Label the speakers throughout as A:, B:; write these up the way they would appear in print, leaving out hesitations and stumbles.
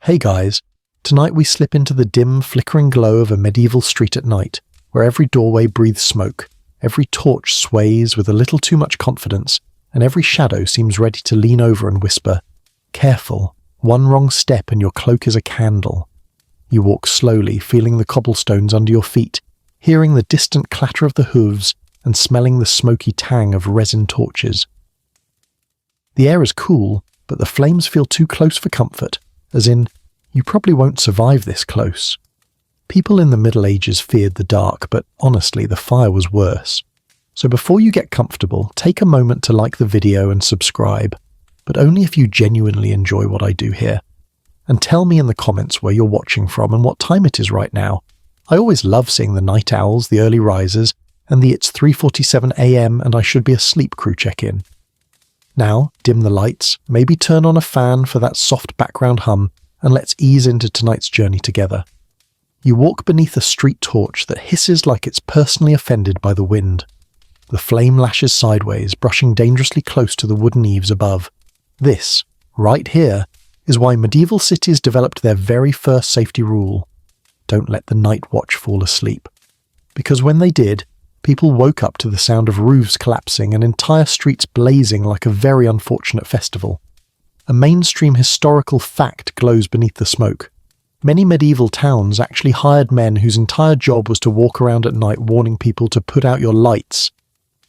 A: Hey guys, tonight we slip into the dim, flickering glow of a medieval street at night, where every doorway breathes smoke, every torch sways with a little too much confidence, and every shadow seems ready to lean over and whisper, "Careful, one wrong step and your cloak is a candle." You walk slowly, feeling the cobblestones under your feet, hearing the distant clatter of the hooves, and smelling the smoky tang of resin torches. The air is cool, but the flames feel too close for comfort, as in, you probably won't survive this close. People in the Middle Ages feared the dark, but honestly, the fire was worse. So before you get comfortable, take a moment to like the video and subscribe, but only if you genuinely enjoy what I do here. And tell me in the comments where you're watching from and what time it is right now. I always love seeing the night owls, the early risers, and the "it's 3:47 AM and I should be asleep" crew check-in. Now, dim the lights, maybe turn on a fan for that soft background hum, and let's ease into tonight's journey together. You walk beneath a street torch that hisses like it's personally offended by the wind. The flame lashes sideways, brushing dangerously close to the wooden eaves above. This, right here, is why medieval cities developed their very first safety rule. Don't let the night watch fall asleep. Because when they did, people woke up to the sound of roofs collapsing and entire streets blazing like a very unfortunate festival. A mainstream historical fact glows beneath the smoke. Many medieval towns actually hired men whose entire job was to walk around at night warning people to put out your lights.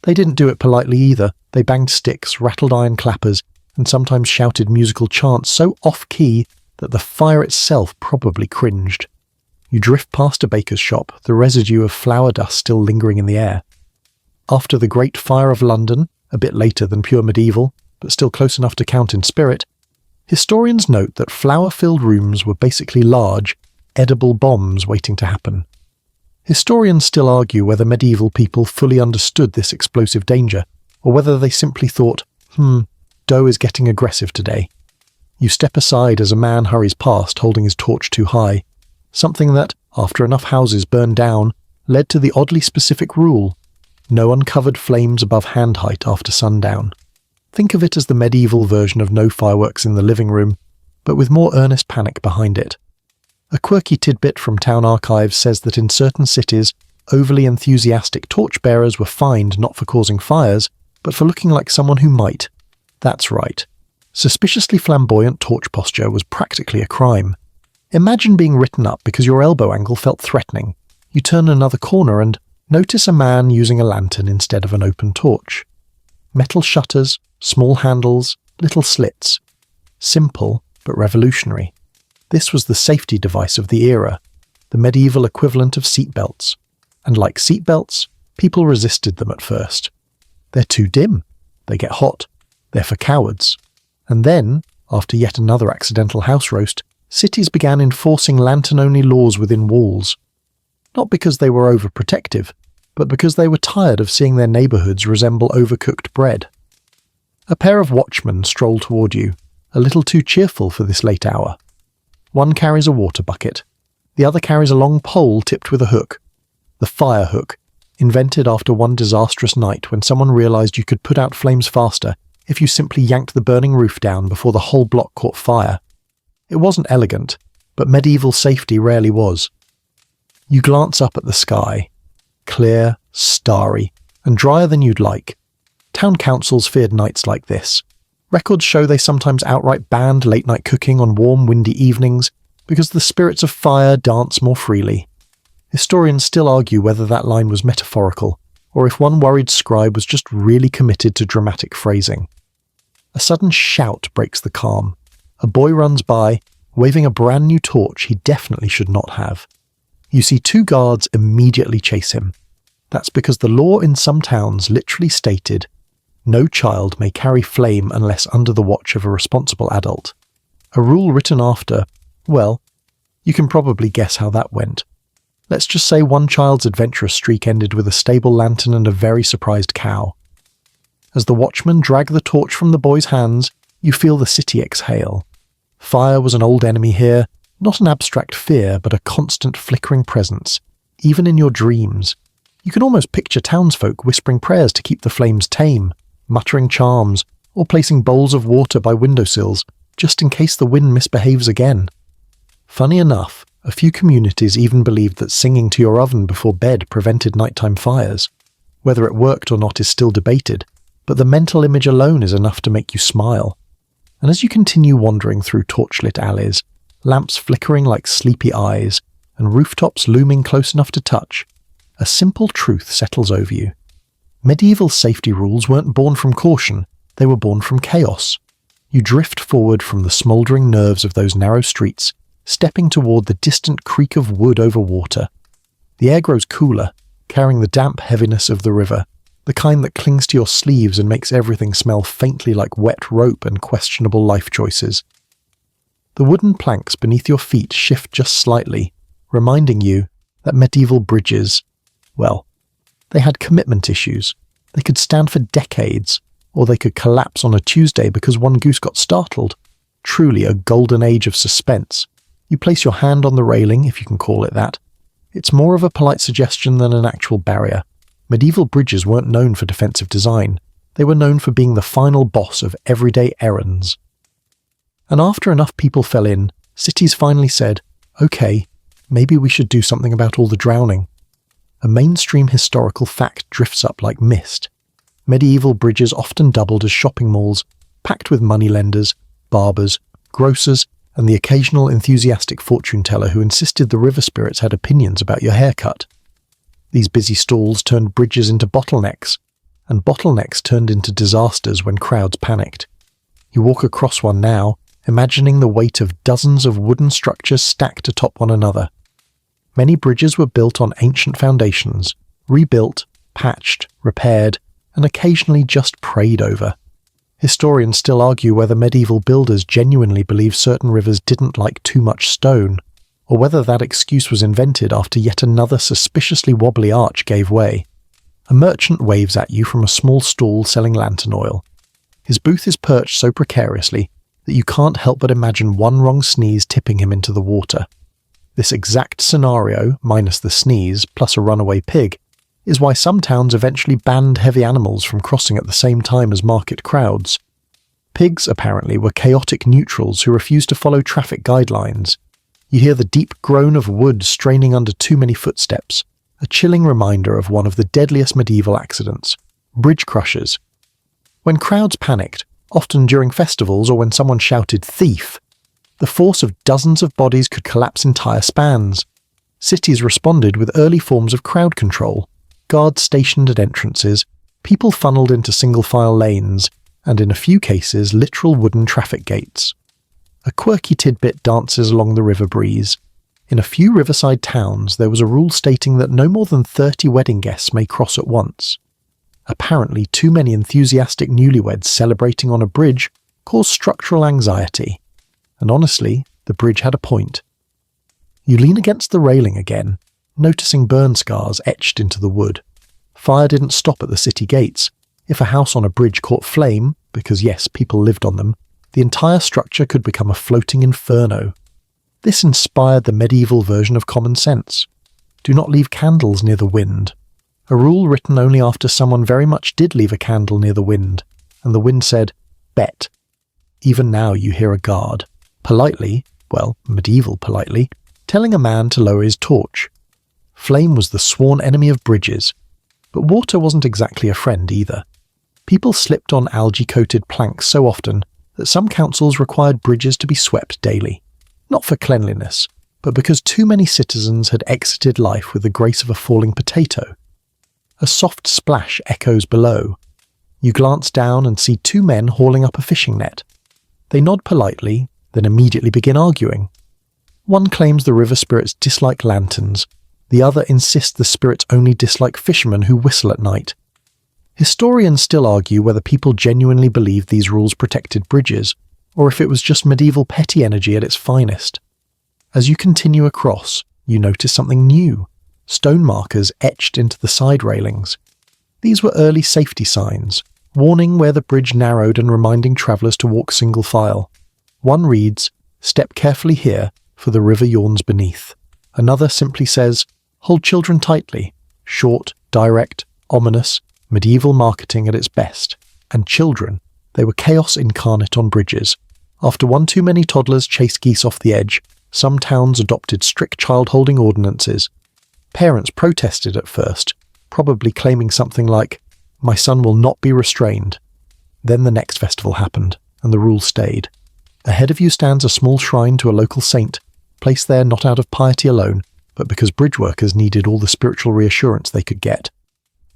A: They didn't do it politely either. They banged sticks, rattled iron clappers, and sometimes shouted musical chants so off-key that the fire itself probably cringed. You drift past a baker's shop, the residue of flour dust still lingering in the air. After the Great Fire of London, a bit later than pure medieval, but still close enough to count in spirit, historians note that flour-filled rooms were basically large, edible bombs waiting to happen. Historians still argue whether medieval people fully understood this explosive danger, or whether they simply thought, dough is getting aggressive today. You step aside as a man hurries past holding his torch too high, something that, after enough houses burned down, led to the oddly specific rule: no uncovered flames above hand height after sundown. Think of it as the medieval version of no fireworks in the living room, but with more earnest panic behind it. A quirky tidbit from town archives says that in certain cities, overly enthusiastic torchbearers were fined not for causing fires, but for looking like someone who might. That's right. Suspiciously flamboyant torch posture was practically a crime. Imagine being written up because your elbow angle felt threatening. You turn another corner and notice a man using a lantern instead of an open torch. Metal shutters, small handles, little slits. Simple, but revolutionary. This was the safety device of the era, the medieval equivalent of seatbelts. And like seatbelts, people resisted them at first. They're too dim. They get hot. They're for cowards. And then, after yet another accidental house roast, cities began enforcing lantern-only laws within walls. Not because they were overprotective, but because they were tired of seeing their neighbourhoods resemble overcooked bread. A pair of watchmen stroll toward you, a little too cheerful for this late hour. One carries a water bucket. The other carries a long pole tipped with a hook. The fire hook, invented after one disastrous night when someone realised you could put out flames faster if you simply yanked the burning roof down before the whole block caught fire. It wasn't elegant, but medieval safety rarely was. You glance up at the sky. Clear, starry, and drier than you'd like. Town councils feared nights like this. Records show they sometimes outright banned late-night cooking on warm, windy evenings because the spirits of fire dance more freely. Historians still argue whether that line was metaphorical, or if one worried scribe was just really committed to dramatic phrasing. A sudden shout breaks the calm. A boy runs by, waving a brand new torch he definitely should not have. You see two guards immediately chase him. That's because the law in some towns literally stated, no child may carry flame unless under the watch of a responsible adult. A rule written after, well, you can probably guess how that went. Let's just say one child's adventurous streak ended with a stable lantern and a very surprised cow. As the watchmen drag the torch from the boy's hands, you feel the city exhale. Fire was an old enemy here, not an abstract fear, but a constant flickering presence, even in your dreams. You can almost picture townsfolk whispering prayers to keep the flames tame, muttering charms, or placing bowls of water by windowsills, just in case the wind misbehaves again. Funny enough, a few communities even believed that singing to your oven before bed prevented nighttime fires. Whether it worked or not is still debated, but the mental image alone is enough to make you smile. And as you continue wandering through torchlit alleys, lamps flickering like sleepy eyes, and rooftops looming close enough to touch, a simple truth settles over you. Medieval safety rules weren't born from caution, they were born from chaos. You drift forward from the smouldering nerves of those narrow streets, stepping toward the distant creak of wood over water. The air grows cooler, carrying the damp heaviness of the river, the kind that clings to your sleeves and makes everything smell faintly like wet rope and questionable life choices. The wooden planks beneath your feet shift just slightly, reminding you that medieval bridges, well, they had commitment issues. They could stand for decades, or they could collapse on a Tuesday because one goose got startled. Truly a golden age of suspense. You place your hand on the railing, if you can call it that. It's more of a polite suggestion than an actual barrier. Medieval bridges weren't known for defensive design. They were known for being the final boss of everyday errands. And after enough people fell in, cities finally said, okay, maybe we should do something about all the drowning. A mainstream historical fact drifts up like mist. Medieval bridges often doubled as shopping malls, packed with moneylenders, barbers, grocers, and the occasional enthusiastic fortune teller who insisted the river spirits had opinions about your haircut. These busy stalls turned bridges into bottlenecks, and bottlenecks turned into disasters when crowds panicked. You walk across one now, imagining the weight of dozens of wooden structures stacked atop one another. Many bridges were built on ancient foundations, rebuilt, patched, repaired, and occasionally just prayed over. Historians still argue whether medieval builders genuinely believed certain rivers didn't like too much stone, or whether that excuse was invented after yet another suspiciously wobbly arch gave way. A merchant waves at you from a small stall selling lantern oil. His booth is perched so precariously that you can't help but imagine one wrong sneeze tipping him into the water. This exact scenario, minus the sneeze, plus a runaway pig, is why some towns eventually banned heavy animals from crossing at the same time as market crowds. Pigs, apparently, were chaotic neutrals who refused to follow traffic guidelines. You hear the deep groan of wood straining under too many footsteps, a chilling reminder of one of the deadliest medieval accidents, bridge crushers. When crowds panicked, often during festivals or when someone shouted "thief," the force of dozens of bodies could collapse entire spans. Cities responded with early forms of crowd control, guards stationed at entrances, people funneled into single-file lanes, and in a few cases literal wooden traffic gates. A quirky tidbit dances along the river breeze. In a few riverside towns there was a rule stating that no more than 30 wedding guests may cross at once. Apparently too many enthusiastic newlyweds celebrating on a bridge caused structural anxiety. And honestly, the bridge had a point. You lean against the railing again, noticing burn scars etched into the wood. Fire didn't stop at the city gates. If a house on a bridge caught flame, because yes, people lived on them, the entire structure could become a floating inferno. This inspired the medieval version of common sense. Do not leave candles near the wind. A rule written only after someone very much did leave a candle near the wind, and the wind said, "Bet." Even now you hear a guard, politely, well, medieval politely, telling a man to lower his torch. Flame was the sworn enemy of bridges, but water wasn't exactly a friend either. People slipped on algae-coated planks so often that some councils required bridges to be swept daily, not for cleanliness, but because too many citizens had exited life with the grace of a falling potato. A soft splash echoes below. You glance down and see two men hauling up a fishing net. They nod politely, then immediately begin arguing. One claims the river spirits dislike lanterns, the other insists the spirits only dislike fishermen who whistle at night. Historians still argue whether people genuinely believed these rules protected bridges, or if it was just medieval petty energy at its finest. As you continue across, you notice something new, stone markers etched into the side railings. These were early safety signs, warning where the bridge narrowed and reminding travellers to walk single file. One reads, "Step carefully here, for the river yawns beneath." Another simply says, "Hold children tightly." Short, direct, ominous, medieval marketing at its best. And children, they were chaos incarnate on bridges. After one too many toddlers chased geese off the edge, Some towns adopted strict child-holding ordinances. Parents protested at first, probably claiming something like, "My son will not be restrained." Then the next festival happened, and the rule stayed. Ahead of you stands a small shrine to a local saint, placed there not out of piety alone, but because bridge workers needed all the spiritual reassurance they could get.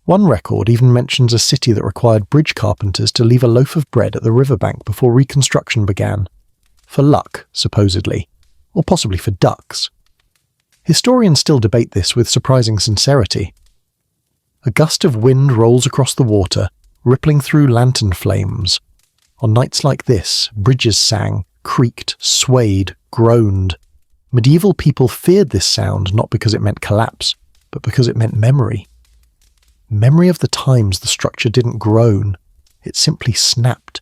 A: One record even mentions a city that required bridge carpenters to leave a loaf of bread at the riverbank before reconstruction began. For luck, supposedly. Or possibly for ducks. Historians still debate this with surprising sincerity. A gust of wind rolls across the water, rippling through lantern flames. On nights like this, bridges sang, creaked, swayed, groaned. Medieval people feared this sound not because it meant collapse, but because it meant memory. Memory of the times the structure didn't groan, it simply snapped.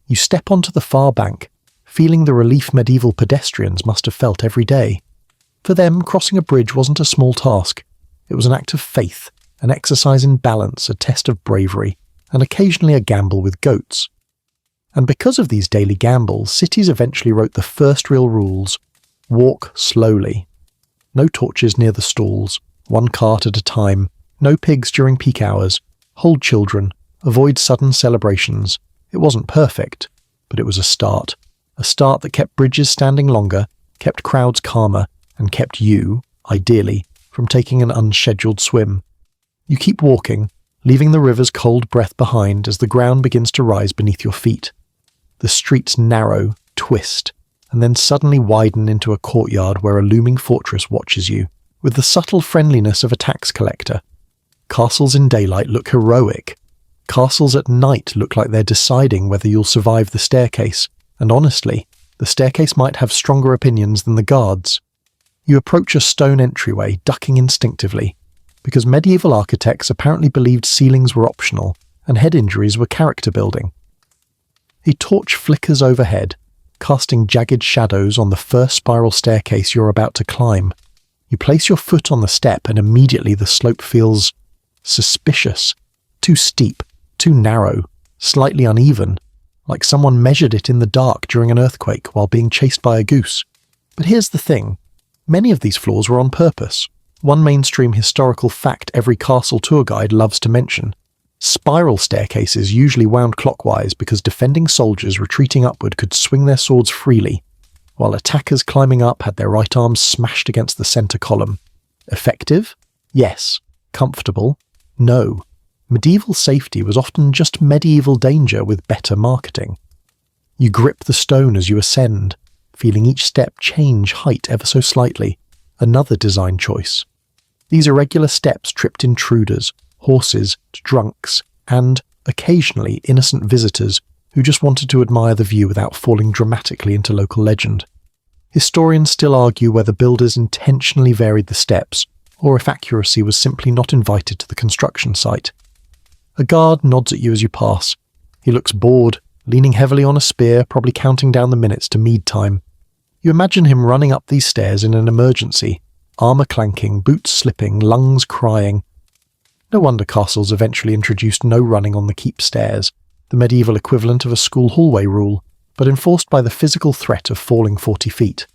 A: You step onto the far bank, feeling the relief medieval pedestrians must have felt every day. For them, crossing a bridge wasn't a small task. It was an act of faith, an exercise in balance, a test of bravery, and occasionally a gamble with goats. And because of these daily gambles, cities eventually wrote the first real rules. Walk slowly. No torches near the stalls, one cart at a time, no pigs during peak hours, hold children, avoid sudden celebrations. It wasn't perfect, but it was a start that kept bridges standing longer, kept crowds calmer, and kept you, ideally, from taking an unscheduled swim. You keep walking, leaving the river's cold breath behind as the ground begins to rise beneath your feet. The streets narrow, twist, and then suddenly widen into a courtyard where a looming fortress watches you, with the subtle friendliness of a tax collector. Castles in daylight look heroic. Castles at night look like they're deciding whether you'll survive the staircase, and honestly, the staircase might have stronger opinions than the guards. You approach a stone entryway, ducking instinctively, because medieval architects apparently believed ceilings were optional and head injuries were character building. A torch flickers overhead, casting jagged shadows on the first spiral staircase you're about to climb. You place your foot on the step and immediately the slope feels suspicious, too steep, too narrow, slightly uneven, like someone measured it in the dark during an earthquake while being chased by a goose. But here's the thing, many of these flaws were on purpose. One mainstream historical fact every castle tour guide loves to mention. Spiral staircases usually wound clockwise because defending soldiers retreating upward could swing their swords freely, while attackers climbing up had their right arms smashed against the centre column. Effective? Yes. Comfortable? No. Medieval safety was often just medieval danger with better marketing. You grip the stone as you ascend, feeling each step change height ever so slightly. Another design choice. These irregular steps tripped intruders, horses, drunks, and, occasionally, innocent visitors who just wanted to admire the view without falling dramatically into local legend. Historians still argue whether builders intentionally varied the steps, or if accuracy was simply not invited to the construction site. A guard nods at you as you pass. He looks bored, leaning heavily on a spear, probably counting down the minutes to mead time. You imagine him running up these stairs in an emergency, armour clanking, boots slipping, lungs crying. No wonder castles eventually introduced no running on the keep stairs, the medieval equivalent of a school hallway rule, but enforced by the physical threat of falling 40 feet.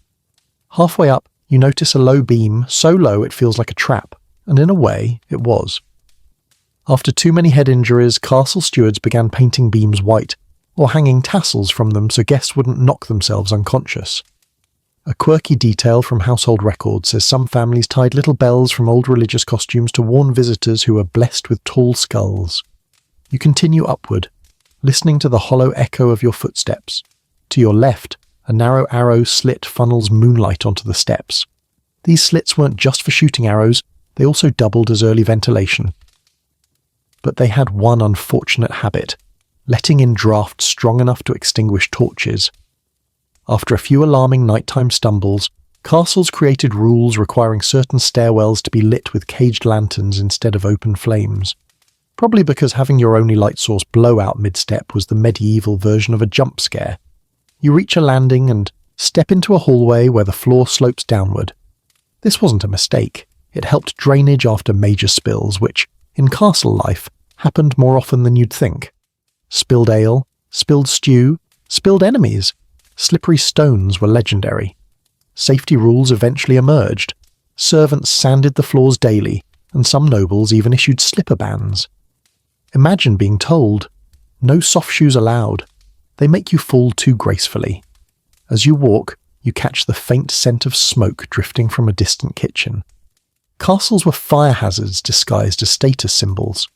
A: Halfway up, you notice a low beam, so low it feels like a trap, and in a way, it was. After too many head injuries, castle stewards began painting beams white, or hanging tassels from them so guests wouldn't knock themselves unconscious. A quirky detail from household records says some families tied little bells from old religious costumes to warn visitors who were blessed with tall skulls. You continue upward, listening to the hollow echo of your footsteps. To your left, a narrow arrow slit funnels moonlight onto the steps. These slits weren't just for shooting arrows, they also doubled as early ventilation. But they had one unfortunate habit, letting in drafts strong enough to extinguish torches. After a few alarming nighttime stumbles, castles created rules requiring certain stairwells to be lit with caged lanterns instead of open flames. Probably because having your only light source blow out mid-step was the medieval version of a jump scare. You reach a landing and step into a hallway where the floor slopes downward. This wasn't a mistake. It helped drainage after major spills, which, in castle life, happened more often than you'd think. Spilled ale, spilled stew, spilled enemies. Slippery stones were legendary. Safety rules eventually emerged. Servants sanded the floors daily, and some nobles even issued slipper bans. Imagine being told, "No soft shoes allowed. They make you fall too gracefully." As you walk, you catch the faint scent of smoke drifting from a distant kitchen. Castles were fire hazards disguised as status symbols.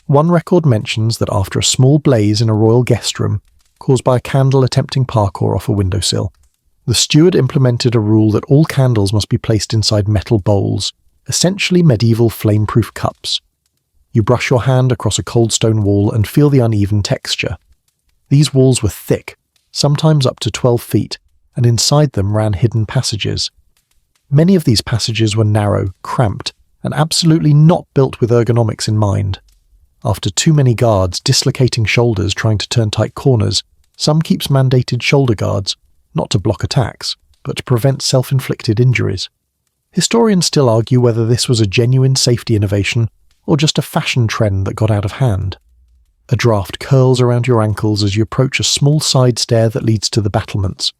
A: One record mentions that after a small blaze in a royal guest room, caused by a candle attempting parkour off a windowsill, the steward implemented a rule that all candles must be placed inside metal bowls, essentially medieval flame-proof cups. You brush your hand across a cold stone wall and feel the uneven texture. These walls were thick, sometimes up to 12 feet, and inside them ran hidden passages. Many of these passages were narrow, cramped, and absolutely not built with ergonomics in mind. After too many guards dislocating shoulders trying to turn tight corners, some keeps mandated shoulder guards, not to block attacks, but to prevent self-inflicted injuries. Historians still argue whether this was a genuine safety innovation or just a fashion trend that got out of hand. A draft curls around your ankles as you approach a small side stair that leads to the battlements.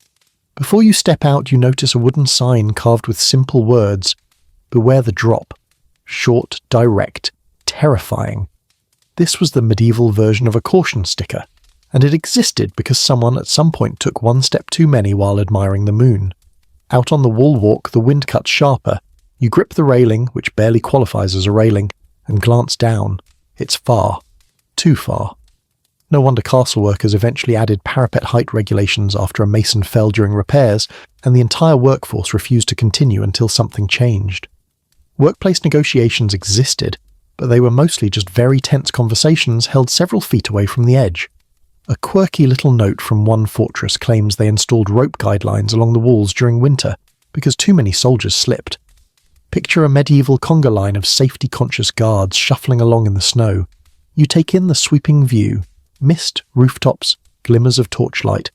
A: Before you step out, you notice a wooden sign carved with simple words, "Beware the drop." Short, direct, terrifying. This was the medieval version of a caution sticker, and it existed because someone at some point took one step too many while admiring the moon. Out on the wall walk, the wind cuts sharper. You grip the railing, which barely qualifies as a railing, and glance down. It's far. Too far. No wonder castle workers eventually added parapet height regulations after a mason fell during repairs, and the entire workforce refused to continue until something changed. Workplace negotiations existed, but they were mostly just very tense conversations held several feet away from the edge. A quirky little note from one fortress claims they installed rope guidelines along the walls during winter because too many soldiers slipped. Picture a medieval conga line of safety-conscious guards shuffling along in the snow. You take in the sweeping view, mist, rooftops, glimmers of torchlight,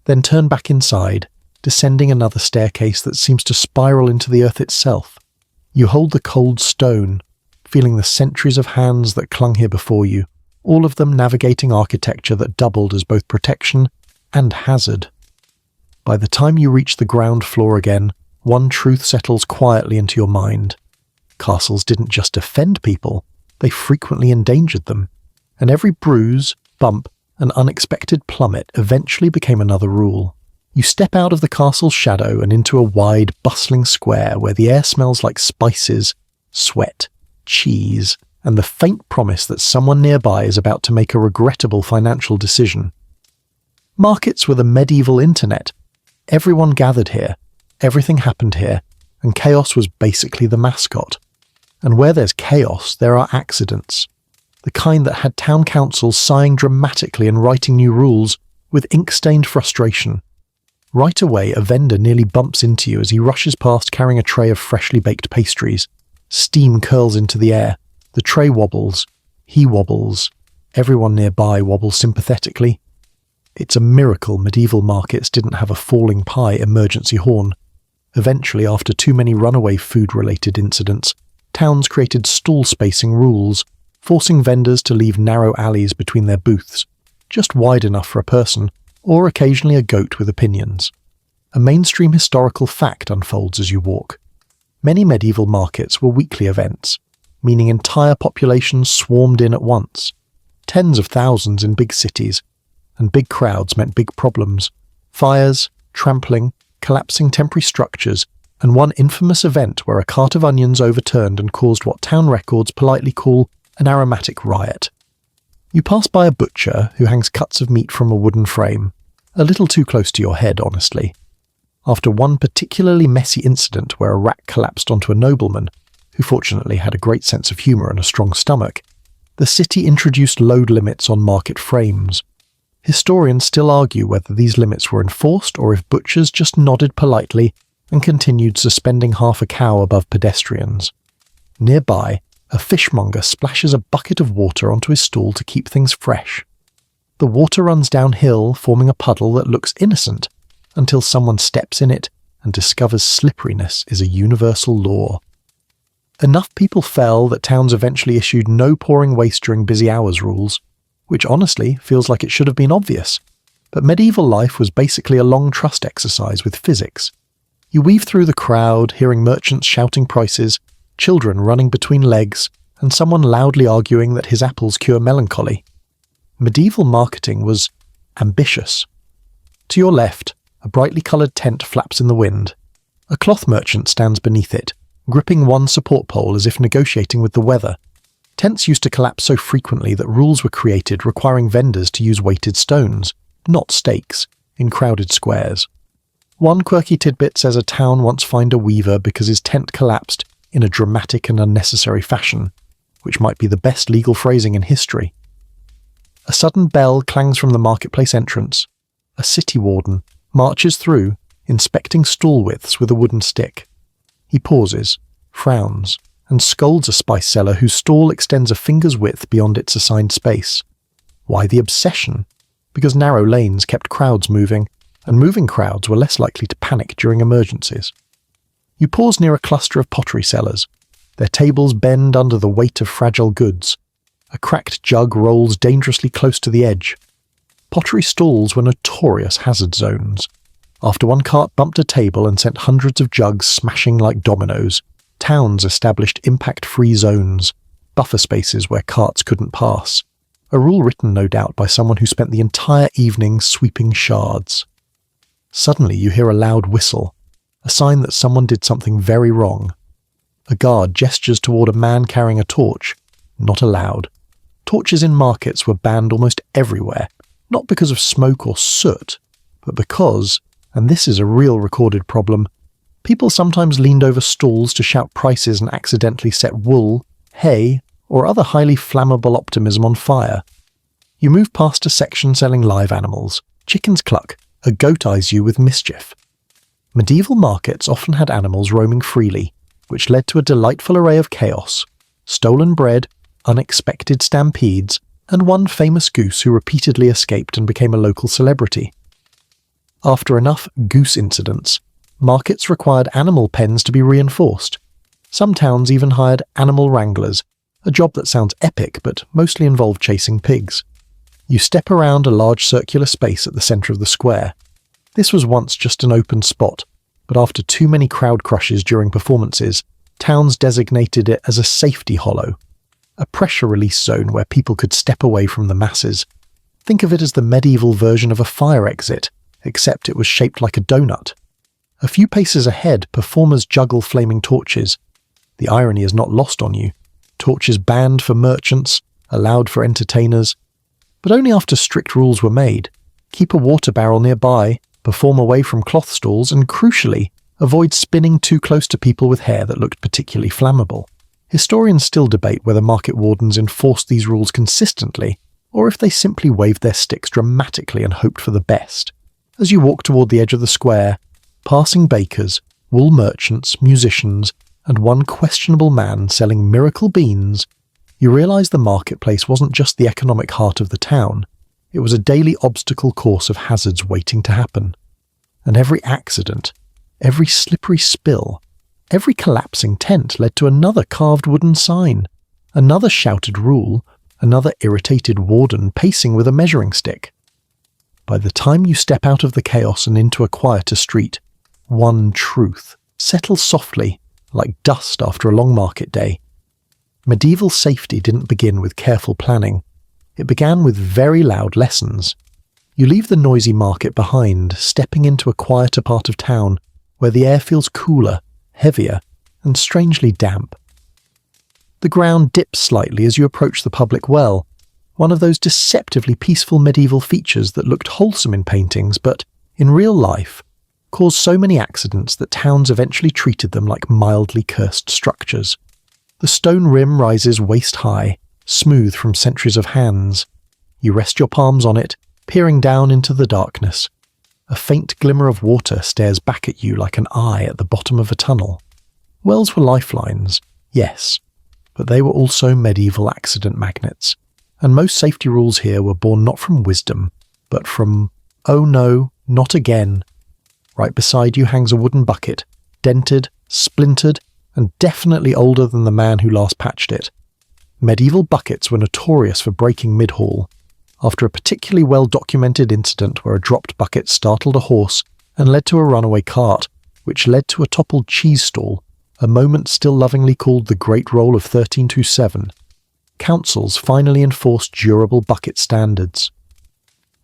A: then turn back inside, descending another staircase that seems to spiral into the earth itself. You hold the cold stone, feeling the centuries of hands that clung here before you, all of them navigating architecture that doubled as both protection and hazard. By the time you reach the ground floor again, one truth settles quietly into your mind. Castles didn't just defend people, they frequently endangered them, and every bruise, bump, and unexpected plummet eventually became another rule. You step out of the castle's shadow and into a wide, bustling square where the air smells like spices, sweat, cheese, and the faint promise that someone nearby is about to make a regrettable financial decision. Markets were the medieval internet. Everyone gathered here, everything happened here, and chaos was basically the mascot. And where there's chaos, there are accidents. The kind that had town councils sighing dramatically and writing new rules with ink-stained frustration. Right away, a vendor nearly bumps into you as he rushes past carrying a tray of freshly baked pastries. Steam curls into the air. The tray wobbles. He wobbles. Everyone nearby wobbles sympathetically. It's a miracle medieval markets didn't have a falling pie emergency horn. Eventually, after too many runaway food-related incidents, towns created stall spacing rules, forcing vendors to leave narrow alleys between their booths, just wide enough for a person, or occasionally a goat with opinions. A mainstream historical fact unfolds as you walk. Many medieval markets were weekly events, meaning entire populations swarmed in at once. Tens of thousands in big cities, and big crowds meant big problems. Fires, trampling, collapsing temporary structures, and one infamous event where a cart of onions overturned and caused what town records politely call an aromatic riot. You pass by a butcher who hangs cuts of meat from a wooden frame, a little too close to your head, honestly. After one particularly messy incident where a rat collapsed onto a nobleman, who fortunately had a great sense of humour and a strong stomach, the city introduced load limits on market frames. Historians still argue whether these limits were enforced or if butchers just nodded politely and continued suspending half a cow above pedestrians. Nearby, a fishmonger splashes a bucket of water onto his stall to keep things fresh. The water runs downhill, forming a puddle that looks innocent, until someone steps in it and discovers slipperiness is a universal law. Enough people fell that towns eventually issued no pouring waste during busy hours rules, which honestly feels like it should have been obvious, but medieval life was basically a long trust exercise with physics. You weave through the crowd, hearing merchants shouting prices, children running between legs, and someone loudly arguing that his apples cure melancholy. Medieval marketing was ambitious. To your left, a brightly coloured tent flaps in the wind. A cloth merchant stands beneath it, gripping one support pole as if negotiating with the weather. Tents used to collapse so frequently that rules were created requiring vendors to use weighted stones, not stakes, in crowded squares. One quirky tidbit says a town once fined a weaver because his tent collapsed in a dramatic and unnecessary fashion, which might be the best legal phrasing in history. A sudden bell clangs from the marketplace entrance. A city warden marches through, inspecting stall widths with a wooden stick. He pauses, frowns, and scolds a spice seller whose stall extends a finger's width beyond its assigned space. Why the obsession? Because narrow lanes kept crowds moving, and moving crowds were less likely to panic during emergencies. You pause near a cluster of pottery sellers. Their tables bend under the weight of fragile goods. A cracked jug rolls dangerously close to the edge. Pottery stalls were notorious hazard zones. After one cart bumped a table and sent hundreds of jugs smashing like dominoes, towns established impact-free zones, buffer spaces where carts couldn't pass. A rule written, no doubt, by someone who spent the entire evening sweeping shards. Suddenly you hear a loud whistle, a sign that someone did something very wrong. A guard gestures toward a man carrying a torch. Not allowed. Torches in markets were banned almost everywhere, not because of smoke or soot, but because, and this is a real recorded problem, people sometimes leaned over stalls to shout prices and accidentally set wool, hay, or other highly flammable optimism on fire. You move past a section selling live animals. Chickens cluck, a goat eyes you with mischief. Medieval markets often had animals roaming freely, which led to a delightful array of chaos: stolen bread, unexpected stampedes, and one famous goose who repeatedly escaped and became a local celebrity. After enough goose incidents, markets required animal pens to be reinforced. Some towns even hired animal wranglers, a job that sounds epic but mostly involved chasing pigs. You step around a large circular space at the centre of the square. This was once just an open spot, but after too many crowd crushes during performances, towns designated it as a safety hollow, a pressure release zone where people could step away from the masses. Think of it as the medieval version of a fire exit, except it was shaped like a donut. A few paces ahead, performers juggle flaming torches. The irony is not lost on you. Torches banned for merchants, allowed for entertainers, but only after strict rules were made. Keep a water barrel nearby, perform away from cloth stalls, and crucially, avoid spinning too close to people with hair that looked particularly flammable. Historians still debate whether market wardens enforced these rules consistently, or if they simply waved their sticks dramatically and hoped for the best. As you walk toward the edge of the square, passing bakers, wool merchants, musicians, and one questionable man selling miracle beans, you realise the marketplace wasn't just the economic heart of the town, it was a daily obstacle course of hazards waiting to happen. And every accident, every slippery spill, every collapsing tent led to another carved wooden sign, another shouted rule, another irritated warden pacing with a measuring stick. By the time you step out of the chaos and into a quieter street, one truth settles softly, like dust after a long market day. Medieval safety didn't begin with careful planning. It began with very loud lessons. You leave the noisy market behind, stepping into a quieter part of town, where the air feels cooler, heavier, and strangely damp. The ground dips slightly as you approach the public well, one of those deceptively peaceful medieval features that looked wholesome in paintings but, in real life, caused so many accidents that towns eventually treated them like mildly cursed structures. The stone rim rises waist-high, smooth from centuries of hands. You rest your palms on it, peering down into the darkness. A faint glimmer of water stares back at you like an eye at the bottom of a tunnel. Wells were lifelines, yes, but they were also medieval accident magnets, and most safety rules here were born not from wisdom, but from, oh no, not again. Right beside you hangs a wooden bucket, dented, splintered, and definitely older than the man who last patched it. Medieval buckets were notorious for breaking mid-haul. After a particularly well-documented incident where a dropped bucket startled a horse and led to a runaway cart, which led to a toppled cheese stall, a moment still lovingly called the Great Roll of 1327, councils finally enforced durable bucket standards.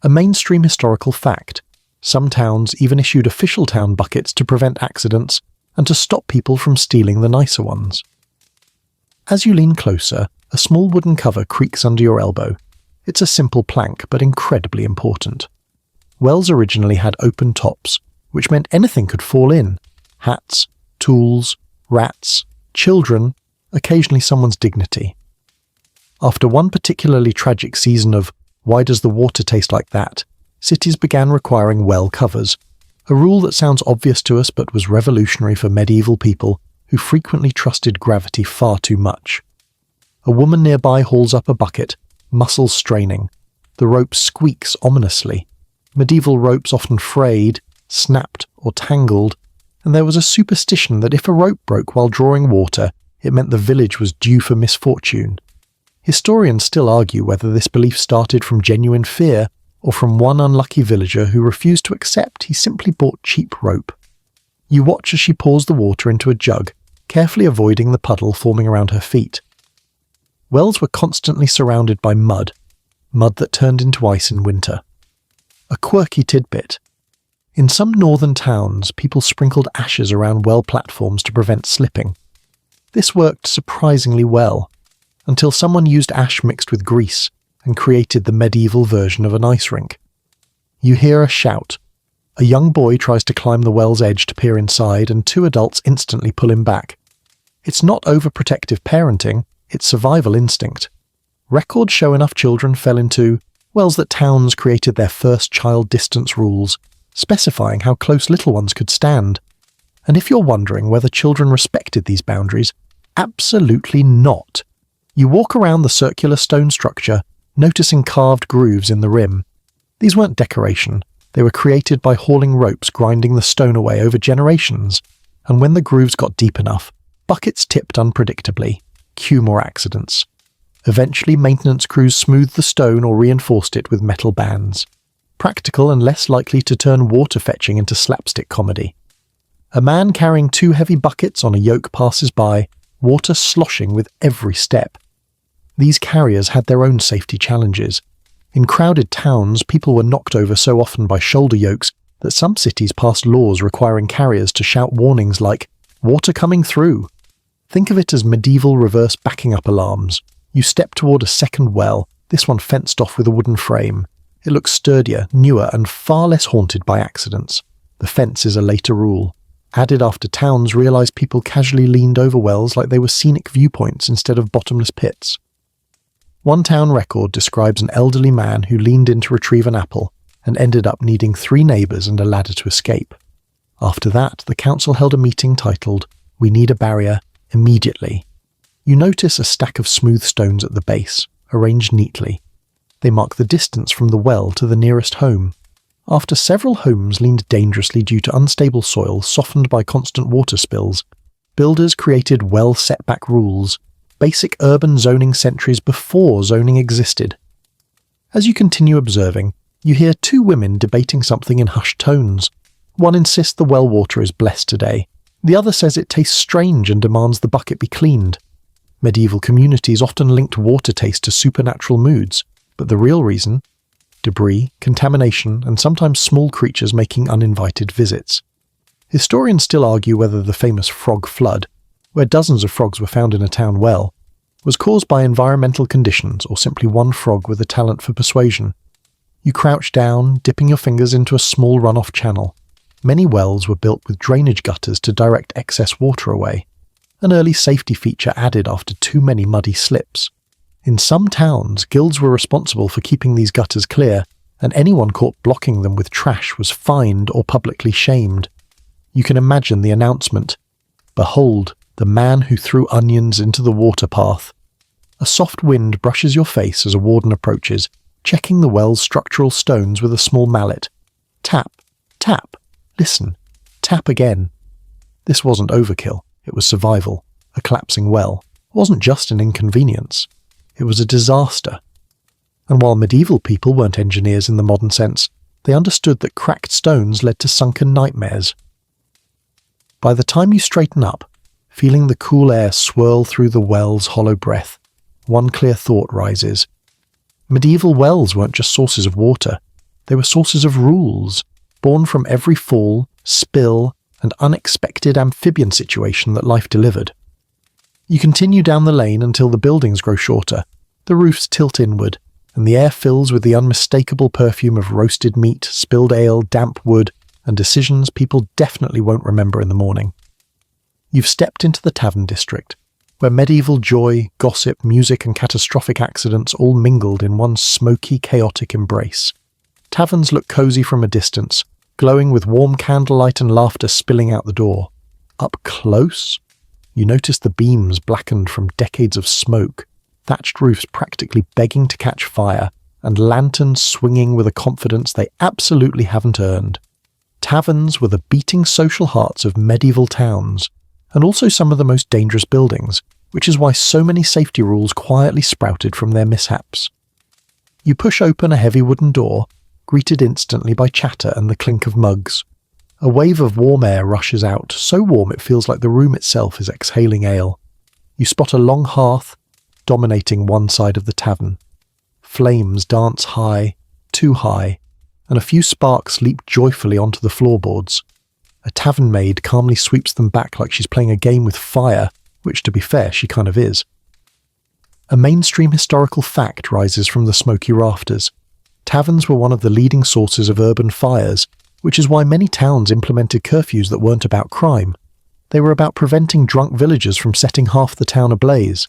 A: A mainstream historical fact, some towns even issued official town buckets to prevent accidents and to stop people from stealing the nicer ones. As you lean closer, a small wooden cover creaks under your elbow. It's a simple plank, but incredibly important. Wells originally had open tops, which meant anything could fall in. Hats, tools, rats, children, occasionally someone's dignity. After one particularly tragic season of "Why does the water taste like that?", cities began requiring well covers, a rule that sounds obvious to us but was revolutionary for medieval people who frequently trusted gravity far too much. A woman nearby hauls up a bucket, muscles straining. The rope squeaks ominously. Medieval ropes often frayed, snapped, or tangled, and there was a superstition that if a rope broke while drawing water, it meant the village was due for misfortune. Historians still argue whether this belief started from genuine fear or from one unlucky villager who refused to accept he simply bought cheap rope. You watch as she pours the water into a jug, carefully avoiding the puddle forming around her feet. Wells were constantly surrounded by mud that turned into ice in winter. A quirky tidbit. In some northern towns, people sprinkled ashes around well platforms to prevent slipping. This worked surprisingly well, until someone used ash mixed with grease and created the medieval version of an ice rink. You hear a shout. A young boy tries to climb the well's edge to peer inside, and two adults instantly pull him back. It's not overprotective parenting, it's survival instinct. Records show enough children fell into wells that towns created their first child distance rules, specifying how close little ones could stand. And if you're wondering whether children respected these boundaries, absolutely not. You walk around the circular stone structure, noticing carved grooves in the rim. These weren't decoration, they were created by hauling ropes grinding the stone away over generations, and when the grooves got deep enough, buckets tipped unpredictably. Cue more accidents. Eventually, maintenance crews smoothed the stone or reinforced it with metal bands. Practical and less likely to turn water fetching into slapstick comedy. A man carrying two heavy buckets on a yoke passes by, water sloshing with every step. These carriers had their own safety challenges. In crowded towns, people were knocked over so often by shoulder yokes that some cities passed laws requiring carriers to shout warnings like, "Water coming through." Think of it as medieval reverse backing up alarms. You step toward a second well, this one fenced off with a wooden frame. It looks sturdier, newer, and far less haunted by accidents. The fence is a later rule, added after towns realized people casually leaned over wells like they were scenic viewpoints instead of bottomless pits. One town record describes an elderly man who leaned in to retrieve an apple and ended up needing 3 neighbours and a ladder to escape. After that, the council held a meeting titled, "We Need a Barrier, Immediately." You notice a stack of smooth stones at the base, arranged neatly. They mark the distance from the well to the nearest home. After several homes leaned dangerously due to unstable soil softened by constant water spills, builders created well setback rules, basic urban zoning centuries before zoning existed. As you continue observing, you hear 2 women debating something in hushed tones. One insists the well water is blessed today. The other says it tastes strange and demands the bucket be cleaned. Medieval communities often linked water taste to supernatural moods, but the real reason? Debris, contamination, and sometimes small creatures making uninvited visits. Historians still argue whether the famous frog flood, where dozens of frogs were found in a town well, was caused by environmental conditions or simply one frog with a talent for persuasion. You crouch down, dipping your fingers into a small runoff channel. Many wells were built with drainage gutters to direct excess water away, an early safety feature added after too many muddy slips. In some towns, guilds were responsible for keeping these gutters clear, and anyone caught blocking them with trash was fined or publicly shamed. You can imagine the announcement, "Behold, the man who threw onions into the water path." A soft wind brushes your face as a warden approaches, checking the well's structural stones with a small mallet. Tap, tap, listen, tap again. This wasn't overkill, it was survival. A collapsing well wasn't just an inconvenience, it was a disaster. And while medieval people weren't engineers in the modern sense, they understood that cracked stones led to sunken nightmares. By the time you straighten up, feeling the cool air swirl through the well's hollow breath, one clear thought rises. Medieval wells weren't just sources of water, they were sources of rules, born from every fall, spill, and unexpected amphibian situation that life delivered. You continue down the lane until the buildings grow shorter, the roofs tilt inward, and the air fills with the unmistakable perfume of roasted meat, spilled ale, damp wood, and decisions people definitely won't remember in the morning. You've stepped into the tavern district, where medieval joy, gossip, music, and catastrophic accidents all mingled in one smoky, chaotic embrace. Taverns look cozy from a distance, glowing with warm candlelight and laughter spilling out the door. Up close, you notice the beams blackened from decades of smoke, thatched roofs practically begging to catch fire, and lanterns swinging with a confidence they absolutely haven't earned. Taverns were the beating social hearts of medieval towns, and also some of the most dangerous buildings, which is why so many safety rules quietly sprouted from their mishaps. You push open a heavy wooden door, greeted instantly by chatter and the clink of mugs. A wave of warm air rushes out, so warm it feels like the room itself is exhaling ale. You spot a long hearth, dominating one side of the tavern. Flames dance high, too high, and a few sparks leap joyfully onto the floorboards. A tavern maid calmly sweeps them back like she's playing a game with fire, which, to be fair, she kind of is. A mainstream historical fact rises from the smoky rafters. Taverns were one of the leading sources of urban fires, which is why many towns implemented curfews that weren't about crime. They were about preventing drunk villagers from setting half the town ablaze.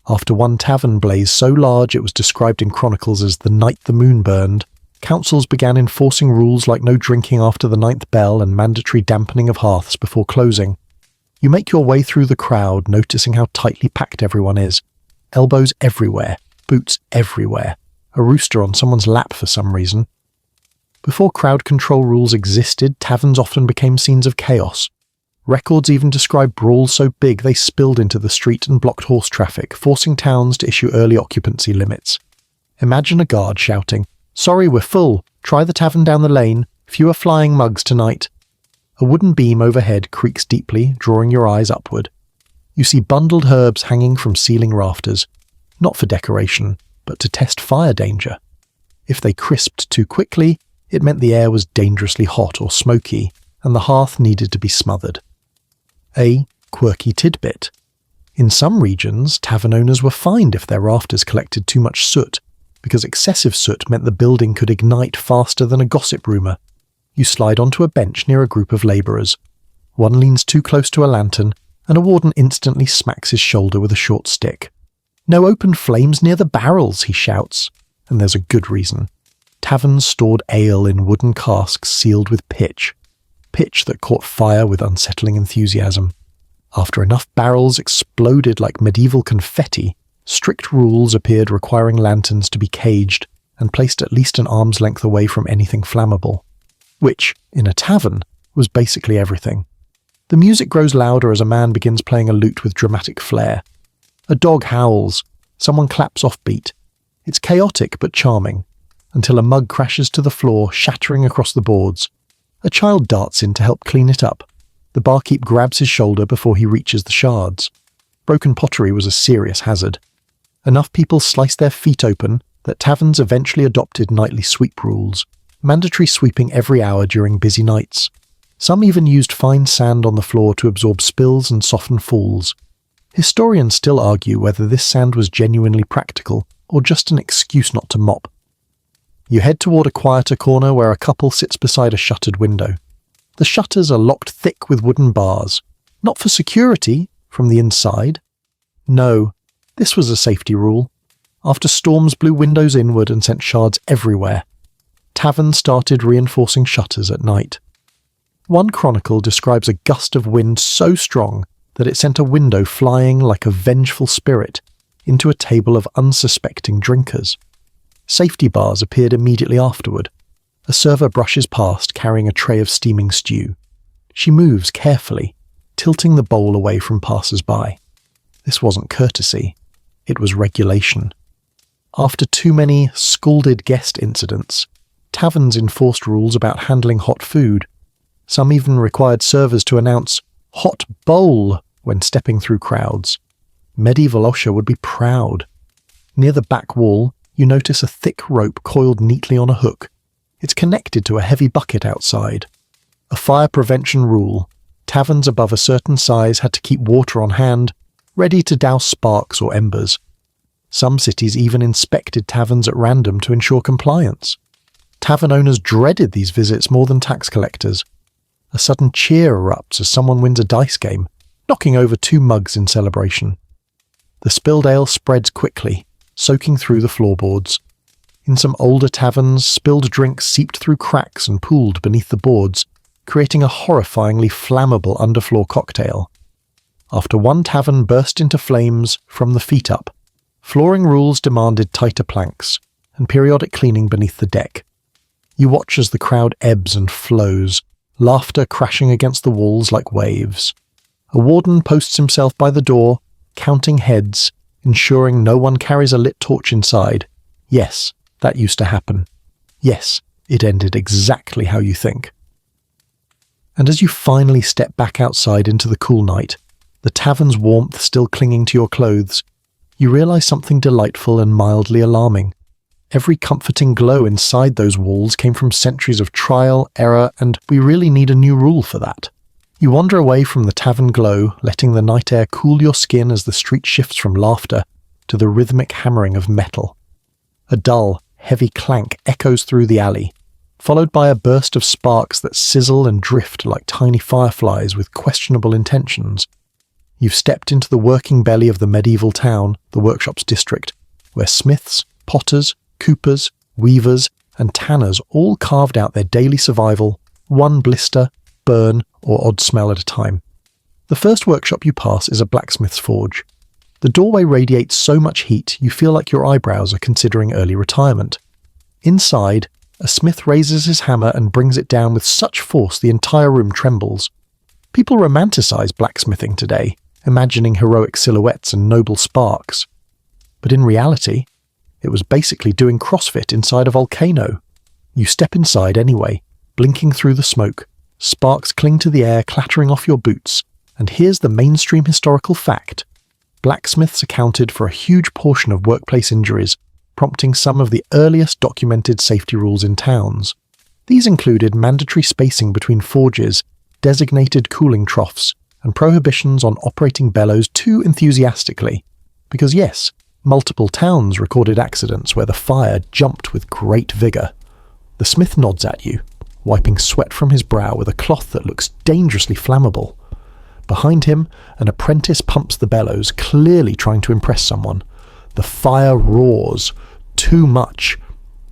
A: After one tavern blaze so large it was described in chronicles as the night the moon burned, councils began enforcing rules like no drinking after the 9th bell and mandatory dampening of hearths before closing. You make your way through the crowd, noticing how tightly packed everyone is. Elbows everywhere, boots everywhere, a rooster on someone's lap for some reason. Before crowd control rules existed, taverns often became scenes of chaos. Records even describe brawls so big they spilled into the street and blocked horse traffic, forcing towns to issue early occupancy limits. Imagine a guard shouting, "Sorry, we're full. Try the tavern down the lane. Fewer flying mugs tonight." A wooden beam overhead creaks deeply, drawing your eyes upward. You see bundled herbs hanging from ceiling rafters, not for decoration, but to test fire danger. If they crisped too quickly, it meant the air was dangerously hot or smoky, and the hearth needed to be smothered. A quirky tidbit. In some regions, tavern owners were fined if their rafters collected too much soot, because excessive soot meant the building could ignite faster than a gossip rumour. You slide onto a bench near a group of labourers. One leans too close to a lantern, and a warden instantly smacks his shoulder with a short stick. "No open flames near the barrels," he shouts, and there's a good reason. Taverns stored ale in wooden casks sealed with pitch that caught fire with unsettling enthusiasm. After enough barrels exploded like medieval confetti, strict rules appeared requiring lanterns to be caged and placed at least an arm's length away from anything flammable. Which, in a tavern, was basically everything. The music grows louder as a man begins playing a lute with dramatic flair. A dog howls, someone claps offbeat. It's chaotic but charming, until a mug crashes to the floor, shattering across the boards. A child darts in to help clean it up. The barkeep grabs his shoulder before he reaches the shards. Broken pottery was a serious hazard. Enough people sliced their feet open that taverns eventually adopted nightly sweep rules, mandatory sweeping every hour during busy nights. Some even used fine sand on the floor to absorb spills and soften falls. Historians still argue whether this sand was genuinely practical or just an excuse not to mop. You head toward a quieter corner where a couple sits beside a shuttered window. The shutters are locked thick with wooden bars, not for security from the inside. No, this was a safety rule. After storms blew windows inward and sent shards everywhere, taverns started reinforcing shutters at night. One chronicle describes a gust of wind so strong that it sent a window flying like a vengeful spirit into a table of unsuspecting drinkers. Safety bars appeared immediately afterward. A server brushes past carrying a tray of steaming stew. She moves carefully, tilting the bowl away from passers-by. This wasn't courtesy, it was regulation. After too many scalded guest incidents, taverns enforced rules about handling hot food. Some even required servers to announce "hot bowl" when stepping through crowds. Medieval Osher would be proud. Near the back wall, you notice a thick rope coiled neatly on a hook. It's connected to a heavy bucket outside. A fire prevention rule. Taverns above a certain size had to keep water on hand, ready to douse sparks or embers. Some cities even inspected taverns at random to ensure compliance. Tavern owners dreaded these visits more than tax collectors. A sudden cheer erupts as someone wins a dice game, knocking over 2 mugs in celebration. The spilled ale spreads quickly, soaking through the floorboards. In some older taverns, spilled drinks seeped through cracks and pooled beneath the boards, creating a horrifyingly flammable underfloor cocktail. After one tavern burst into flames from the feet up, flooring rules demanded tighter planks and periodic cleaning beneath the deck. You watch as the crowd ebbs and flows, laughter crashing against the walls like waves. A warden posts himself by the door, counting heads, ensuring no one carries a lit torch inside. Yes, that used to happen. Yes, it ended exactly how you think. And as you finally step back outside into the cool night, the tavern's warmth still clinging to your clothes, you realize something delightful and mildly alarming. Every comforting glow inside those walls came from centuries of trial, error, and we really need a new rule for that. You wander away from the tavern glow, letting the night air cool your skin as the street shifts from laughter to the rhythmic hammering of metal. A dull, heavy clank echoes through the alley, followed by a burst of sparks that sizzle and drift like tiny fireflies with questionable intentions. You've stepped into the working belly of the medieval town, the workshops district, where smiths, potters, coopers, weavers, and tanners all carved out their daily survival, one blister, burn, or odd smell at a time. The first workshop you pass is a blacksmith's forge. The doorway radiates so much heat you feel like your eyebrows are considering early retirement. Inside, a smith raises his hammer and brings it down with such force the entire room trembles. People romanticize blacksmithing today, imagining heroic silhouettes and noble sparks. But in reality, it was basically doing CrossFit inside a volcano. You step inside anyway, blinking through the smoke. Sparks cling to the air, clattering off your boots. And here's the mainstream historical fact. Blacksmiths accounted for a huge portion of workplace injuries, prompting some of the earliest documented safety rules in towns. These included mandatory spacing between forges, designated cooling troughs, and prohibitions on operating bellows too enthusiastically. Because yes, multiple towns recorded accidents where the fire jumped with great vigour. The smith nods at you, wiping sweat from his brow with a cloth that looks dangerously flammable. Behind him, an apprentice pumps the bellows, clearly trying to impress someone. The fire roars. Too much.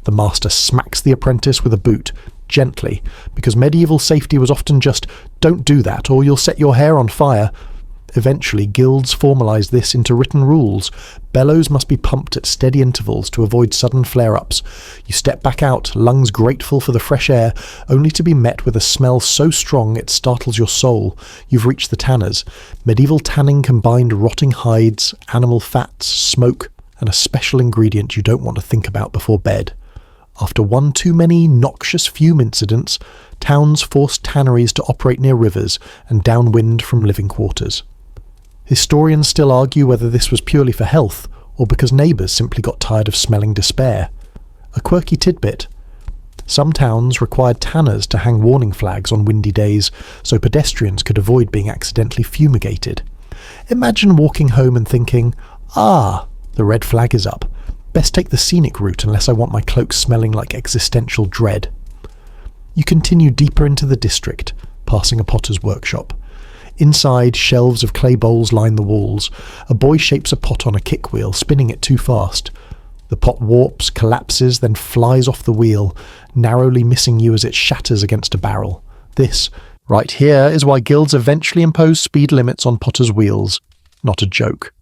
A: The master smacks the apprentice with a boot, gently, because medieval safety was often just, "Don't do that, or you'll set your hair on fire." Eventually, guilds formalized this into written rules. Bellows must be pumped at steady intervals to avoid sudden flare-ups. You step back out, lungs grateful for the fresh air, only to be met with a smell so strong it startles your soul. You've reached the tanners. Medieval tanning combined rotting hides, animal fats, smoke, and a special ingredient you don't want to think about before bed. After one too many noxious fume incidents, towns forced tanneries to operate near rivers and downwind from living quarters. Historians still argue whether this was purely for health or because neighbours simply got tired of smelling despair. A quirky tidbit. Some towns required tanners to hang warning flags on windy days so pedestrians could avoid being accidentally fumigated. Imagine walking home and thinking, the red flag is up. Best take the scenic route unless I want my cloak smelling like existential dread. You continue deeper into the district, passing a potter's workshop. Inside, shelves of clay bowls line the walls. A boy shapes a pot on a kick wheel, spinning it too fast. The pot warps, collapses, then flies off the wheel, narrowly missing you as it shatters against a barrel. This, right here, is why guilds eventually imposed speed limits on potters' wheels. Not a joke.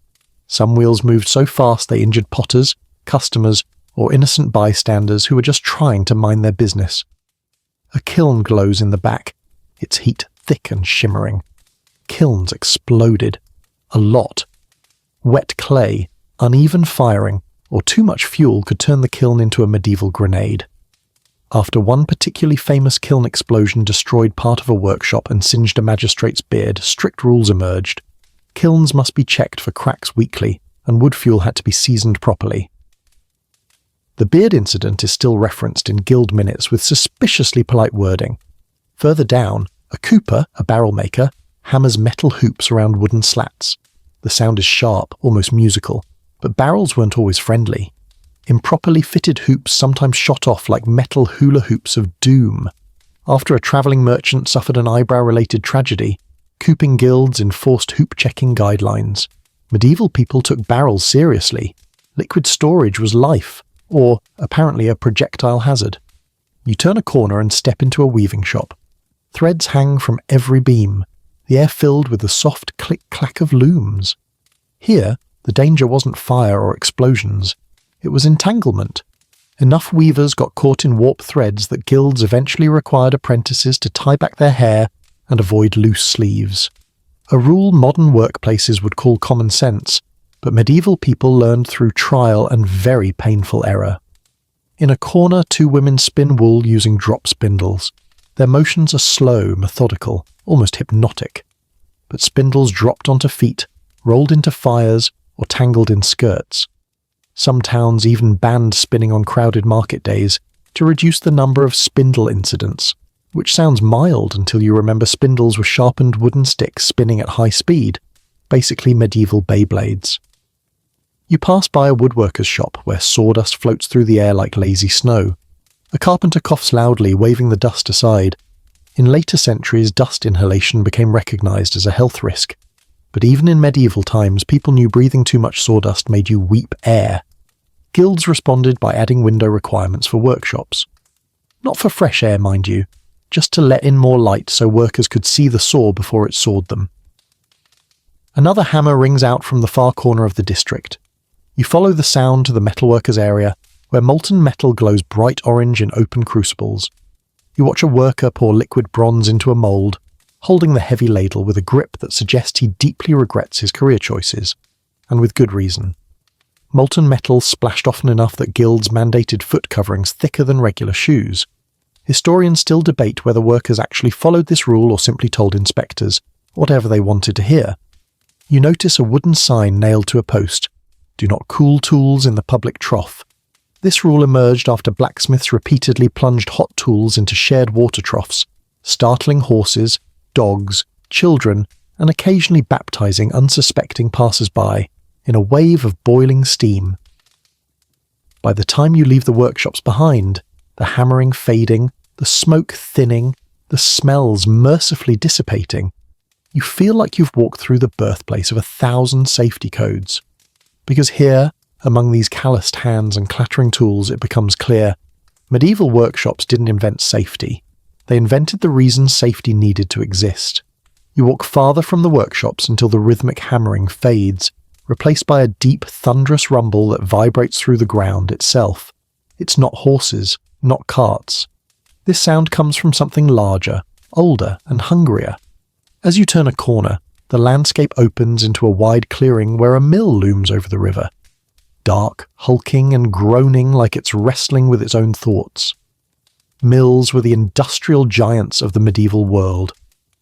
A: Some wheels moved so fast they injured potters, customers, or innocent bystanders who were just trying to mind their business. A kiln glows in the back, its heat thick and shimmering. Kilns exploded. A lot. Wet clay, uneven firing, or too much fuel could turn the kiln into a medieval grenade. After one particularly famous kiln explosion destroyed part of a workshop and singed a magistrate's beard, strict rules emerged. Kilns must be checked for cracks weekly, and wood fuel had to be seasoned properly. The beard incident is still referenced in guild minutes with suspiciously polite wording. Further down, a cooper, a barrel maker, hammers metal hoops around wooden slats. The sound is sharp, almost musical, but barrels weren't always friendly. Improperly fitted hoops sometimes shot off like metal hula hoops of doom. After a travelling merchant suffered an eyebrow-related tragedy, cooping guilds enforced hoop-checking guidelines. Medieval people took barrels seriously. Liquid storage was life, or apparently a projectile hazard. You turn a corner and step into a weaving shop. Threads hang from every beam, the air filled with the soft click-clack of looms. Here, the danger wasn't fire or explosions. It was entanglement. Enough weavers got caught in warp threads that guilds eventually required apprentices to tie back their hair and avoid loose sleeves. A rule modern workplaces would call common sense, but medieval people learned through trial and very painful error. In a corner, two women spin wool using drop spindles. Their motions are slow, methodical, almost hypnotic. But spindles dropped onto feet, rolled into fires, or tangled in skirts. Some towns even banned spinning on crowded market days to reduce the number of spindle incidents, which sounds mild until you remember spindles were sharpened wooden sticks spinning at high speed, basically medieval Beyblades. You pass by a woodworker's shop where sawdust floats through the air like lazy snow. A carpenter coughs loudly, waving the dust aside. In later centuries, dust inhalation became recognized as a health risk. But even in medieval times, people knew breathing too much sawdust made you weep air. Guilds responded by adding window requirements for workshops. Not for fresh air, mind you, just to let in more light so workers could see the saw before it sawed them. Another hammer rings out from the far corner of the district. You follow the sound to the metalworkers area, where molten metal glows bright orange in open crucibles. You watch a worker pour liquid bronze into a mould, holding the heavy ladle with a grip that suggests he deeply regrets his career choices, and with good reason. Molten metal splashed often enough that guilds mandated foot coverings thicker than regular shoes. Historians still debate whether workers actually followed this rule or simply told inspectors whatever they wanted to hear. You notice a wooden sign nailed to a post: "Do not cool tools in the public trough." This rule emerged after blacksmiths repeatedly plunged hot tools into shared water troughs, startling horses, dogs, children, and occasionally baptizing unsuspecting passers-by in a wave of boiling steam. By the time you leave the workshops behind, the hammering fading, the smoke thinning, the smells mercifully dissipating, you feel like you've walked through the birthplace of 1,000 safety codes. Because here, among these calloused hands and clattering tools, it becomes clear, medieval workshops didn't invent safety. They invented the reason safety needed to exist. You walk farther from the workshops until the rhythmic hammering fades, replaced by a deep, thunderous rumble that vibrates through the ground itself. It's not horses, not carts. This sound comes from something larger, older, and hungrier. As you turn a corner, the landscape opens into a wide clearing where a mill looms over the river. Dark, hulking, and groaning like it's wrestling with its own thoughts. Mills were the industrial giants of the medieval world,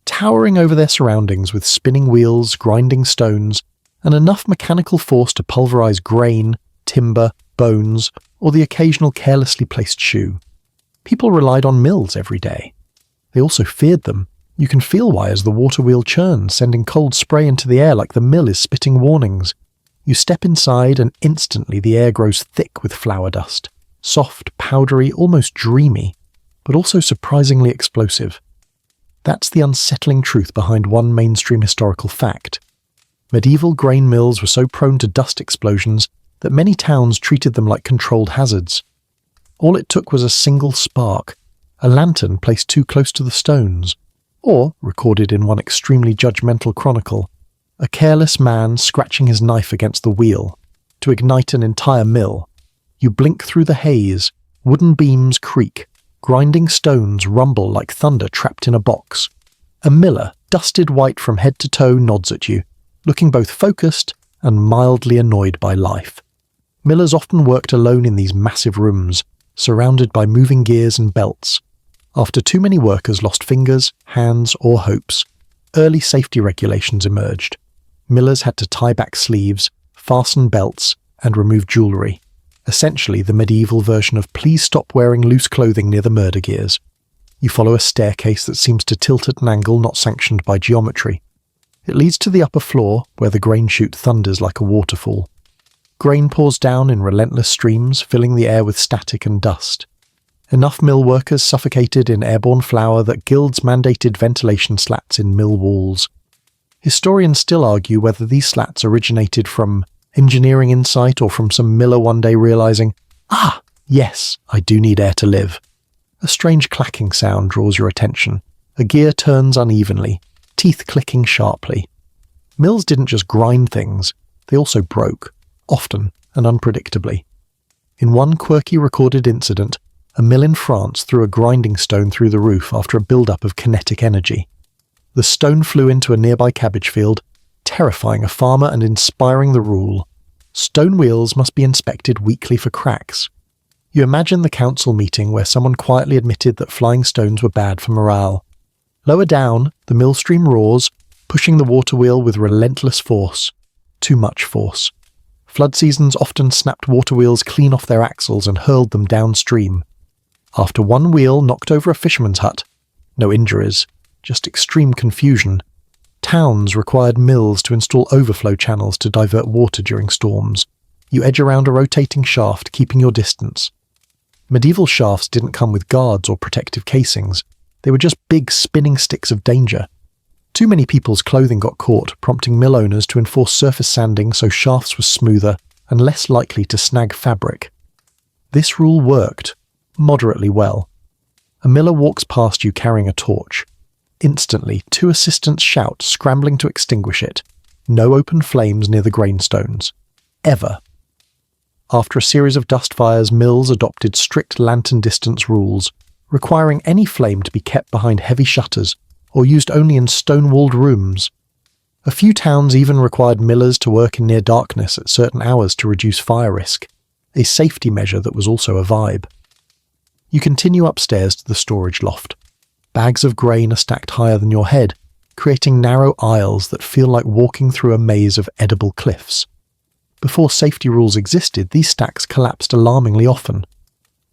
A: towering over their surroundings with spinning wheels, grinding stones, and enough mechanical force to pulverize grain, timber, bones, or the occasional carelessly placed shoe. People relied on mills every day. They also feared them. You can feel why as the water wheel churns, sending cold spray into the air like the mill is spitting warnings. You step inside and instantly the air grows thick with flour dust. Soft, powdery, almost dreamy, but also surprisingly explosive. That's the unsettling truth behind one mainstream historical fact. Medieval grain mills were so prone to dust explosions that many towns treated them like controlled hazards. All it took was a single spark, a lantern placed too close to the stones, or, recorded in one extremely judgmental chronicle, a careless man scratching his knife against the wheel, to ignite an entire mill. You blink through the haze, wooden beams creak, grinding stones rumble like thunder trapped in a box. A miller, dusted white from head to toe, nods at you, looking both focused and mildly annoyed by life. Millers often worked alone in these massive rooms, surrounded by moving gears and belts. After too many workers lost fingers, hands, or hopes, early safety regulations emerged. Millers had to tie back sleeves, fasten belts, and remove jewellery. Essentially the medieval version of please stop wearing loose clothing near the murder gears. You follow a staircase that seems to tilt at an angle not sanctioned by geometry. It leads to the upper floor, where the grain chute thunders like a waterfall. Grain pours down in relentless streams, filling the air with static and dust. Enough mill workers suffocated in airborne flour that gilds mandated ventilation slats in mill walls. Historians still argue whether these slats originated from engineering insight or from some miller one day realizing, yes, I do need air to live. A strange clacking sound draws your attention. A gear turns unevenly, teeth clicking sharply. Mills didn't just grind things, they also broke, often and unpredictably. In one quirky recorded incident, a mill in France threw a grinding stone through the roof after a build-up of kinetic energy. The stone flew into a nearby cabbage field, terrifying a farmer and inspiring the rule: stone wheels must be inspected weekly for cracks. You imagine the council meeting where someone quietly admitted that flying stones were bad for morale. Lower down, the mill stream roars, pushing the water wheel with relentless force. Too much force. Flood seasons often snapped water wheels clean off their axles and hurled them downstream. After one wheel knocked over a fisherman's hut, no injuries, just extreme confusion, towns required mills to install overflow channels to divert water during storms. You edge around a rotating shaft, keeping your distance. Medieval shafts didn't come with guards or protective casings. They were just big spinning sticks of danger. Too many people's clothing got caught, prompting mill owners to enforce surface sanding so shafts were smoother and less likely to snag fabric. This rule worked, moderately well. A miller walks past you carrying a torch. Instantly, 2 assistants shout, scrambling to extinguish it. No open flames near the grainstones. Ever. After a series of dust fires, mills adopted strict lantern distance rules, requiring any flame to be kept behind heavy shutters or used only in stone-walled rooms. A few towns even required millers to work in near darkness at certain hours to reduce fire risk, a safety measure that was also a vibe. You continue upstairs to the storage loft. Bags of grain are stacked higher than your head, creating narrow aisles that feel like walking through a maze of edible cliffs. Before safety rules existed, these stacks collapsed alarmingly often.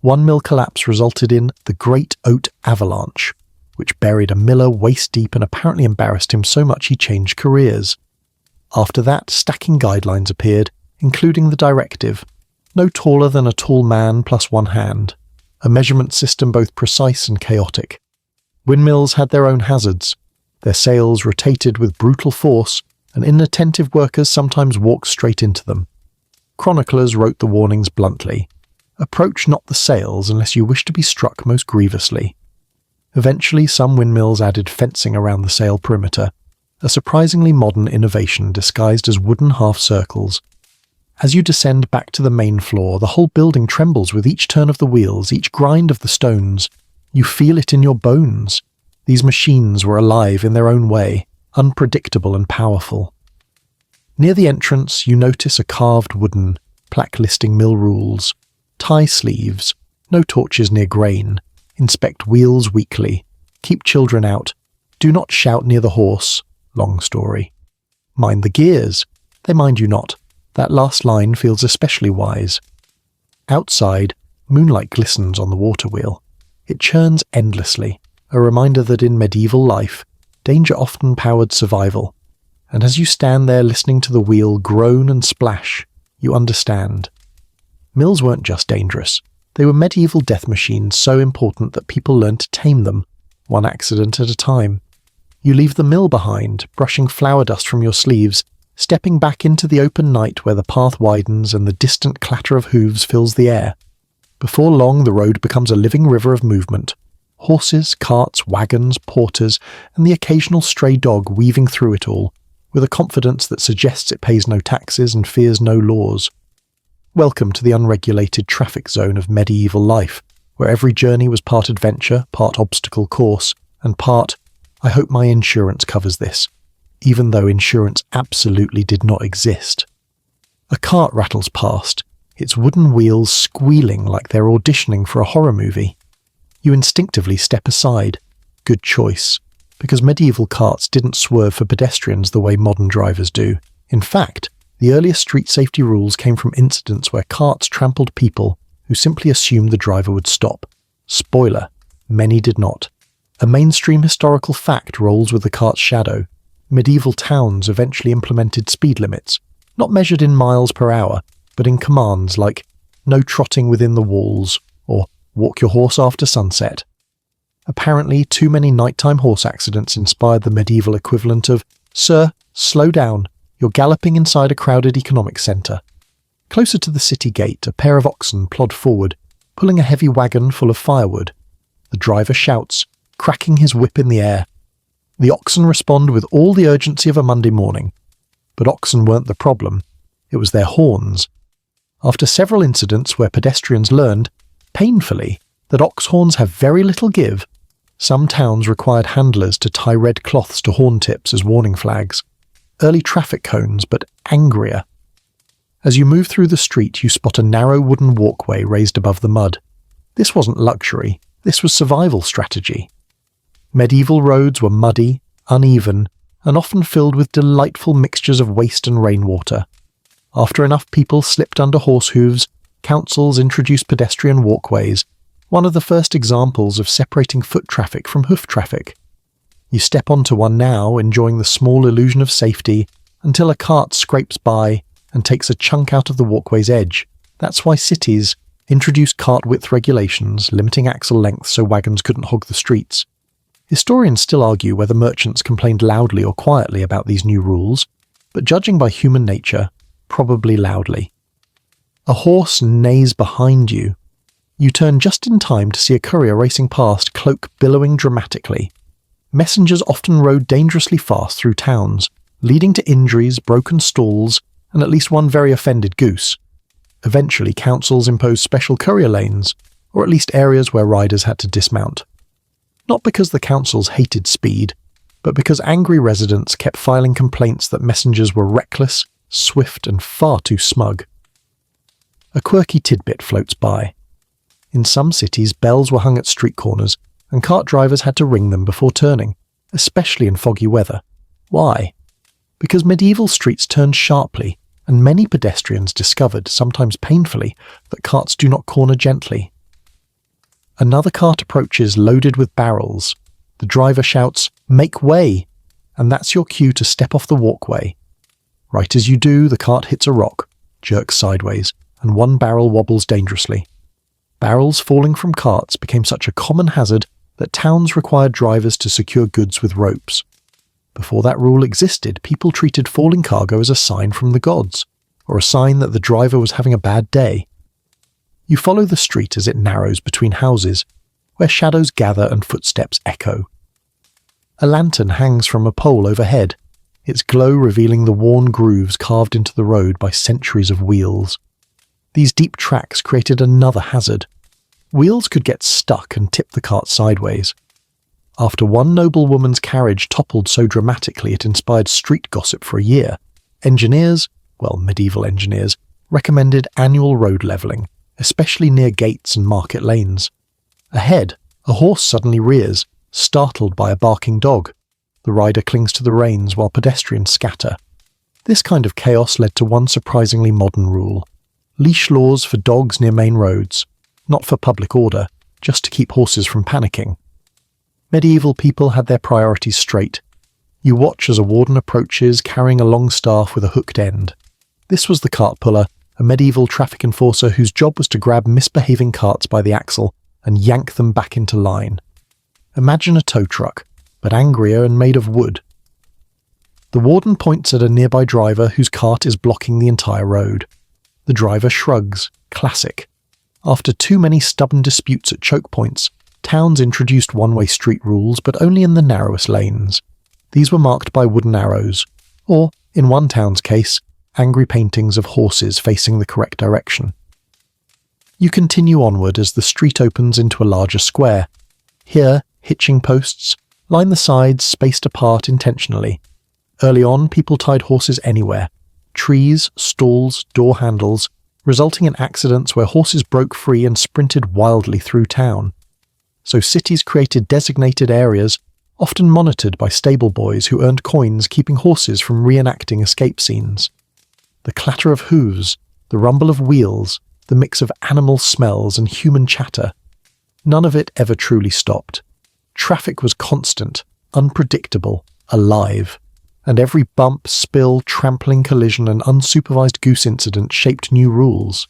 A: One mill collapse resulted in the Great Oat Avalanche, which buried a miller waist-deep and apparently embarrassed him so much he changed careers. After that, stacking guidelines appeared, including the directive: no taller than a tall man plus one hand, a measurement system both precise and chaotic. Windmills had their own hazards. Their sails rotated with brutal force, and inattentive workers sometimes walked straight into them. Chroniclers wrote the warnings bluntly: approach not the sails unless you wish to be struck most grievously. Eventually, some windmills added fencing around the sail perimeter, a surprisingly modern innovation disguised as wooden half-circles. As you descend back to the main floor, the whole building trembles with each turn of the wheels, each grind of the stones. You feel it in your bones. These machines were alive in their own way, unpredictable and powerful. Near the entrance, you notice a carved wooden plaque listing mill rules: tie sleeves, no torches near grain, inspect wheels weekly, keep children out, do not shout near the horse, long story. Mind the gears, they mind you not. That last line feels especially wise. Outside, moonlight glistens on the water wheel. It churns endlessly, a reminder that in medieval life, danger often powered survival. And as you stand there listening to the wheel groan and splash, you understand. Mills weren't just dangerous. They were medieval death machines so important that people learned to tame them, one accident at a time. You leave the mill behind, brushing flour dust from your sleeves, stepping back into the open night where the path widens and the distant clatter of hooves fills the air. Before long, the road becomes a living river of movement. Horses, carts, wagons, porters, and the occasional stray dog weaving through it all, with a confidence that suggests it pays no taxes and fears no laws. Welcome to the unregulated traffic zone of medieval life, where every journey was part adventure, part obstacle course, and part, I hope my insurance covers this, even though insurance absolutely did not exist. A cart rattles past, its wooden wheels squealing like they're auditioning for a horror movie. You instinctively step aside. Good choice, because medieval carts didn't swerve for pedestrians the way modern drivers do. In fact, the earliest street safety rules came from incidents where carts trampled people who simply assumed the driver would stop. Spoiler, many did not. A mainstream historical fact rolls with the cart's shadow. Medieval towns eventually implemented speed limits, not measured in miles per hour, but in commands like no trotting within the walls or walk your horse after sunset. Apparently, too many nighttime horse accidents inspired the medieval equivalent of, "Sir, slow down, you're galloping inside a crowded economic centre." Closer to the city gate, a pair of oxen plod forward, pulling a heavy wagon full of firewood. The driver shouts, cracking his whip in the air. The oxen respond with all the urgency of a Monday morning. But oxen weren't the problem. It was their horns. After several incidents where pedestrians learned, painfully, that ox horns have very little give, some towns required handlers to tie red cloths to horn tips as warning flags. Early traffic cones, but angrier. As you move through the street, you spot a narrow wooden walkway raised above the mud. This wasn't luxury, this was survival strategy. Medieval roads were muddy, uneven, and often filled with delightful mixtures of waste and rainwater. After enough people slipped under horse hooves, councils introduced pedestrian walkways, one of the first examples of separating foot traffic from hoof traffic. You step onto one now, enjoying the small illusion of safety, until a cart scrapes by and takes a chunk out of the walkway's edge. That's why cities introduced cart width regulations, limiting axle length so wagons couldn't hog the streets. Historians still argue whether merchants complained loudly or quietly about these new rules, but judging by human nature, probably loudly. A horse neighs behind you. You turn just in time to see a courier racing past, cloak billowing dramatically. Messengers often rode dangerously fast through towns, leading to injuries, broken stalls, and at least one very offended goose. Eventually, councils imposed special courier lanes, or at least areas where riders had to dismount. Not because the councils hated speed, but because angry residents kept filing complaints that messengers were reckless, swift, and far too smug. A quirky tidbit floats by. In some cities, bells were hung at street corners, and cart drivers had to ring them before turning, especially in foggy weather. Why? Because medieval streets turned sharply, and many pedestrians discovered, sometimes painfully, that carts do not corner gently. Another cart approaches loaded with barrels. The driver shouts, "Make way!" and that's your cue to step off the walkway. Right as you do, the cart hits a rock, jerks sideways, and one barrel wobbles dangerously. Barrels falling from carts became such a common hazard that towns required drivers to secure goods with ropes. Before that rule existed, people treated falling cargo as a sign from the gods, or a sign that the driver was having a bad day. You follow the street as it narrows between houses, where shadows gather and footsteps echo. A lantern hangs from a pole overhead, its glow revealing the worn grooves carved into the road by centuries of wheels. These deep tracks created another hazard. Wheels could get stuck and tip the cart sideways. After one noblewoman's carriage toppled so dramatically it inspired street gossip for a year, engineers, well, medieval engineers, recommended annual road levelling, especially near gates and market lanes. Ahead, a horse suddenly rears, startled by a barking dog. The rider clings to the reins while pedestrians scatter. This kind of chaos led to one surprisingly modern rule: leash laws for dogs near main roads, not for public order, just to keep horses from panicking. Medieval people had their priorities straight. You watch as a warden approaches carrying a long staff with a hooked end. This was the cart puller, a medieval traffic enforcer whose job was to grab misbehaving carts by the axle and yank them back into line. Imagine a tow truck, but angrier and made of wood. The warden points at a nearby driver whose cart is blocking the entire road. The driver shrugs. Classic. After too many stubborn disputes at choke points, towns introduced one-way street rules, but only in the narrowest lanes. These were marked by wooden arrows, or, in one town's case, angry paintings of horses facing the correct direction. You continue onward as the street opens into a larger square. Here, hitching posts line the sides spaced apart intentionally. Early on, people tied horses anywhere. Trees, stalls, door handles, resulting in accidents where horses broke free and sprinted wildly through town. So cities created designated areas, often monitored by stable boys who earned coins keeping horses from reenacting escape scenes. The clatter of hooves, the rumble of wheels, the mix of animal smells and human chatter, none of it ever truly stopped. Traffic was constant, unpredictable, alive, and every bump, spill, trampling collision and unsupervised goose incident shaped new rules.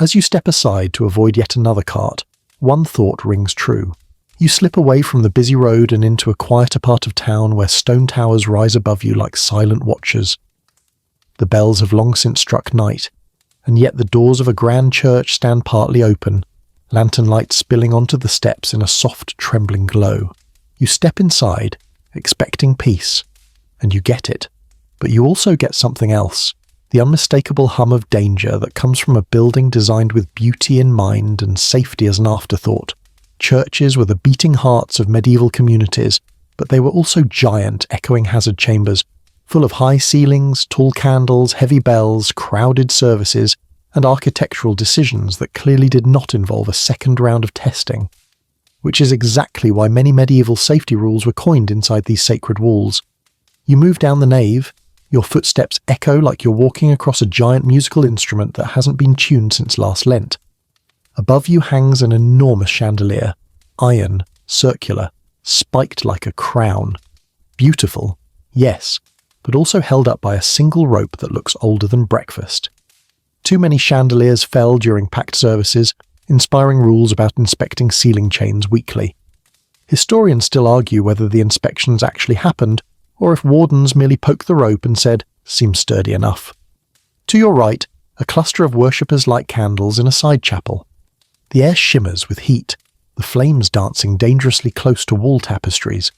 A: As you step aside to avoid yet another cart, one thought rings true. You slip away from the busy road and into a quieter part of town where stone towers rise above you like silent watchers. The bells have long since struck night, and yet the doors of a grand church stand partly open, lantern light spilling onto the steps in a soft, trembling glow. You step inside, expecting peace, and you get it. But you also get something else, the unmistakable hum of danger that comes from a building designed with beauty in mind and safety as an afterthought. Churches were the beating hearts of medieval communities, but they were also giant, echoing hazard chambers, full of high ceilings, tall candles, heavy bells, crowded services, and architectural decisions that clearly did not involve a second round of testing. Which is exactly why many medieval safety rules were coined inside these sacred walls. You move down the nave, your footsteps echo like you're walking across a giant musical instrument that hasn't been tuned since last Lent. Above you hangs an enormous chandelier, iron, circular, spiked like a crown. Beautiful, yes, but also held up by a single rope that looks older than breakfast. Too many chandeliers fell during packed services, inspiring rules about inspecting ceiling chains weekly. Historians still argue whether the inspections actually happened, or if wardens merely poked the rope and said, "Seems sturdy enough." To your right, a cluster of worshippers light candles in a side chapel. The air shimmers with heat, the flames dancing dangerously close to wall tapestries.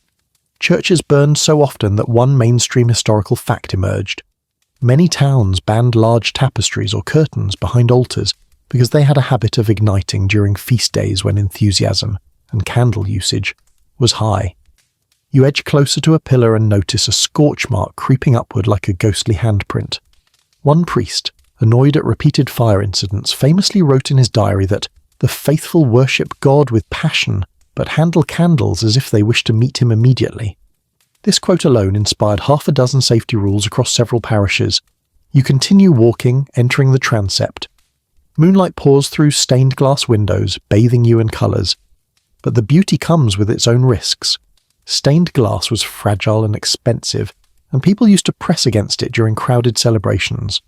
A: Churches burned so often that one mainstream historical fact emerged. Many towns banned large tapestries or curtains behind altars because they had a habit of igniting during feast days when enthusiasm and candle usage was high. You edge closer to a pillar and notice a scorch mark creeping upward like a ghostly handprint. One priest, annoyed at repeated fire incidents, famously wrote in his diary that the faithful worship God with passion, but handle candles as if they wish to meet him immediately. This quote alone inspired half a dozen safety rules across several parishes. You continue walking, entering the transept. Moonlight pours through stained glass windows, bathing you in colours. But the beauty comes with its own risks. Stained glass was fragile and expensive, and people used to press against it during crowded celebrations.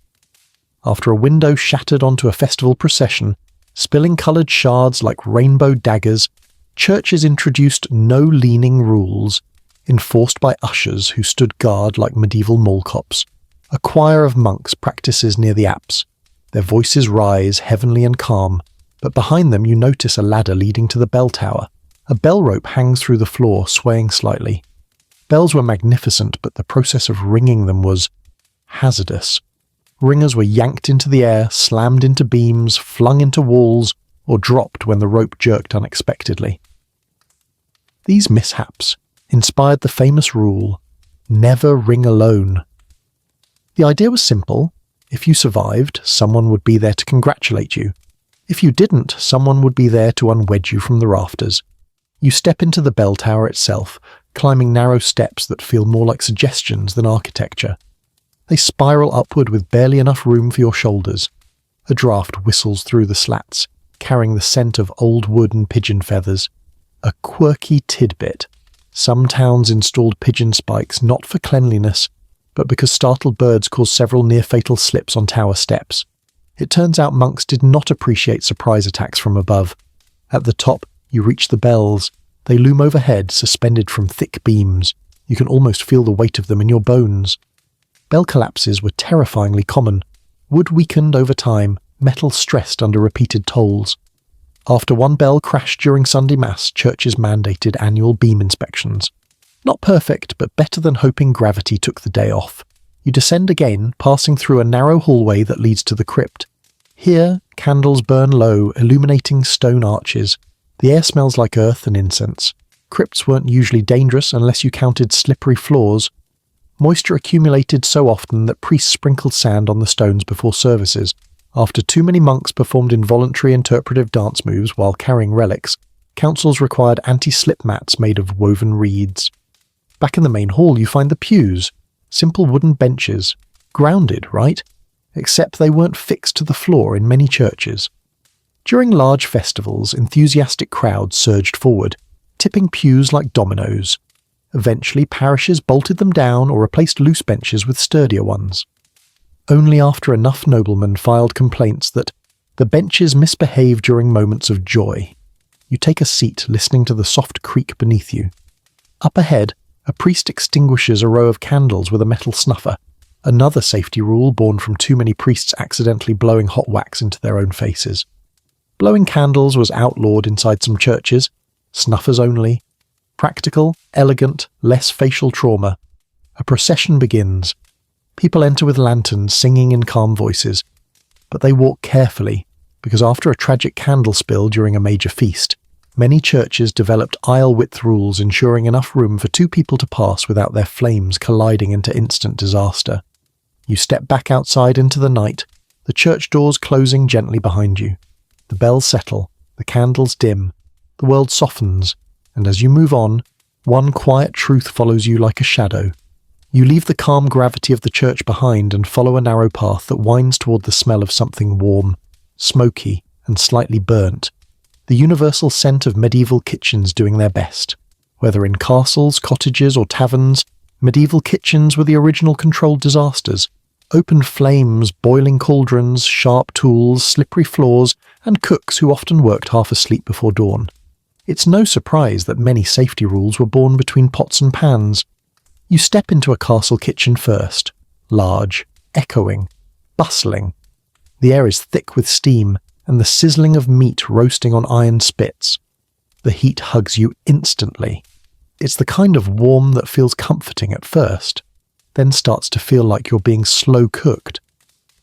A: After a window shattered onto a festival procession, spilling coloured shards like rainbow daggers, churches introduced no-leaning rules, enforced by ushers who stood guard like medieval mall cops. A choir of monks practices near the apse. Their voices rise, heavenly and calm, but behind them you notice a ladder leading to the bell tower. A bell rope hangs through the floor, swaying slightly. Bells were magnificent, but the process of ringing them was hazardous. Ringers were yanked into the air, slammed into beams, flung into walls, or dropped when the rope jerked unexpectedly. These mishaps inspired the famous rule, never ring alone. The idea was simple. If you survived, someone would be there to congratulate you. If you didn't, someone would be there to unwedge you from the rafters. You step into the bell tower itself, climbing narrow steps that feel more like suggestions than architecture. They spiral upward with barely enough room for your shoulders. A draught whistles through the slats, carrying the scent of old wood and pigeon feathers. A quirky tidbit. Some towns installed pigeon spikes not for cleanliness, but because startled birds caused several near-fatal slips on tower steps. It turns out monks did not appreciate surprise attacks from above. At the top, you reach the bells. They loom overhead, suspended from thick beams. You can almost feel the weight of them in your bones. Bell collapses were terrifyingly common. Wood weakened over time, metal stressed under repeated tolls. After one bell crashed during Sunday Mass, churches mandated annual beam inspections. Not perfect, but better than hoping gravity took the day off. You descend again, passing through a narrow hallway that leads to the crypt. Here, candles burn low, illuminating stone arches. The air smells like earth and incense. Crypts weren't usually dangerous unless you counted slippery floors. Moisture accumulated so often that priests sprinkled sand on the stones before services, After too many monks performed involuntary interpretive dance moves while carrying relics, councils required anti-slip mats made of woven reeds. Back in the main hall you find the pews, simple wooden benches, grounded, right? Except they weren't fixed to the floor in many churches. During large festivals, enthusiastic crowds surged forward, tipping pews like dominoes. Eventually, parishes bolted them down or replaced loose benches with sturdier ones. Only after enough noblemen filed complaints that the benches misbehave during moments of joy. You take a seat listening to the soft creak beneath you. Up ahead, a priest extinguishes a row of candles with a metal snuffer, another safety rule born from too many priests accidentally blowing hot wax into their own faces. Blowing candles was outlawed inside some churches, snuffers only. Practical, elegant, less facial trauma. A procession begins. People enter with lanterns, singing in calm voices. But they walk carefully, because after a tragic candle spill during a major feast, many churches developed aisle-width rules ensuring enough room for two people to pass without their flames colliding into instant disaster. You step back outside into the night, the church doors closing gently behind you. The bells settle, the candles dim, the world softens, and as you move on, one quiet truth follows you like a shadow. You leave the calm gravity of the church behind and follow a narrow path that winds toward the smell of something warm, smoky, and slightly burnt. The universal scent of medieval kitchens doing their best. Whether in castles, cottages, or taverns, medieval kitchens were the original controlled disasters. Open flames, boiling cauldrons, sharp tools, slippery floors, and cooks who often worked half asleep before dawn. It's no surprise that many safety rules were born between pots and pans. You step into a castle kitchen first. Large, echoing, bustling. The air is thick with steam, and the sizzling of meat roasting on iron spits. The heat hugs you instantly. It's the kind of warm that feels comforting at first, then starts to feel like you're being slow cooked.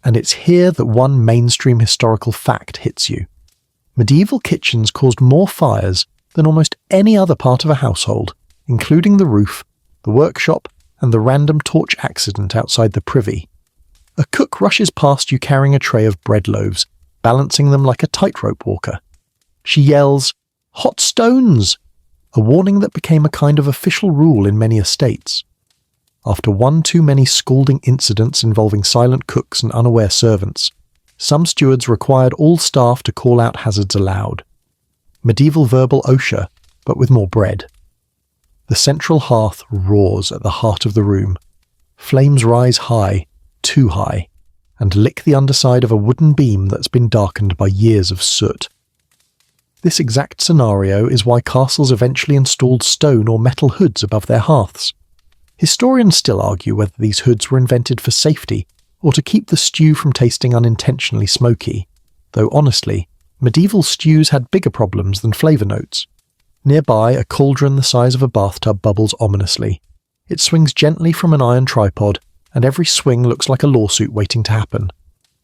A: And it's here that one mainstream historical fact hits you. Medieval kitchens caused more fires than almost any other part of a household, including the roof, the workshop, and the random torch accident outside the privy. A cook rushes past you carrying a tray of bread loaves, balancing them like a tightrope walker. She yells, "Hot stones!" a warning that became a kind of official rule in many estates. After one too many scalding incidents involving silent cooks and unaware servants, some stewards required all staff to call out hazards aloud. Medieval verbal OSHA, but with more bread. The central hearth roars at the heart of the room. Flames rise high, too high, and lick the underside of a wooden beam that's been darkened by years of soot. This exact scenario is why castles eventually installed stone or metal hoods above their hearths. Historians still argue whether these hoods were invented for safety or to keep the stew from tasting unintentionally smoky, though honestly, medieval stews had bigger problems than flavour notes. Nearby, a cauldron the size of a bathtub bubbles ominously. It swings gently from an iron tripod, and every swing looks like a lawsuit waiting to happen.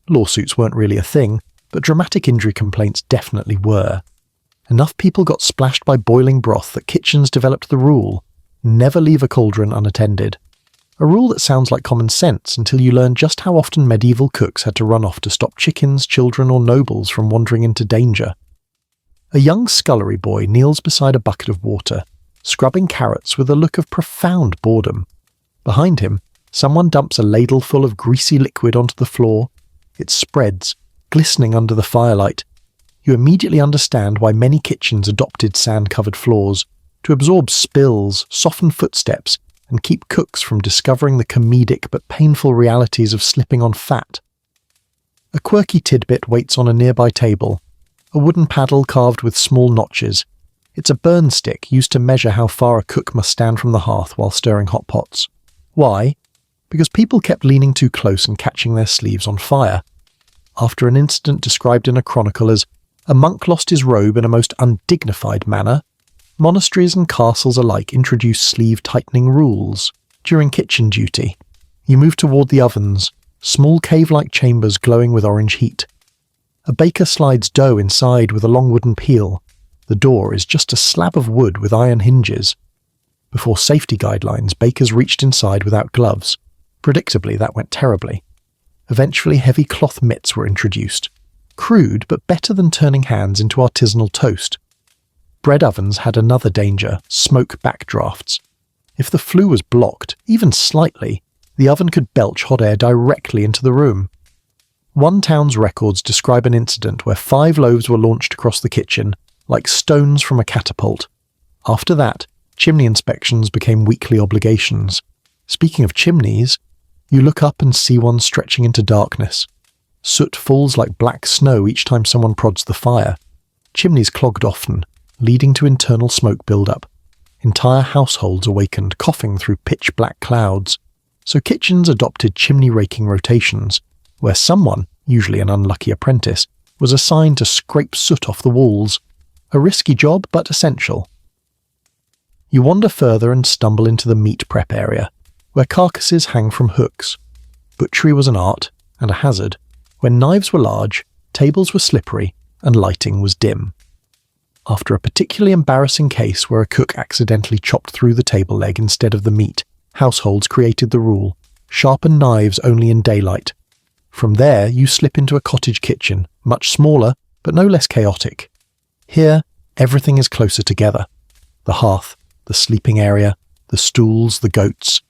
A: Lawsuits weren't really a thing, but dramatic injury complaints definitely were. Enough people got splashed by boiling broth that kitchens developed the rule: never leave a cauldron unattended. A rule that sounds like common sense until you learn just how often medieval cooks had to run off to stop chickens, children, or nobles from wandering into danger. A young scullery boy kneels beside a bucket of water, scrubbing carrots with a look of profound boredom. Behind him, someone dumps a ladle full of greasy liquid onto the floor. It spreads, glistening under the firelight. You immediately understand why many kitchens adopted sand-covered floors, to absorb spills, soften footsteps, and keep cooks from discovering the comedic but painful realities of slipping on fat. A quirky tidbit waits on a nearby table, a wooden paddle carved with small notches. It's a burn stick used to measure how far a cook must stand from the hearth while stirring hot pots. Why? Because people kept leaning too close and catching their sleeves on fire. After an incident described in a chronicle as "a monk lost his robe in a most undignified manner," monasteries and castles alike introduced sleeve-tightening rules. During kitchen duty, you move toward the ovens, small cave-like chambers glowing with orange heat. A baker slides dough inside with a long wooden peel. The door is just a slab of wood with iron hinges. Before safety guidelines, bakers reached inside without gloves. Predictably, that went terribly. Eventually heavy cloth mitts were introduced. Crude, but better than turning hands into artisanal toast. Bread ovens had another danger: smoke backdrafts. If the flue was blocked, even slightly, the oven could belch hot air directly into the room. One town's records describe an incident where 5 loaves were launched across the kitchen, like stones from a catapult. After that, chimney inspections became weekly obligations. Speaking of chimneys, you look up and see one stretching into darkness. Soot falls like black snow each time someone prods the fire. Chimneys clogged often, leading to internal smoke buildup. Entire households awakened, coughing through pitch-black clouds. So kitchens adopted chimney raking rotations, where someone, usually an unlucky apprentice, was assigned to scrape soot off the walls. A risky job, but essential. You wander further and stumble into the meat prep area, where carcasses hang from hooks. Butchery was an art, and a hazard. When knives were large, tables were slippery, and lighting was dim. After a particularly embarrassing case where a cook accidentally chopped through the table leg instead of the meat, households created the rule: sharpen knives only in daylight. From there, you slip into a cottage kitchen, much smaller, but no less chaotic. Here, everything is closer together. The hearth, the sleeping area, the stools, the goats.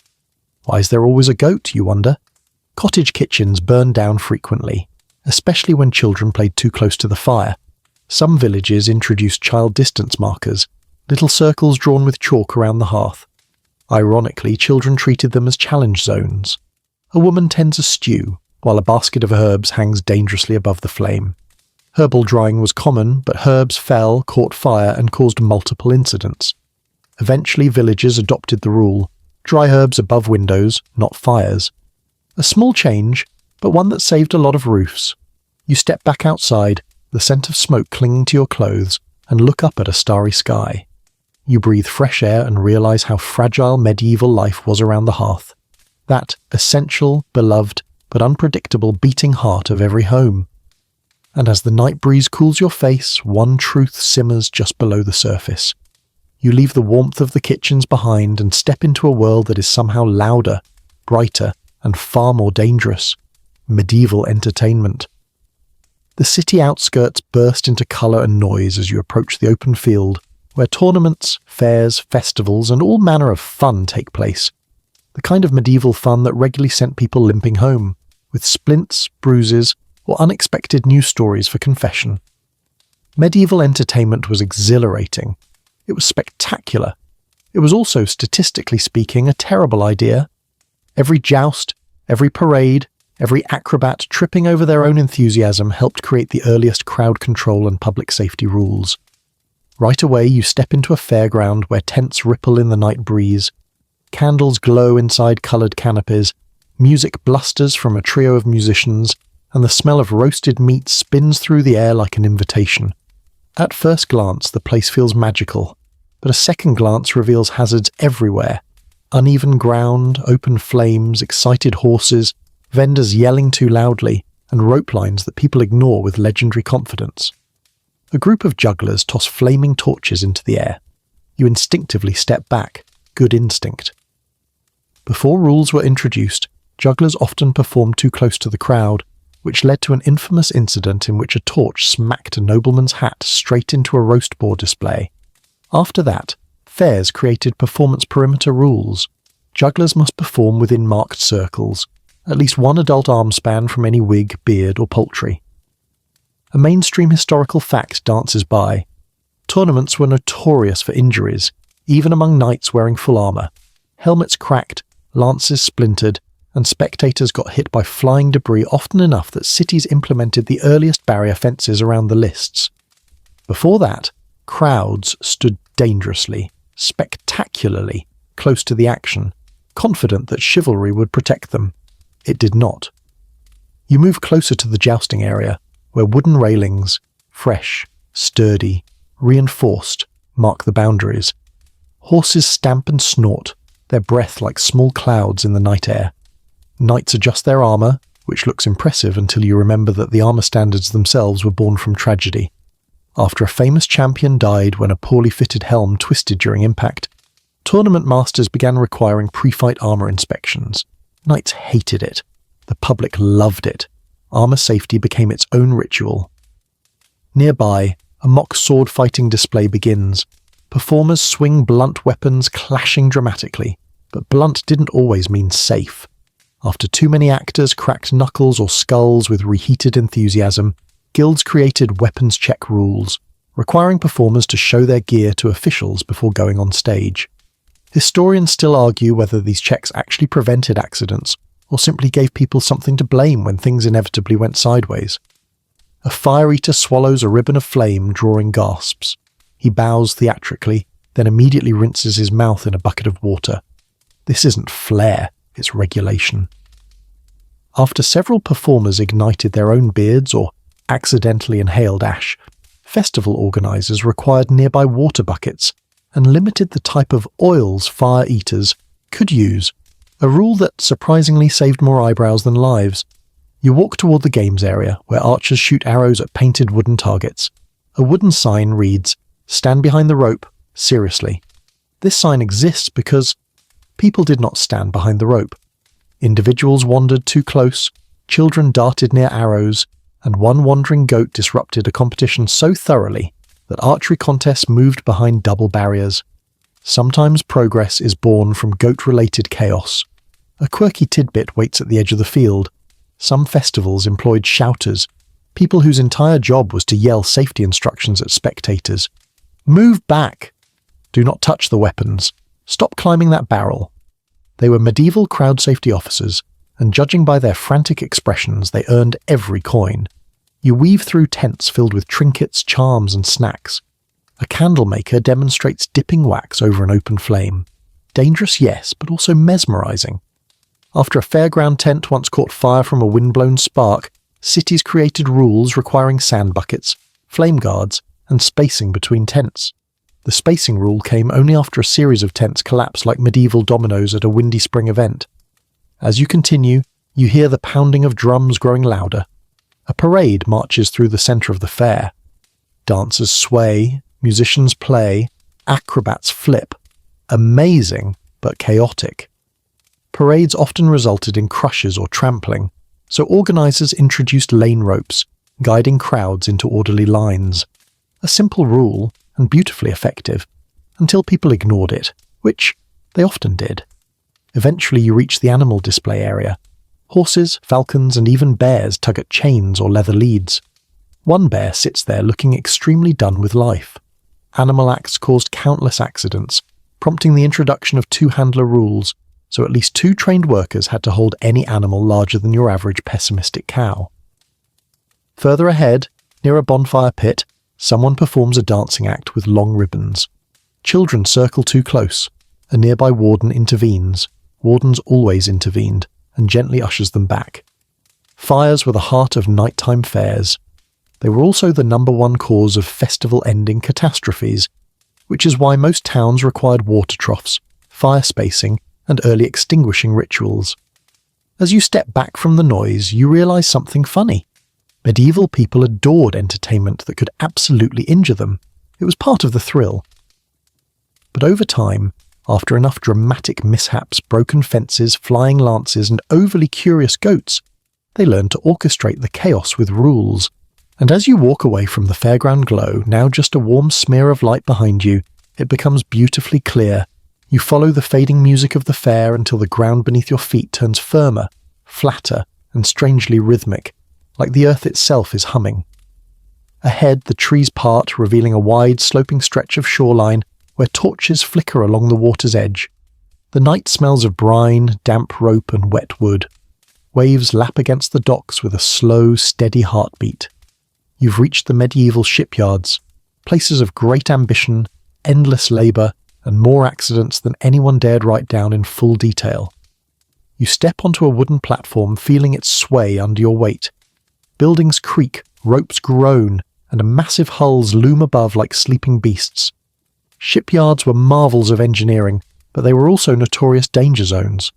A: Why is there always a goat, you wonder? Cottage kitchens burned down frequently, especially when children played too close to the fire. Some villages introduced child distance markers, little circles drawn with chalk around the hearth. Ironically, children treated them as challenge zones. A woman tends a stew, while a basket of herbs hangs dangerously above the flame. Herbal drying was common, but herbs fell, caught fire, and caused multiple incidents. Eventually, villagers adopted the rule: dry herbs above windows, not fires. A small change, but one that saved a lot of roofs. You step back outside, the scent of smoke clinging to your clothes, and look up at a starry sky. You breathe fresh air and realize how fragile medieval life was around the hearth. That essential, beloved, but unpredictable beating heart of every home. And as the night breeze cools your face, one truth simmers just below the surface. You leave the warmth of the kitchens behind and step into a world that is somehow louder, brighter, and far more dangerous. Medieval entertainment. The city outskirts burst into colour and noise as you approach the open field, where tournaments, fairs, festivals, and all manner of fun take place. The kind of medieval fun that regularly sent people limping home, with splints, bruises, or unexpected news stories for confession. Medieval entertainment was exhilarating. It was spectacular. It was also, statistically speaking, a terrible idea. Every joust, every parade, every acrobat tripping over their own enthusiasm helped create the earliest crowd control and public safety rules. Right away you step into a fairground where tents ripple in the night breeze, candles glow inside coloured canopies, music blusters from a trio of musicians, and the smell of roasted meat spins through the air like an invitation. At first glance the place feels magical, but a second glance reveals hazards everywhere. Uneven ground, open flames, excited horses, vendors yelling too loudly, and rope lines that people ignore with legendary confidence. A group of jugglers toss flaming torches into the air. You instinctively step back, good instinct. Before rules were introduced, jugglers often performed too close to the crowd, which led to an infamous incident in which a torch smacked a nobleman's hat straight into a roast boar display. After that, fairs created performance perimeter rules. Jugglers must perform within marked circles, at least one adult arm span from any wig, beard, or poultry. A mainstream historical fact dances by. Tournaments were notorious for injuries, even among knights wearing full armour. Helmets cracked, lances splintered, and spectators got hit by flying debris often enough that cities implemented the earliest barrier fences around the lists. Before that, crowds stood dangerously, spectacularly, close to the action, confident that chivalry would protect them. It did not. You move closer to the jousting area, where wooden railings, fresh, sturdy, reinforced, mark the boundaries. Horses stamp and snort, their breath like small clouds in the night air. Knights adjust their armour, which looks impressive until you remember that the armour standards themselves were born from tragedy. After a famous champion died when a poorly fitted helm twisted during impact, tournament masters began requiring pre-fight armour inspections. Knights hated it. The public loved it. Armor safety became its own ritual. Nearby, a mock sword-fighting display begins. Performers swing blunt weapons, clashing dramatically, but blunt didn't always mean safe. After too many actors cracked knuckles or skulls with reheated enthusiasm, guilds created weapons check rules, requiring performers to show their gear to officials before going on stage. Historians still argue whether these checks actually prevented accidents or simply gave people something to blame when things inevitably went sideways. A fire eater swallows a ribbon of flame, drawing gasps. He bows theatrically, then immediately rinses his mouth in a bucket of water. This isn't flair, it's regulation. After several performers ignited their own beards or accidentally inhaled ash, festival organisers required nearby water buckets and limited the type of oils fire eaters could use, a rule that surprisingly saved more eyebrows than lives. You walk toward the games area, where archers shoot arrows at painted wooden targets. A wooden sign reads, "Stand behind the rope, seriously." This sign exists because people did not stand behind the rope. Individuals wandered too close, children darted near arrows, and one wandering goat disrupted a competition so thoroughly that archery contests moved behind double barriers. Sometimes progress is born from goat-related chaos. A quirky tidbit waits at the edge of the field. Some festivals employed shouters, people whose entire job was to yell safety instructions at spectators. "Move back! Do not touch the weapons. Stop climbing that barrel." They were medieval crowd safety officers, and judging by their frantic expressions, they earned every coin. You weave through tents filled with trinkets, charms, and snacks. A candle maker demonstrates dipping wax over an open flame. Dangerous, yes, but also mesmerizing. After a fairground tent once caught fire from a windblown spark, cities created rules requiring sand buckets, flame guards, and spacing between tents. The spacing rule came only after a series of tents collapsed like medieval dominoes at a windy spring event. As you continue, you hear the pounding of drums growing louder. A parade marches through the center of the fair. Dancers sway, musicians play, acrobats flip. Amazing, but chaotic. Parades often resulted in crushes or trampling, so organizers introduced lane ropes, guiding crowds into orderly lines. A simple rule, and beautifully effective, until people ignored it, which they often did. Eventually you reach the animal display area. Horses, falcons, and even bears tug at chains or leather leads. One bear sits there looking extremely done with life. Animal acts caused countless accidents, prompting the introduction of two-handler rules, so at least 2 trained workers had to hold any animal larger than your average pessimistic cow. Further ahead, near a bonfire pit, someone performs a dancing act with long ribbons. Children circle too close. A nearby warden intervenes. Wardens always intervened, and gently ushers them back. Fires were the heart of nighttime fairs. They were also the #1 cause of festival-ending catastrophes, which is why most towns required water troughs, fire spacing, and early extinguishing rituals. As you step back from the noise, you realize something funny. Medieval people adored entertainment that could absolutely injure them. It was part of the thrill. But over time, after enough dramatic mishaps, broken fences, flying lances, and overly curious goats, they learned to orchestrate the chaos with rules. And as you walk away from the fairground glow, now just a warm smear of light behind you, it becomes beautifully clear. You follow the fading music of the fair until the ground beneath your feet turns firmer, flatter, and strangely rhythmic, like the earth itself is humming. Ahead, the trees part, revealing a wide, sloping stretch of shoreline where torches flicker along the water's edge. The night smells of brine, damp rope, and wet wood. Waves lap against the docks with a slow, steady heartbeat. You've reached the medieval shipyards, places of great ambition, endless labour, and more accidents than anyone dared write down in full detail. You step onto a wooden platform, feeling it sway under your weight. Buildings creak, ropes groan, and massive hulls loom above like sleeping beasts. Shipyards were marvels of engineering, but they were also notorious danger zones.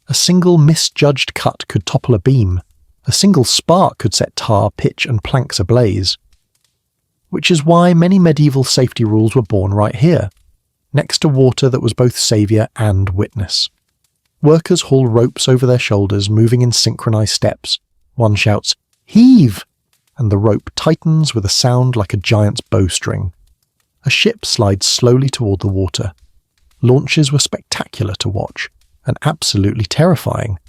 A: A single misjudged cut could topple a beam. A single spark could set tar, pitch, and planks ablaze. Which is why many medieval safety rules were born right here, next to water that was both saviour and witness. Workers haul ropes over their shoulders, moving in synchronized steps. One shouts, "Heave!" and the rope tightens with a sound like a giant's bowstring. A ship slides slowly toward the water. Launches were spectacular to watch, and absolutely terrifying.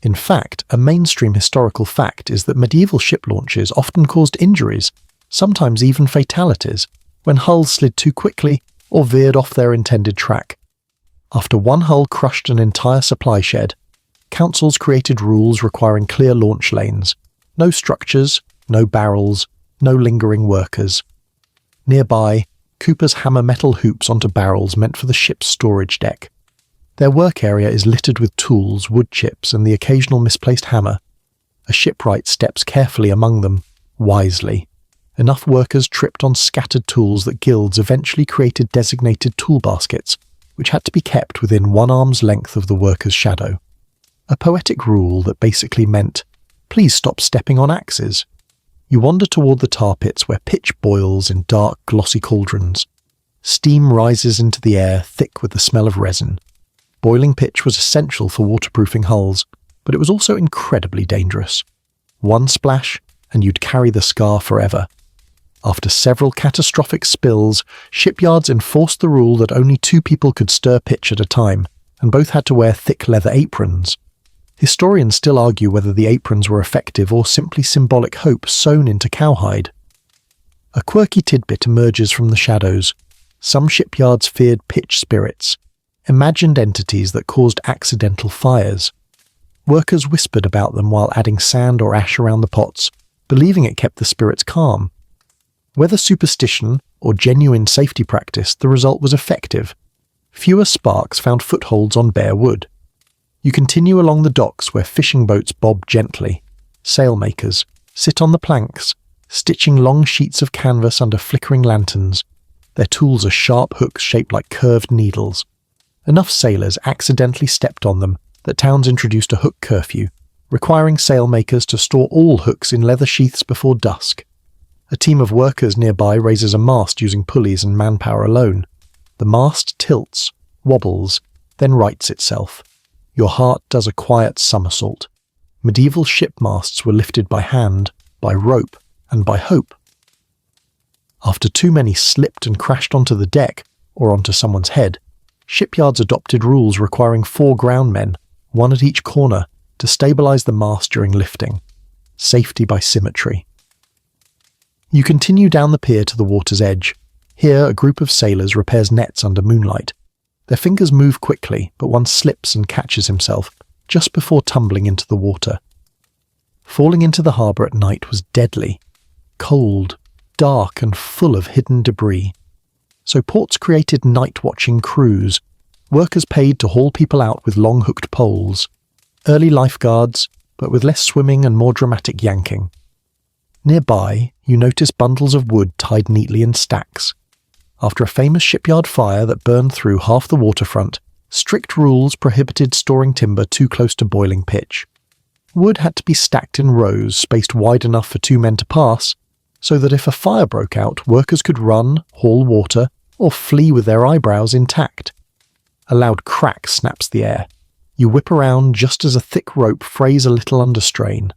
A: In fact, a mainstream historical fact is that medieval ship launches often caused injuries, sometimes even fatalities, when hulls slid too quickly or veered off their intended track. After one hull crushed an entire supply shed, councils created rules requiring clear launch lanes. No structures, no barrels, no lingering workers. Nearby, coopers hammer metal hoops onto barrels meant for the ship's storage deck. Their work area is littered with tools, wood chips, and the occasional misplaced hammer. A shipwright steps carefully among them, wisely. Enough workers tripped on scattered tools that guilds eventually created designated tool baskets, which had to be kept within one arm's length of the worker's shadow. A poetic rule that basically meant, please stop stepping on axes. You wander toward the tar pits where pitch boils in dark, glossy cauldrons. Steam rises into the air, thick with the smell of resin. Boiling pitch was essential for waterproofing hulls, but it was also incredibly dangerous. One splash, and you'd carry the scar forever. After several catastrophic spills, shipyards enforced the rule that only 2 people could stir pitch at a time, and both had to wear thick leather aprons. Historians still argue whether the aprons were effective or simply symbolic hope sewn into cowhide. A quirky tidbit emerges from the shadows. Some shipyards feared pitch spirits, imagined entities that caused accidental fires. Workers whispered about them while adding sand or ash around the pots, believing it kept the spirits calm. Whether superstition or genuine safety practice, the result was effective. Fewer sparks found footholds on bare wood. You continue along the docks where fishing boats bob gently. Sailmakers sit on the planks, stitching long sheets of canvas under flickering lanterns. Their tools are sharp hooks shaped like curved needles. Enough sailors accidentally stepped on them that towns introduced a hook curfew, requiring sailmakers to store all hooks in leather sheaths before dusk. A team of workers nearby raises a mast using pulleys and manpower alone. The mast tilts, wobbles, then rights itself. Your heart does a quiet somersault. Medieval ship masts were lifted by hand, by rope, and by hope. After too many slipped and crashed onto the deck, or onto someone's head, shipyards adopted rules requiring 4 groundmen, one at each corner, to stabilize the mast during lifting. Safety by symmetry. You continue down the pier to the water's edge. Here, a group of sailors repairs nets under moonlight. Their fingers move quickly, but one slips and catches himself, just before tumbling into the water. Falling into the harbour at night was deadly. Cold, dark, and full of hidden debris. So ports created night-watching crews, workers paid to haul people out with long-hooked poles. Early lifeguards, but with less swimming and more dramatic yanking. Nearby, you notice bundles of wood tied neatly in stacks. After a famous shipyard fire that burned through half the waterfront, strict rules prohibited storing timber too close to boiling pitch. Wood had to be stacked in rows spaced wide enough for 2 men to pass, so that if a fire broke out, workers could run, haul water, or flee with their eyebrows intact. A loud crack snaps the air. You whip around just as a thick rope frays a little under strain.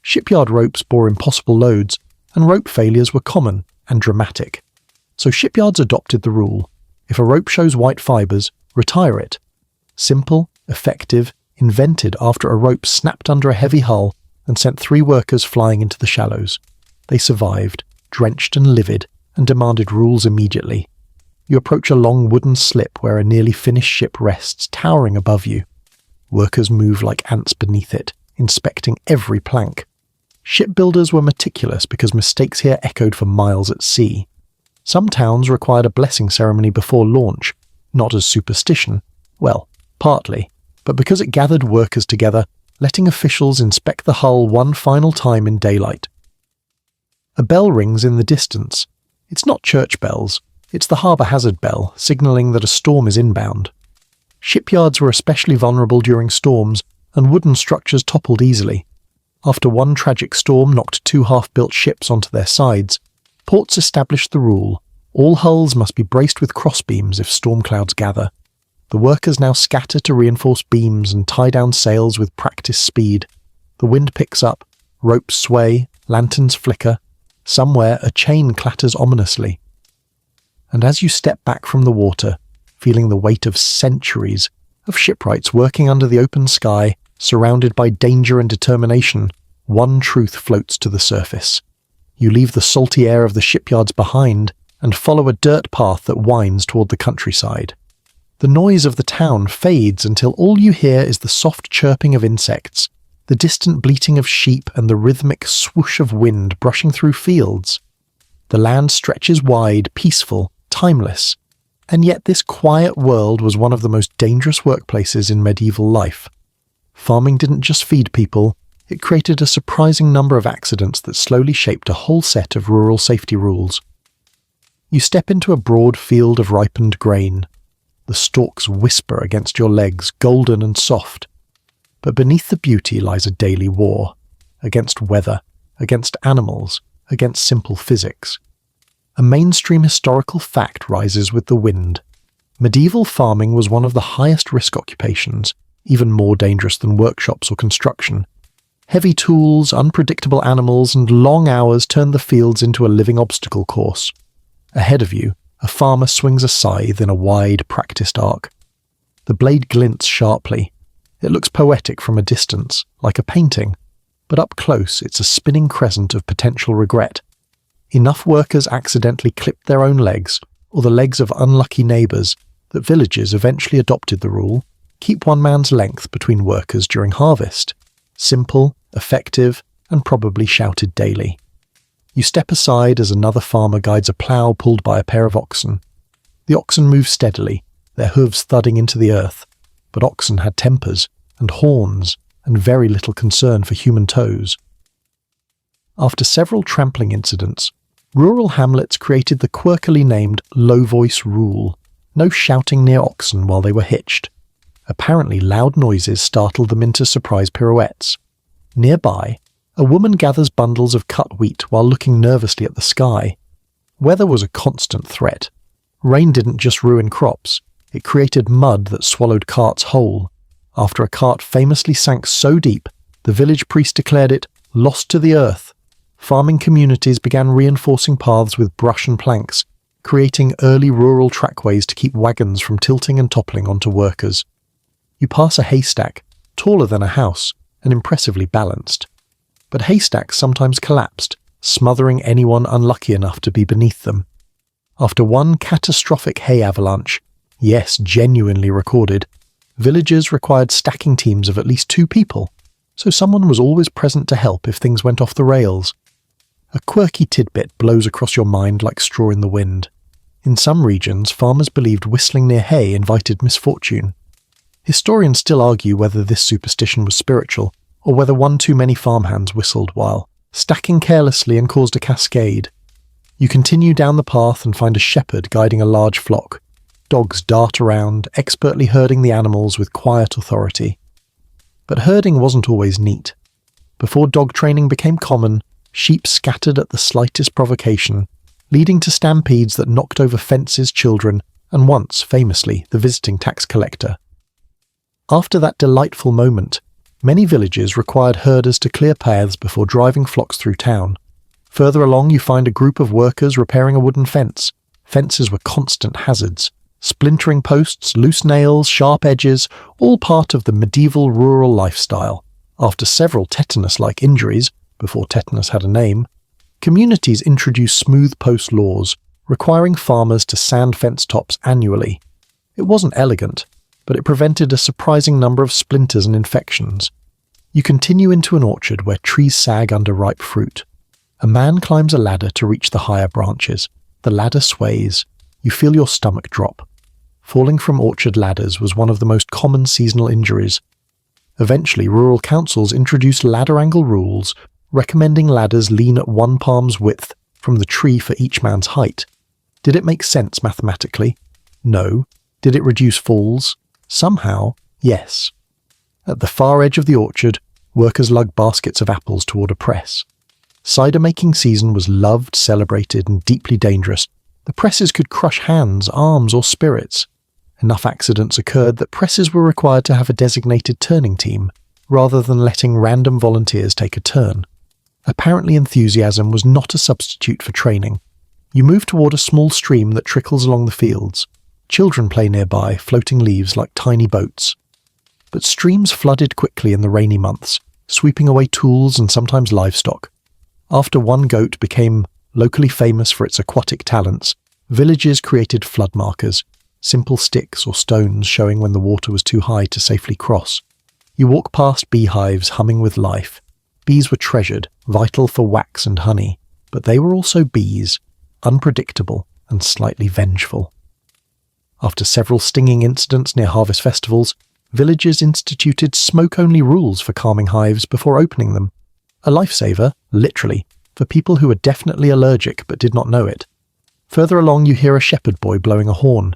A: Shipyard ropes bore impossible loads, and rope failures were common and dramatic. So shipyards adopted the rule: if a rope shows white fibres, retire it. Simple, effective, invented after a rope snapped under a heavy hull and sent 3 workers flying into the shallows. They survived, drenched and livid, and demanded rules immediately. You approach a long wooden slip where a nearly finished ship rests, towering above you. Workers move like ants beneath it, inspecting every plank. Shipbuilders were meticulous because mistakes here echoed for miles at sea. Some towns required a blessing ceremony before launch, not as superstition, well, partly, but because it gathered workers together, letting officials inspect the hull one final time in daylight. A bell rings in the distance. It's not church bells, it's the harbour hazard bell, signalling that a storm is inbound. Shipyards were especially vulnerable during storms, and wooden structures toppled easily. After one tragic storm knocked 2 half-built ships onto their sides, ports established the rule: all hulls must be braced with crossbeams if storm clouds gather. The workers now scatter to reinforce beams and tie down sails with practiced speed. The wind picks up, ropes sway, lanterns flicker. Somewhere a chain clatters ominously. And as you step back from the water, feeling the weight of centuries of shipwrights working under the open sky, surrounded by danger and determination, one truth floats to the surface. You leave the salty air of the shipyards behind and follow a dirt path that winds toward the countryside. The noise of the town fades until all you hear is the soft chirping of insects, the distant bleating of sheep and the rhythmic swoosh of wind brushing through fields. The land stretches wide, peaceful, timeless, and yet this quiet world was one of the most dangerous workplaces in medieval life. Farming didn't just feed people, it created a surprising number of accidents that slowly shaped a whole set of rural safety rules. You step into a broad field of ripened grain. The stalks whisper against your legs, golden and soft. But beneath the beauty lies a daily war, against weather, against animals, against simple physics. A mainstream historical fact rises with the wind. Medieval farming was one of the highest risk occupations, even more dangerous than workshops or construction. Heavy tools, unpredictable animals, and long hours turned the fields into a living obstacle course. Ahead of you, a farmer swings a scythe in a wide, practiced arc. The blade glints sharply. It looks poetic from a distance, like a painting, but up close it's a spinning crescent of potential regret. Enough workers accidentally clipped their own legs, or the legs of unlucky neighbours, that villagers eventually adopted the rule: keep one man's length between workers during harvest. Simple, effective, and probably shouted daily. You step aside as another farmer guides a plough pulled by a pair of oxen. The oxen move steadily, their hooves thudding into the earth, but oxen had tempers and horns and very little concern for human toes. After several trampling incidents, rural hamlets created the quirkily named low-voice rule: no shouting near oxen while they were hitched. Apparently loud noises startled them into surprise pirouettes. Nearby, a woman gathers bundles of cut wheat while looking nervously at the sky. Weather was a constant threat. Rain didn't just ruin crops, it created mud that swallowed carts whole. After a cart famously sank so deep, the village priest declared it lost to the earth. Farming communities began reinforcing paths with brush and planks, creating early rural trackways to keep wagons from tilting and toppling onto workers. You pass a haystack, taller than a house, and impressively balanced. But haystacks sometimes collapsed, smothering anyone unlucky enough to be beneath them. After one catastrophic hay avalanche, yes, genuinely recorded, villagers required stacking teams of at least 2 people, so someone was always present to help if things went off the rails. A quirky tidbit blows across your mind like straw in the wind. In some regions, farmers believed whistling near hay invited misfortune. Historians still argue whether this superstition was spiritual, or whether one too many farmhands whistled while stacking carelessly and caused a cascade. You continue down the path and find a shepherd guiding a large flock. Dogs dart around, expertly herding the animals with quiet authority. But herding wasn't always neat. Before dog training became common, sheep scattered at the slightest provocation, leading to stampedes that knocked over fences, children, and once, famously, the visiting tax collector. After that delightful moment, many villages required herders to clear paths before driving flocks through town. Further along you find a group of workers repairing a wooden fence. Fences were constant hazards. Splintering posts, loose nails, sharp edges, all part of the medieval rural lifestyle. After several tetanus-like injuries, before tetanus had a name, communities introduced smooth post laws, requiring farmers to sand fence tops annually. It wasn't elegant, but it prevented a surprising number of splinters and infections. You continue into an orchard where trees sag under ripe fruit. A man climbs a ladder to reach the higher branches. The ladder sways. You feel your stomach drop. Falling from orchard ladders was one of the most common seasonal injuries. Eventually, rural councils introduced ladder angle rules, recommending ladders lean at 1 palm's width from the tree for each man's height. Did it make sense mathematically? No. Did it reduce falls? Somehow, yes. At the far edge of the orchard, workers lugged baskets of apples toward a press. Cider-making season was loved, celebrated, and deeply dangerous. The presses could crush hands, arms, or spirits. Enough accidents occurred that presses were required to have a designated turning team, rather than letting random volunteers take a turn. Apparently enthusiasm was not a substitute for training. You move toward a small stream that trickles along the fields. Children play nearby, floating leaves like tiny boats. But streams flooded quickly in the rainy months, sweeping away tools and sometimes livestock. After one goat became locally famous for its aquatic talents, villages created flood markers, simple sticks or stones showing when the water was too high to safely cross. You walk past beehives humming with life. Bees were treasured, vital for wax and honey, but they were also bees, unpredictable and slightly vengeful. After several stinging incidents near harvest festivals, villagers instituted smoke-only rules for calming hives before opening them. A lifesaver, literally, for people who were definitely allergic but did not know it. Further along you hear a shepherd boy blowing a horn.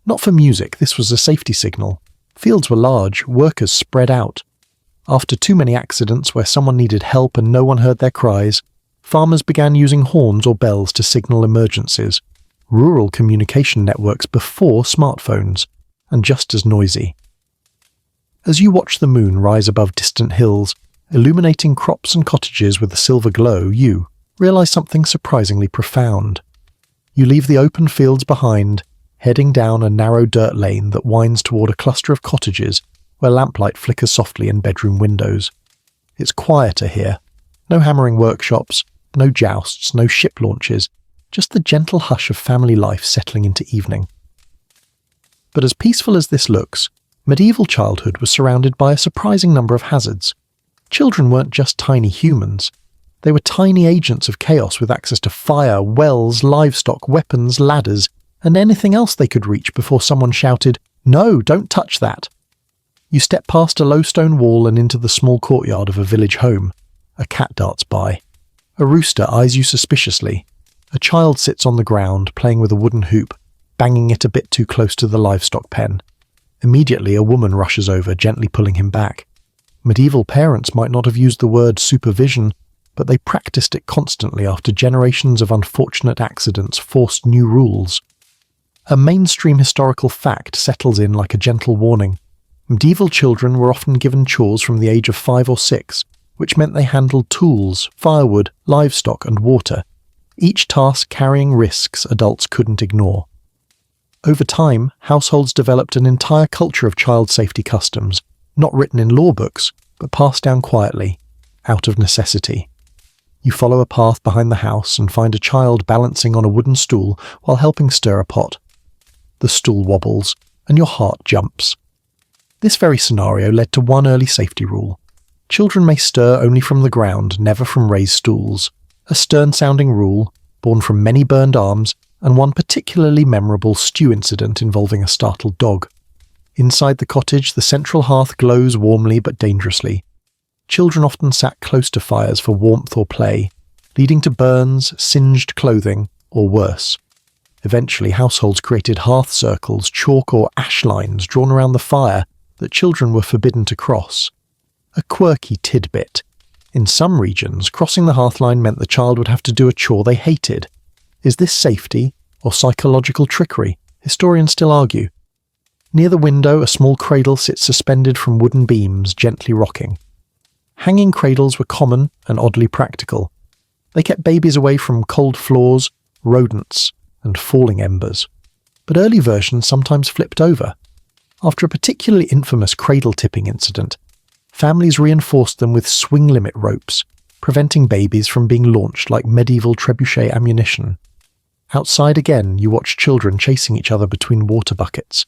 A: Not for music, this was a safety signal. Fields were large, workers spread out. After too many accidents where someone needed help and no one heard their cries, farmers began using horns or bells to signal emergencies. Rural communication networks before smartphones, and just as noisy. As you watch the moon rise above distant hills, illuminating crops and cottages with a silver glow, you realize something surprisingly profound. You leave the open fields behind, heading down a narrow dirt lane that winds toward a cluster of cottages where lamplight flickers softly in bedroom windows. It's quieter here. No hammering workshops, no jousts, no ship launches, just the gentle hush of family life settling into evening. But as peaceful as this looks, medieval childhood was surrounded by a surprising number of hazards. Children weren't just tiny humans. They were tiny agents of chaos with access to fire, wells, livestock, weapons, ladders, and anything else they could reach before someone shouted, "No, don't touch that!" You step past a low stone wall and into the small courtyard of a village home. A cat darts by. A rooster eyes you suspiciously. A child sits on the ground, playing with a wooden hoop, banging it a bit too close to the livestock pen. Immediately, a woman rushes over, gently pulling him back. Medieval parents might not have used the word supervision, but they practiced it constantly after generations of unfortunate accidents forced new rules. A mainstream historical fact settles in like a gentle warning. Medieval children were often given chores from the age of 5 or 6, which meant they handled tools, firewood, livestock, and water, each task carrying risks adults couldn't ignore. Over time, households developed an entire culture of child safety customs, not written in law books, but passed down quietly, out of necessity. You follow a path behind the house and find a child balancing on a wooden stool while helping stir a pot. The stool wobbles, and your heart jumps. This very scenario led to one early safety rule. Children may stir only from the ground, never from raised stools. A stern-sounding rule, born from many burned arms, and one particularly memorable stew incident involving a startled dog. Inside the cottage, the central hearth glows warmly but dangerously. Children often sat close to fires for warmth or play, leading to burns, singed clothing, or worse. Eventually, households created hearth circles, chalk or ash lines drawn around the fire that children were forbidden to cross. A quirky tidbit. In some regions, crossing the hearth line meant the child would have to do a chore they hated. Is this safety or psychological trickery? Historians still argue. Near the window, a small cradle sits suspended from wooden beams, gently rocking. Hanging cradles were common and oddly practical. They kept babies away from cold floors, rodents, and falling embers. But early versions sometimes flipped over. After a particularly infamous cradle-tipping incident, families reinforced them with swing limit ropes, preventing babies from being launched like medieval trebuchet ammunition. Outside again, you watch children chasing each other between water buckets.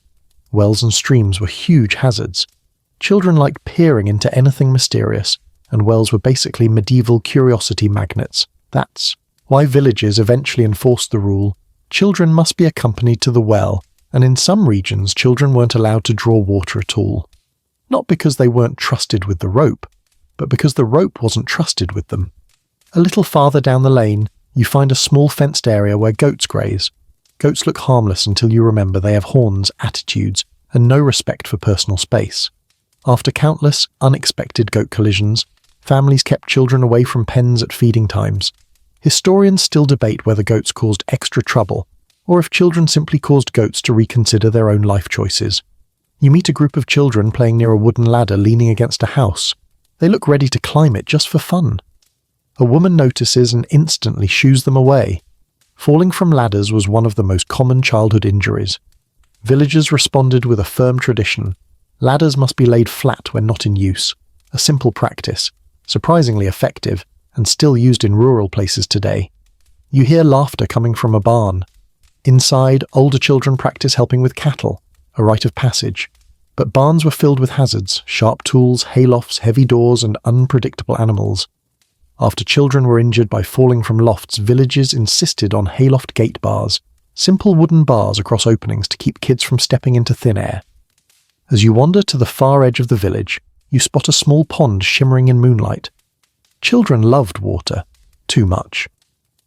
A: Wells and streams were huge hazards. Children liked peering into anything mysterious, and wells were basically medieval curiosity magnets. That's why villages eventually enforced the rule: children must be accompanied to the well, and in some regions children weren't allowed to draw water at all. Not because they weren't trusted with the rope, but because the rope wasn't trusted with them. A little farther down the lane, you find a small fenced area where goats graze. Goats look harmless until you remember they have horns, attitudes, and no respect for personal space. After countless, unexpected goat collisions, families kept children away from pens at feeding times. Historians still debate whether goats caused extra trouble, or if children simply caused goats to reconsider their own life choices. You meet a group of children playing near a wooden ladder leaning against a house. They look ready to climb it just for fun. A woman notices and instantly shoos them away. Falling from ladders was one of the most common childhood injuries. Villagers responded with a firm tradition. Ladders must be laid flat when not in use, a simple practice, surprisingly effective, and still used in rural places today. You hear laughter coming from a barn. Inside, older children practice helping with cattle, a rite of passage. But barns were filled with hazards, sharp tools, haylofts, heavy doors, and unpredictable animals. After children were injured by falling from lofts, villages insisted on hayloft gate bars, simple wooden bars across openings to keep kids from stepping into thin air. As you wander to the far edge of the village, you spot a small pond shimmering in moonlight. Children loved water. Too much.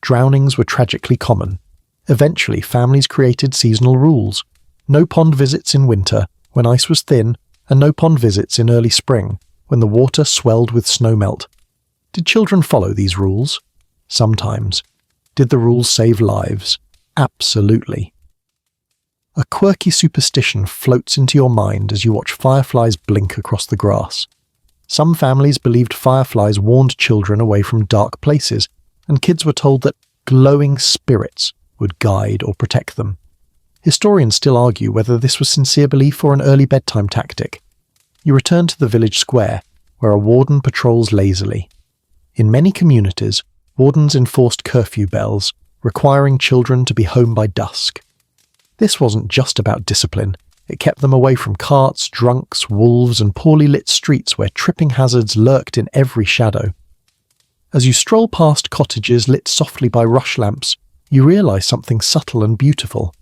A: Drownings were tragically common. Eventually, families created seasonal rules. No pond visits in winter, when ice was thin, and no pond visits in early spring, when the water swelled with snowmelt. Did children follow these rules? Sometimes. Did the rules save lives? Absolutely. A quirky superstition floats into your mind as you watch fireflies blink across the grass. Some families believed fireflies warned children away from dark places, and kids were told that glowing spirits would guide or protect them. Historians still argue whether this was sincere belief or an early bedtime tactic. You return to the village square, where a warden patrols lazily. In many communities, wardens enforced curfew bells, requiring children to be home by dusk. This wasn't just about discipline. It kept them away from carts, drunks, wolves, and poorly lit streets where tripping hazards lurked in every shadow. As you stroll past cottages lit softly by rush lamps, you realize something subtle and beautiful.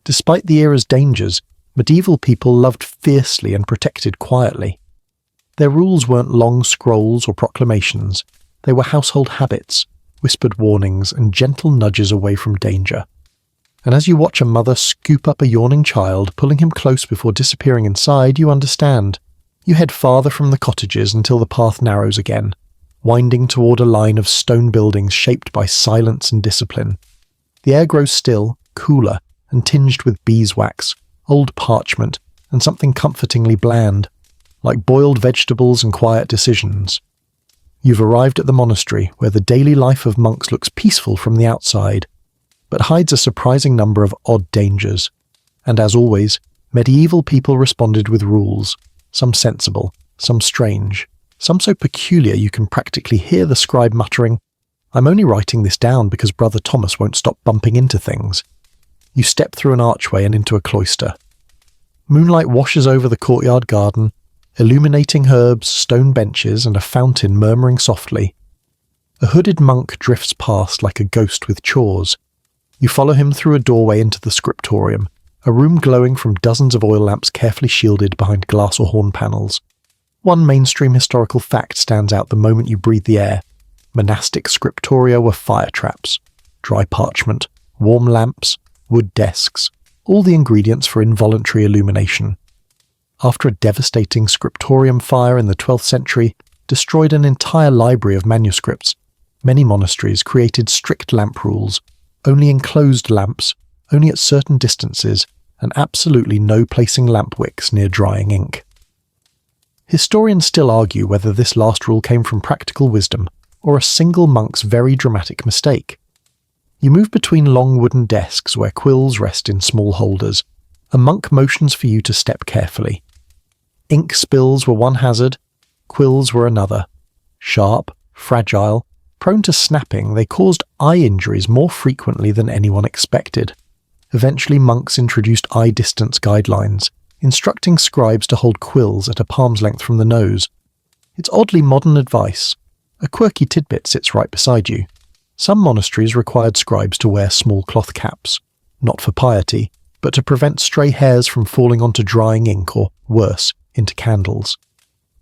A: Despite the era's dangers, medieval people loved fiercely and protected quietly. Their rules weren't long scrolls or proclamations. They were household habits, whispered warnings, and gentle nudges away from danger. And as you watch a mother scoop up a yawning child, pulling him close before disappearing inside, you understand. You head farther from the cottages until the path narrows again, winding toward a line of stone buildings shaped by silence and discipline. The air grows still, cooler, and tinged with beeswax, old parchment, and something comfortingly bland, like boiled vegetables and quiet decisions. You've arrived at the monastery, where the daily life of monks looks peaceful from the outside, but hides a surprising number of odd dangers. And as always, medieval people responded with rules, some sensible, some strange, some so peculiar you can practically hear the scribe muttering, "I'm only writing this down because Brother Thomas won't stop bumping into things." You step through an archway and into a cloister. Moonlight washes over the courtyard garden, illuminating herbs, stone benches, and a fountain murmuring softly. A hooded monk drifts past like a ghost with chores. You follow him through a doorway into the scriptorium, a room glowing from dozens of oil lamps carefully shielded behind glass or horn panels. One mainstream historical fact stands out the moment you breathe the air. Monastic scriptoria were fire traps. Dry parchment, warm lamps, wood desks, all the ingredients for involuntary illumination. After a devastating scriptorium fire in the 12th century destroyed an entire library of manuscripts, many monasteries created strict lamp rules, only enclosed lamps, only at certain distances, and absolutely no placing lamp wicks near drying ink. Historians still argue whether this last rule came from practical wisdom or a single monk's very dramatic mistake. You move between long wooden desks where quills rest in small holders. A monk motions for you to step carefully. Ink spills were one hazard, quills were another. Sharp, fragile, prone to snapping, they caused eye injuries more frequently than anyone expected. Eventually, monks introduced eye distance guidelines, instructing scribes to hold quills at a palm's length from the nose. It's oddly modern advice. A quirky tidbit sits right beside you. Some monasteries required scribes to wear small cloth caps, not for piety, but to prevent stray hairs from falling onto drying ink or, worse, into candles.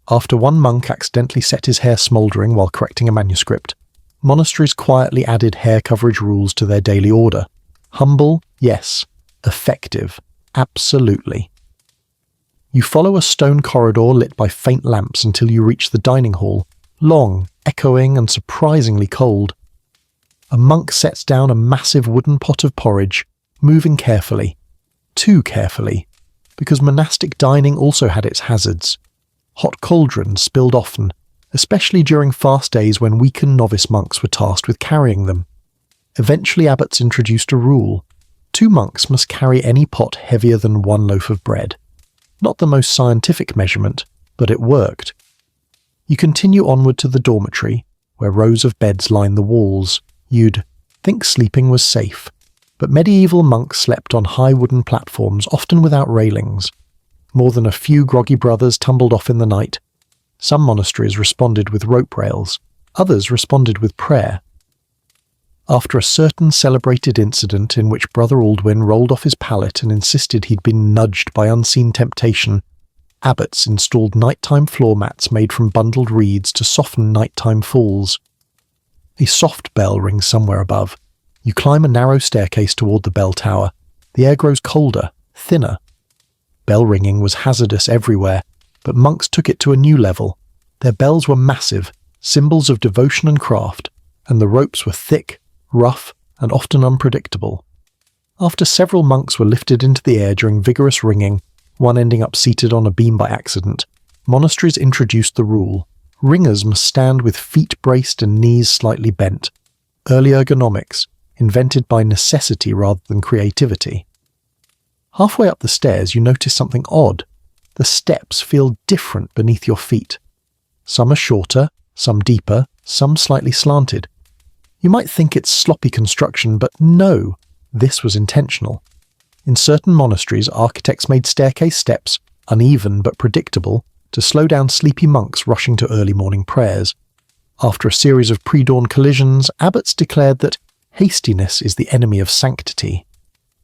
A: After one monk accidentally set his hair smouldering while correcting a manuscript, monasteries quietly added hair coverage rules to their daily order. Humble, yes. Effective, absolutely. You follow a stone corridor lit by faint lamps until you reach the dining hall, long, echoing, and surprisingly cold. A monk sets down a massive wooden pot of porridge, moving carefully. Too carefully, because monastic dining also had its hazards. Hot cauldrons spilled often, especially during fast days when weakened novice monks were tasked with carrying them. Eventually abbots introduced a rule. 2 monks must carry any pot heavier than 1 loaf of bread. Not the most scientific measurement, but it worked. You continue onward to the dormitory, where rows of beds line the walls. You'd think sleeping was safe, but medieval monks slept on high wooden platforms, often without railings. More than a few groggy brothers tumbled off in the night. Some monasteries responded with rope rails, others responded with prayer. After a certain celebrated incident in which Brother Aldwin rolled off his pallet and insisted he'd been nudged by unseen temptation, abbots installed nighttime floor mats made from bundled reeds to soften nighttime falls. A soft bell rings somewhere above. You climb a narrow staircase toward the bell tower. The air grows colder, thinner. Bell ringing was hazardous everywhere, but monks took it to a new level. Their bells were massive, symbols of devotion and craft, and the ropes were thick, rough, and often unpredictable. After several monks were lifted into the air during vigorous ringing, one ending up seated on a beam by accident, monasteries introduced the rule: ringers must stand with feet braced and knees slightly bent. Early ergonomics, invented by necessity rather than creativity. Halfway up the stairs you notice something odd. The steps feel different beneath your feet. Some are shorter, some deeper, some slightly slanted. You might think it's sloppy construction, but no, this was intentional. In certain monasteries, architects made staircase steps, uneven but predictable, to slow down sleepy monks rushing to early morning prayers. After a series of pre-dawn collisions, abbots declared that hastiness is the enemy of sanctity.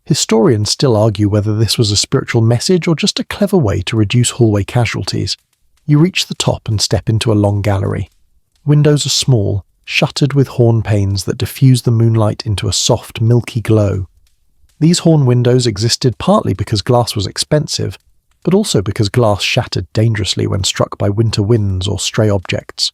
A: Historians still argue whether this was a spiritual message or just a clever way to reduce hallway casualties. You reach the top and step into a long gallery. Windows are small, shuttered with horn panes that diffuse the moonlight into a soft, milky glow. These horn windows existed partly because glass was expensive, but also because glass shattered dangerously when struck by winter winds or stray objects.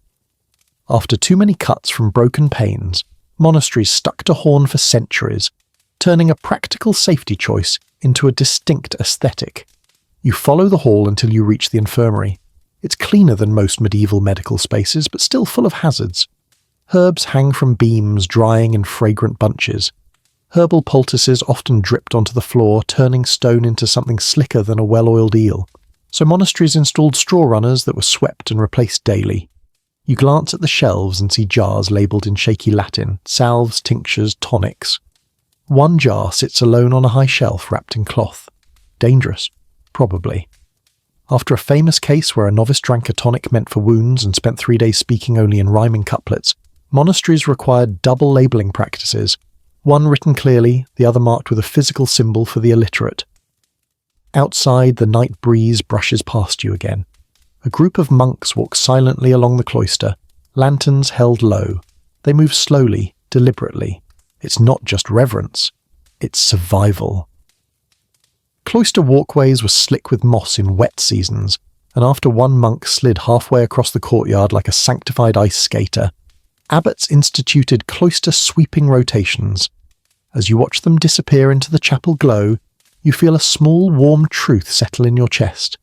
A: After too many cuts from broken panes, monasteries stuck to horn for centuries, turning a practical safety choice into a distinct aesthetic. You follow the hall until you reach the infirmary. It's cleaner than most medieval medical spaces, but still full of hazards. Herbs hang from beams, drying in fragrant bunches. Herbal poultices often dripped onto the floor, turning stone into something slicker than a well-oiled eel. So monasteries installed straw runners that were swept and replaced daily. You glance at the shelves and see jars labelled in shaky Latin: salves, tinctures, tonics. One jar sits alone on a high shelf wrapped in cloth. Dangerous? Probably. After a famous case where a novice drank a tonic meant for wounds and spent 3 days speaking only in rhyming couplets, monasteries required double labelling practices, one written clearly, the other marked with a physical symbol for the illiterate. Outside, the night breeze brushes past you again. A group of monks walk silently along the cloister, lanterns held low. They move slowly, deliberately. It's not just reverence, it's survival. Cloister walkways were slick with moss in wet seasons, and after one monk slid halfway across the courtyard like a sanctified ice skater, abbots instituted cloister sweeping rotations. As you watch them disappear into the chapel glow, you feel a small, warm truth settle in your chest.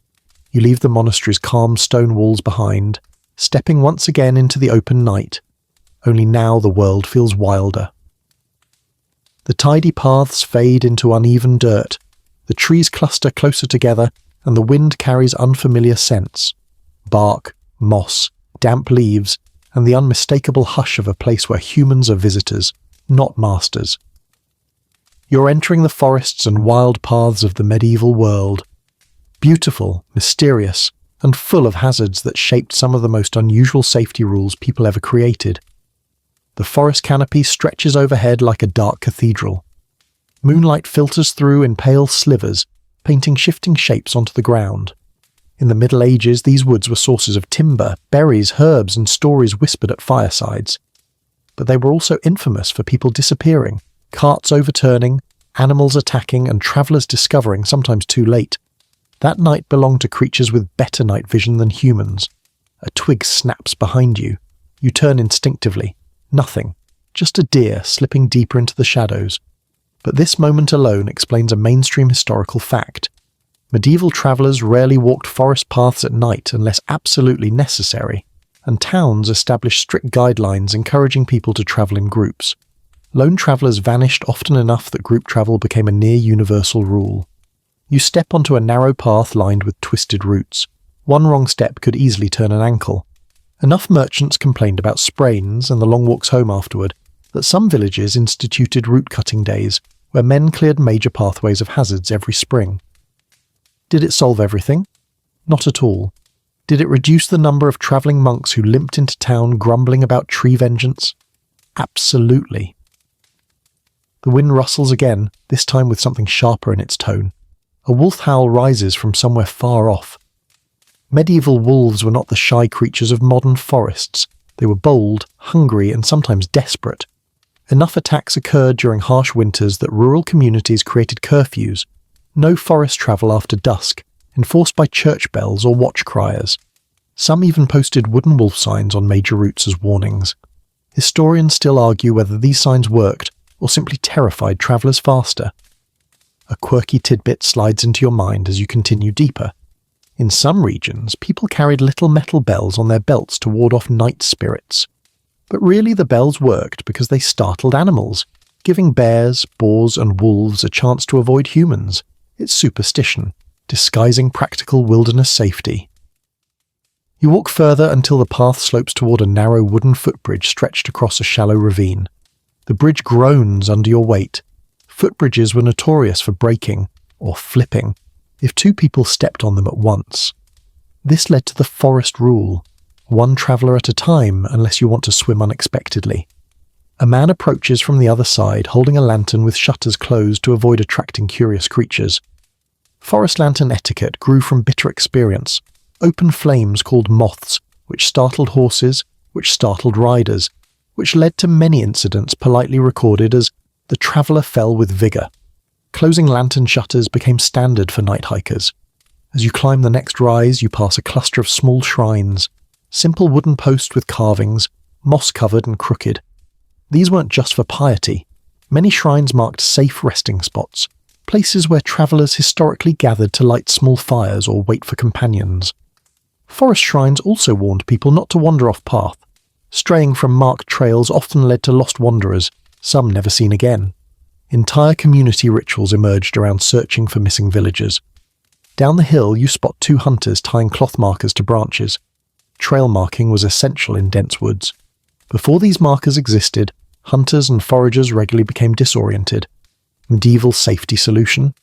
A: You leave the monastery's calm stone walls behind, stepping once again into the open night. Only now the world feels wilder. The tidy paths fade into uneven dirt, the trees cluster closer together, and the wind carries unfamiliar scents. Bark, moss, damp leaves, and the unmistakable hush of a place where humans are visitors, not masters. You're entering the forests and wild paths of the medieval world. Beautiful, mysterious, and full of hazards that shaped some of the most unusual safety rules people ever created. The forest canopy stretches overhead like a dark cathedral. Moonlight filters through in pale slivers, painting shifting shapes onto the ground. In the Middle Ages, these woods were sources of timber, berries, herbs, and stories whispered at firesides. But they were also infamous for people disappearing, carts overturning, animals attacking, and travellers discovering, sometimes too late. That night belonged to creatures with better night vision than humans. A twig snaps behind you. You turn instinctively. Nothing. Just a deer slipping deeper into the shadows. But this moment alone explains a mainstream historical fact. Medieval travellers rarely walked forest paths at night unless absolutely necessary, and towns established strict guidelines encouraging people to travel in groups. Lone travellers vanished often enough that group travel became a near-universal rule. You step onto a narrow path lined with twisted roots. One wrong step could easily turn an ankle. Enough merchants complained about sprains and the long walks home afterward that some villages instituted route-cutting days where men cleared major pathways of hazards every spring. Did it solve everything? Not at all. Did it reduce the number of travelling monks who limped into town grumbling about tree vengeance? Absolutely. The wind rustles again, this time with something sharper in its tone. A wolf howl rises from somewhere far off. Medieval wolves were not the shy creatures of modern forests. They were bold, hungry, and sometimes desperate. Enough attacks occurred during harsh winters that rural communities created curfews. No forest travel after dusk, enforced by church bells or watch criers. Some even posted wooden wolf signs on major routes as warnings. Historians still argue whether these signs worked or simply terrified travellers faster. A quirky tidbit slides into your mind as you continue deeper. In some regions, people carried little metal bells on their belts to ward off night spirits. But really the bells worked because they startled animals, giving bears, boars, and wolves a chance to avoid humans. It's superstition, disguising practical wilderness safety. You walk further until the path slopes toward a narrow wooden footbridge stretched across a shallow ravine. The bridge groans under your weight. Footbridges were notorious for breaking, or flipping, if two people stepped on them at once. This led to the forest rule, one traveller at a time unless you want to swim unexpectedly. A man approaches from the other side holding a lantern with shutters closed to avoid attracting curious creatures. Forest lantern etiquette grew from bitter experience. Open flames called moths, which startled horses, which startled riders, which led to many incidents politely recorded as the traveller fell with vigour. Closing lantern shutters became standard for night hikers. As you climb the next rise, you pass a cluster of small shrines, simple wooden posts with carvings, moss-covered and crooked. These weren't just for piety. Many shrines marked safe resting spots, places where travellers historically gathered to light small fires or wait for companions. Forest shrines also warned people not to wander off path. Straying from marked trails often led to lost wanderers, some never seen again. Entire community rituals emerged around searching for missing villagers. Down the hill you spot two hunters tying cloth markers to branches. Trail marking was essential in dense woods. Before these markers existed, hunters and foragers regularly became disoriented. Medieval safety solution?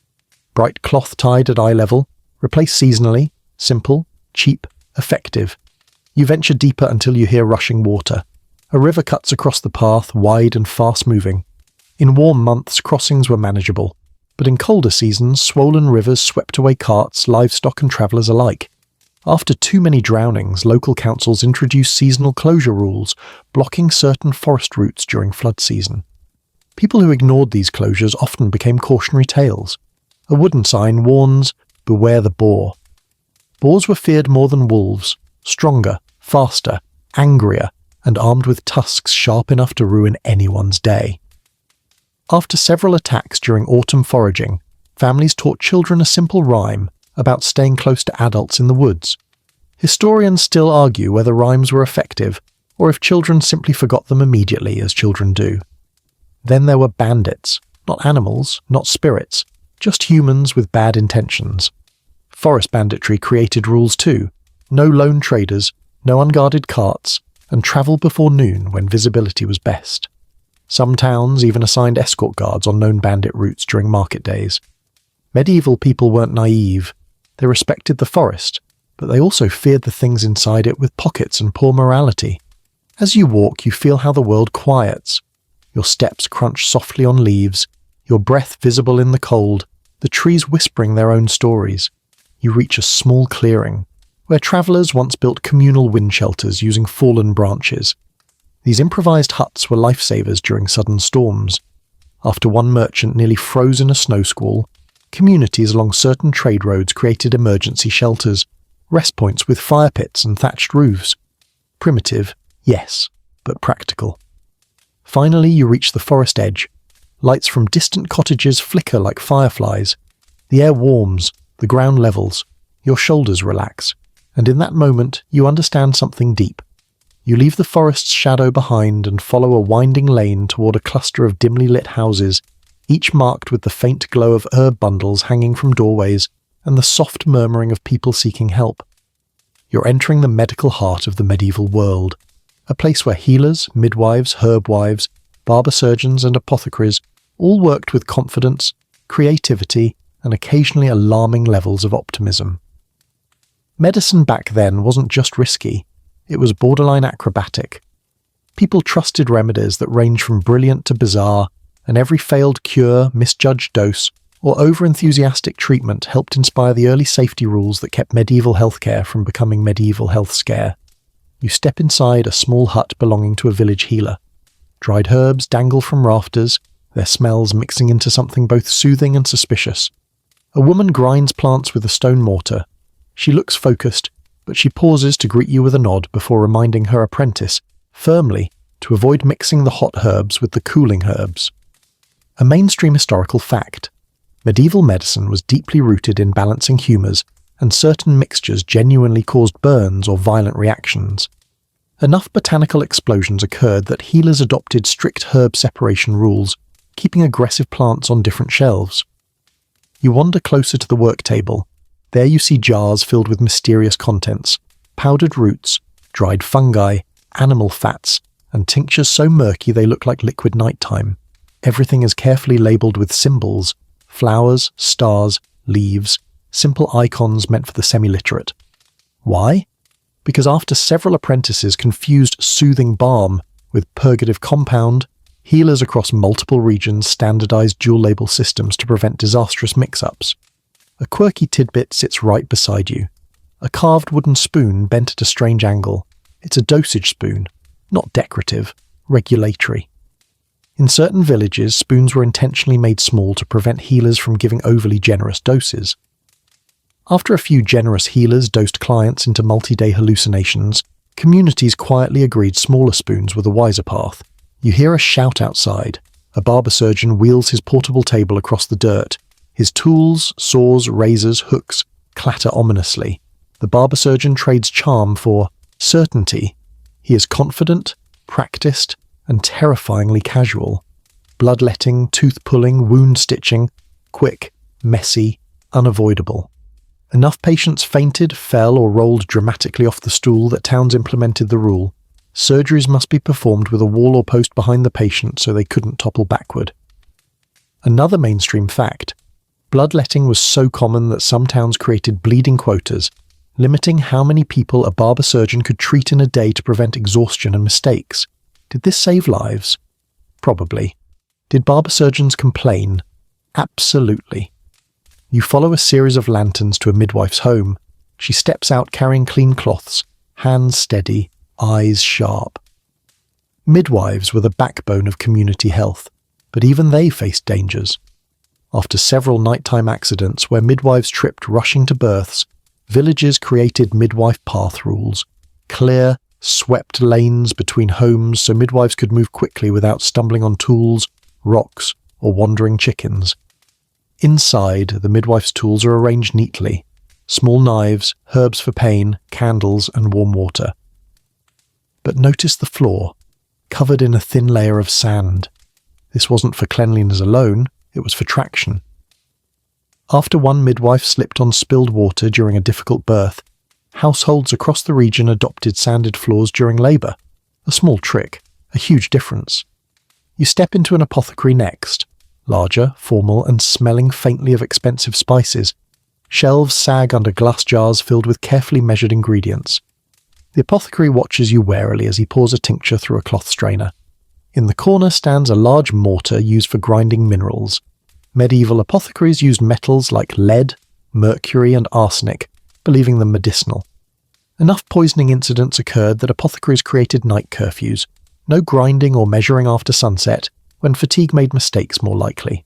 A: Bright cloth tied at eye level, replaced seasonally, simple, cheap, effective. You venture deeper until you hear rushing water. A river cuts across the path, wide and fast-moving. In warm months, crossings were manageable, but in colder seasons, swollen rivers swept away carts, livestock and travellers alike. After too many drownings, local councils introduced seasonal closure rules, blocking certain forest routes during flood season. People who ignored these closures often became cautionary tales. A wooden sign warns, "Beware the boar." Boars were feared more than wolves, stronger, faster, angrier, and armed with tusks sharp enough to ruin anyone's day. After several attacks during autumn foraging, families taught children a simple rhyme about staying close to adults in the woods. Historians still argue whether rhymes were effective, or if children simply forgot them immediately, as children do. Then there were bandits, not animals, not spirits, just humans with bad intentions. Forest banditry created rules too. No lone traders, no unguarded carts, and travel before noon when visibility was best. Some towns even assigned escort guards on known bandit routes during market days. Medieval people weren't naive. They respected the forest, but they also feared the things inside it with pockets and poor morality. As you walk, you feel how the world quiets. Your steps crunch softly on leaves, your breath visible in the cold, the trees whispering their own stories. You reach a small clearing, where travellers once built communal wind shelters using fallen branches. These improvised huts were lifesavers during sudden storms. After one merchant nearly froze in a snow squall, communities along certain trade roads created emergency shelters, rest points with fire pits and thatched roofs. Primitive, yes, but practical. Finally you reach the forest edge. Lights from distant cottages flicker like fireflies. The air warms, the ground levels, your shoulders relax, and in that moment you understand something deep. You leave the forest's shadow behind and follow a winding lane toward a cluster of dimly lit houses, each marked with the faint glow of herb bundles hanging from doorways and the soft murmuring of people seeking help. You're entering the medical heart of the medieval world, a place where healers, midwives, herb wives, barber surgeons and apothecaries all worked with confidence, creativity, and occasionally alarming levels of optimism. Medicine back then wasn't just risky, it was borderline acrobatic. People trusted remedies that ranged from brilliant to bizarre, and every failed cure, misjudged dose, or over-enthusiastic treatment helped inspire the early safety rules that kept medieval healthcare from becoming medieval health scare. You step inside a small hut belonging to a village healer. Dried herbs dangle from rafters, their smells mixing into something both soothing and suspicious. A woman grinds plants with a stone mortar. She looks focused, but she pauses to greet you with a nod before reminding her apprentice, firmly, to avoid mixing the hot herbs with the cooling herbs. A mainstream historical fact. Medieval medicine was deeply rooted in balancing humours, and certain mixtures genuinely caused burns or violent reactions. Enough botanical explosions occurred that healers adopted strict herb separation rules, keeping aggressive plants on different shelves. You wander closer to the work table. There you see jars filled with mysterious contents, powdered roots, dried fungi, animal fats, and tinctures so murky they look like liquid nighttime. Everything is carefully labelled with symbols, flowers, stars, leaves, simple icons meant for the semi-literate. Why? Because after several apprentices confused soothing balm with purgative compound, healers across multiple regions standardized dual-label systems to prevent disastrous mix-ups. A quirky tidbit sits right beside you. A carved wooden spoon bent at a strange angle. It's a dosage spoon, not decorative, regulatory. In certain villages, spoons were intentionally made small to prevent healers from giving overly generous doses. After a few generous healers dosed clients into multi-day hallucinations, communities quietly agreed smaller spoons were the wiser path. You hear a shout outside. A barber surgeon wheels his portable table across the dirt. His tools, saws, razors, hooks clatter ominously. The barber surgeon trades charm for certainty. He is confident, practiced, and terrifyingly casual. Bloodletting, tooth-pulling, wound-stitching, quick, messy, unavoidable. Enough patients fainted, fell, or rolled dramatically off the stool that towns implemented the rule. Surgeries must be performed with a wall or post behind the patient so they couldn't topple backward. Another mainstream fact. Bloodletting was so common that some towns created bleeding quotas, limiting how many people a barber surgeon could treat in a day to prevent exhaustion and mistakes. Did this save lives? Probably. Did barber surgeons complain? Absolutely. You follow a series of lanterns to a midwife's home. She steps out carrying clean cloths, hands steady, eyes sharp. Midwives were the backbone of community health, but even they faced dangers. After several nighttime accidents where midwives tripped rushing to births, villages created midwife path rules, clear, swept lanes between homes so midwives could move quickly without stumbling on tools, rocks, or wandering chickens. Inside, the midwife's tools are arranged neatly: small knives, herbs for pain, candles, and warm water. But notice the floor, covered in a thin layer of sand. This wasn't for cleanliness alone, it was for traction. After one midwife slipped on spilled water during a difficult birth, households across the region adopted sanded floors during labour. A small trick, a huge difference. You step into an apothecary next. Larger, formal, and smelling faintly of expensive spices. Shelves sag under glass jars filled with carefully measured ingredients. The apothecary watches you warily as he pours a tincture through a cloth strainer. In the corner stands a large mortar used for grinding minerals. Medieval apothecaries used metals like lead, mercury, and arsenic, believing them medicinal. Enough poisoning incidents occurred that apothecaries created night curfews. No grinding or measuring after sunset, when fatigue made mistakes more likely.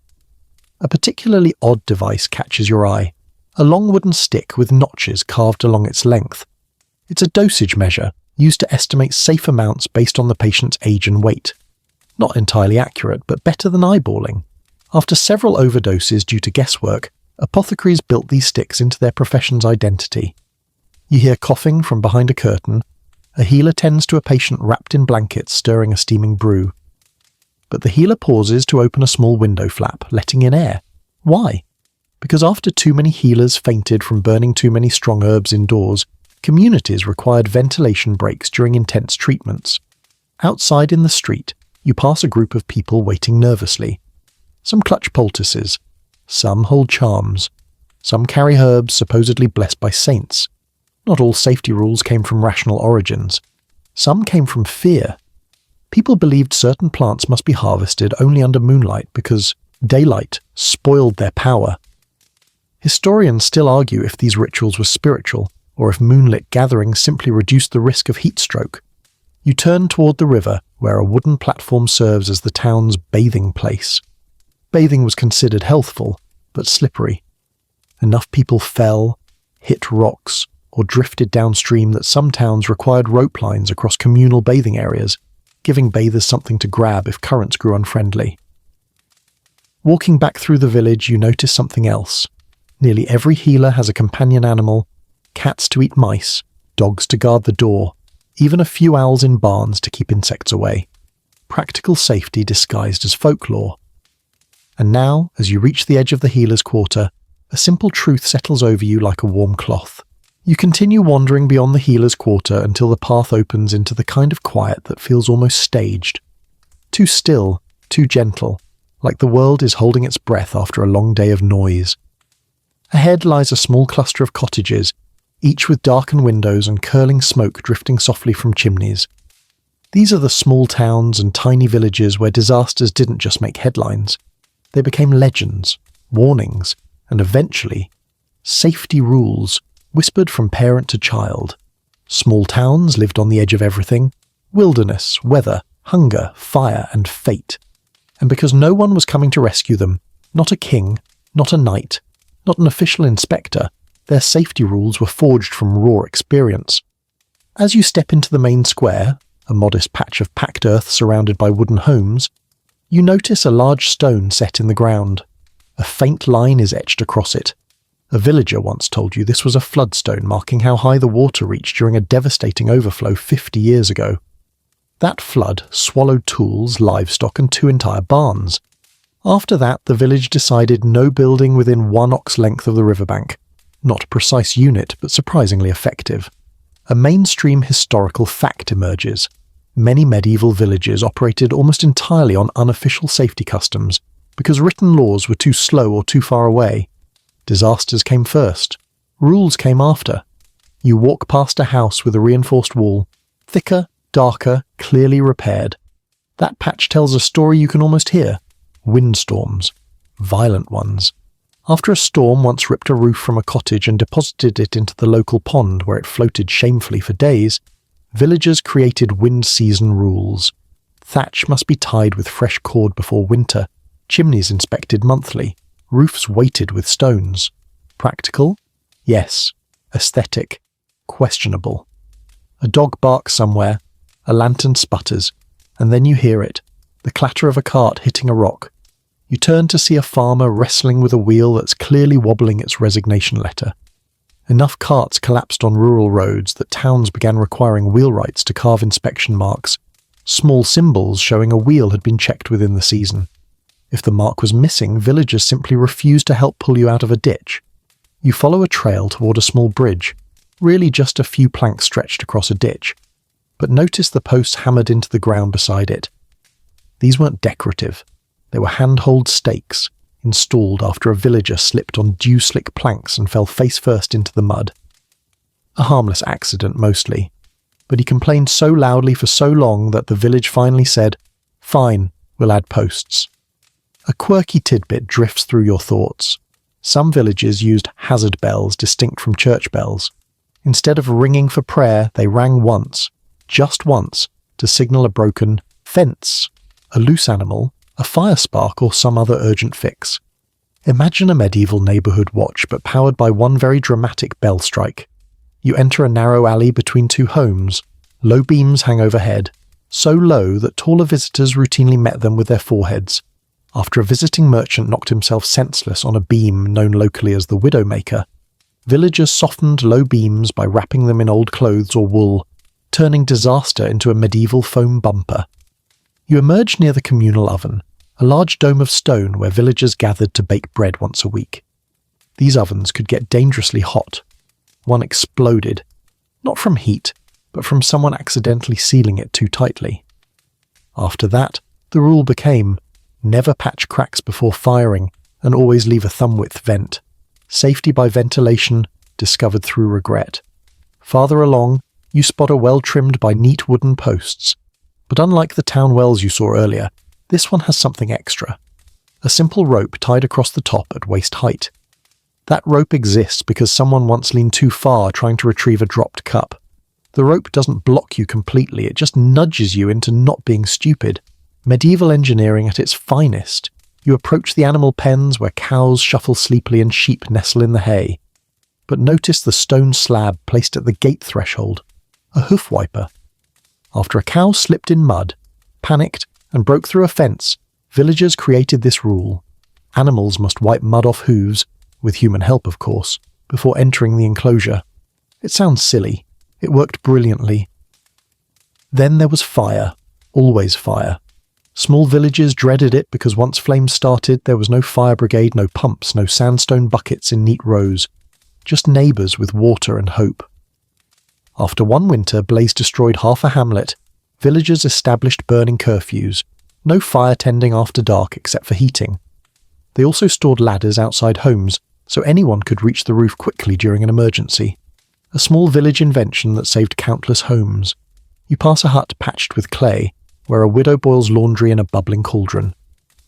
A: A particularly odd device catches your eye. A long wooden stick with notches carved along its length. It's a dosage measure, used to estimate safe amounts based on the patient's age and weight. Not entirely accurate, but better than eyeballing. After several overdoses due to guesswork, apothecaries built these sticks into their profession's identity. You hear coughing from behind a curtain. A healer tends to a patient wrapped in blankets stirring a steaming brew. But the healer pauses to open a small window flap, letting in air. Why? Because after too many healers fainted from burning too many strong herbs indoors, communities required ventilation breaks during intense treatments. Outside in the street, you pass a group of people waiting nervously. Some clutch poultices. Some hold charms. Some carry herbs supposedly blessed by saints. Not all safety rules came from rational origins. Some came from fear. People believed certain plants must be harvested only under moonlight because daylight spoiled their power. Historians still argue if these rituals were spiritual, or if moonlit gatherings simply reduced the risk of heat stroke. You turn toward the river, where a wooden platform serves as the town's bathing place. Bathing was considered healthful, but slippery. Enough people fell, hit rocks, or drifted downstream that some towns required rope lines across communal bathing areas, giving bathers something to grab if currents grew unfriendly. Walking back through the village, you notice something else. Nearly every healer has a companion animal, cats to eat mice, dogs to guard the door, even a few owls in barns to keep insects away. Practical safety disguised as folklore. And now, as you reach the edge of the healer's quarter, a simple truth settles over you like a warm cloth. You continue wandering beyond the healer's quarter until the path opens into the kind of quiet that feels almost staged. Too still, too gentle, like the world is holding its breath after a long day of noise. Ahead lies a small cluster of cottages, each with darkened windows and curling smoke drifting softly from chimneys. These are the small towns and tiny villages where disasters didn't just make headlines. They became legends, warnings, and eventually, safety rules whispered from parent to child. Small towns lived on the edge of everything: wilderness, weather, hunger, fire, and fate. And because no one was coming to rescue them, not a king, not a knight, not an official inspector, their safety rules were forged from raw experience. As you step into the main square, a modest patch of packed earth surrounded by wooden homes, you notice a large stone set in the ground. A faint line is etched across it. A villager once told you this was a floodstone marking how high the water reached during a devastating overflow 50 years ago. That flood swallowed tools, livestock, and 2 entire barns. After that, the village decided no building within 1 ox length of the riverbank. Not a precise unit, but surprisingly effective. A mainstream historical fact emerges. Many medieval villages operated almost entirely on unofficial safety customs because written laws were too slow or too far away. Disasters came first. Rules came after. You walk past a house with a reinforced wall, thicker, darker, clearly repaired. That patch tells a story you can almost hear. Windstorms. Violent ones. After a storm once ripped a roof from a cottage and deposited it into the local pond where it floated shamefully for days, villagers created wind season rules. Thatch must be tied with fresh cord before winter, chimneys inspected monthly, roofs weighted with stones. Practical? Yes. Aesthetic? Questionable. A dog barks somewhere, a lantern sputters, and then you hear it, the clatter of a cart hitting a rock. You turn to see a farmer wrestling with a wheel that's clearly wobbling its resignation letter. Enough carts collapsed on rural roads that towns began requiring wheelwrights to carve inspection marks, small symbols showing a wheel had been checked within the season. If the mark was missing, villagers simply refused to help pull you out of a ditch. You follow a trail toward a small bridge, really just a few planks stretched across a ditch, but notice the posts hammered into the ground beside it. These weren't decorative. They were handhold stakes, installed after a villager slipped on dew-slick planks and fell face-first into the mud. A harmless accident, mostly, but he complained so loudly for so long that the village finally said, "Fine, we'll add posts." A quirky tidbit drifts through your thoughts. Some villages used hazard bells distinct from church bells. Instead of ringing for prayer, they rang once, just once, to signal a broken fence, a loose animal, a fire spark, or some other urgent fix. Imagine a medieval neighbourhood watch, but powered by one very dramatic bell strike. You enter a narrow alley between 2 homes. Low beams hang overhead. so low that taller visitors routinely met them with their foreheads. After a visiting merchant knocked himself senseless on a beam known locally as the Widowmaker, villagers softened low beams by wrapping them in old clothes or wool, turning disaster into a medieval foam bumper. You emerged near the communal oven, a large dome of stone where villagers gathered to bake bread once a week. These ovens could get dangerously hot. One exploded, not from heat, but from someone accidentally sealing it too tightly. After that, the rule became, never patch cracks before firing and always leave a thumb-width vent. Safety by ventilation, discovered through regret. Farther along, you spot a well trimmed by neat wooden posts. But unlike the town wells you saw earlier, this one has something extra. A simple rope tied across the top at waist height. That rope exists because someone once leaned too far trying to retrieve a dropped cup. The rope doesn't block you completely, it just nudges you into not being stupid. Medieval engineering at its finest. You approach the animal pens where cows shuffle sleepily and sheep nestle in the hay. But notice the stone slab placed at the gate threshold. A hoof wiper. After a cow slipped in mud, panicked, and broke through a fence, villagers created this rule. Animals must wipe mud off hooves, with human help of course, before entering the enclosure. It sounds silly. It worked brilliantly. Then there was fire. Always fire. Small villages dreaded it because once flames started, there was no fire brigade, no pumps, no sandstone buckets in neat rows. Just neighbours with water and hope. After one winter blaze destroyed half a hamlet, villagers established burning curfews. No fire tending after dark except for heating. They also stored ladders outside homes, so anyone could reach the roof quickly during an emergency. A small village invention that saved countless homes. You pass a hut patched with clay, where a widow boils laundry in a bubbling cauldron.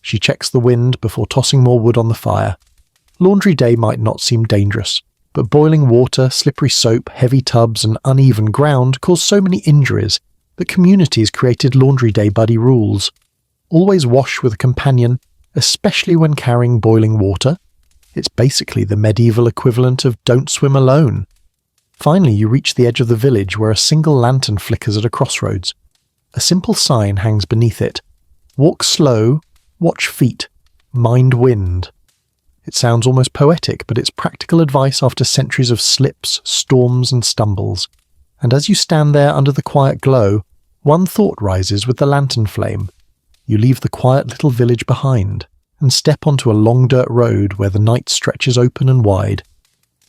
A: She checks the wind before tossing more wood on the fire. Laundry day might not seem dangerous, but boiling water, slippery soap, heavy tubs, and uneven ground cause so many injuries that communities created laundry day buddy rules. Always wash with a companion, especially when carrying boiling water. It's basically the medieval equivalent of don't swim alone. Finally, you reach the edge of the village where a single lantern flickers at a crossroads. A simple sign hangs beneath it. Walk slow, watch feet, mind wind. It sounds almost poetic, but it's practical advice after centuries of slips, storms, and stumbles. And as you stand there under the quiet glow, one thought rises with the lantern flame. You leave the quiet little village behind and step onto a long dirt road where the night stretches open and wide.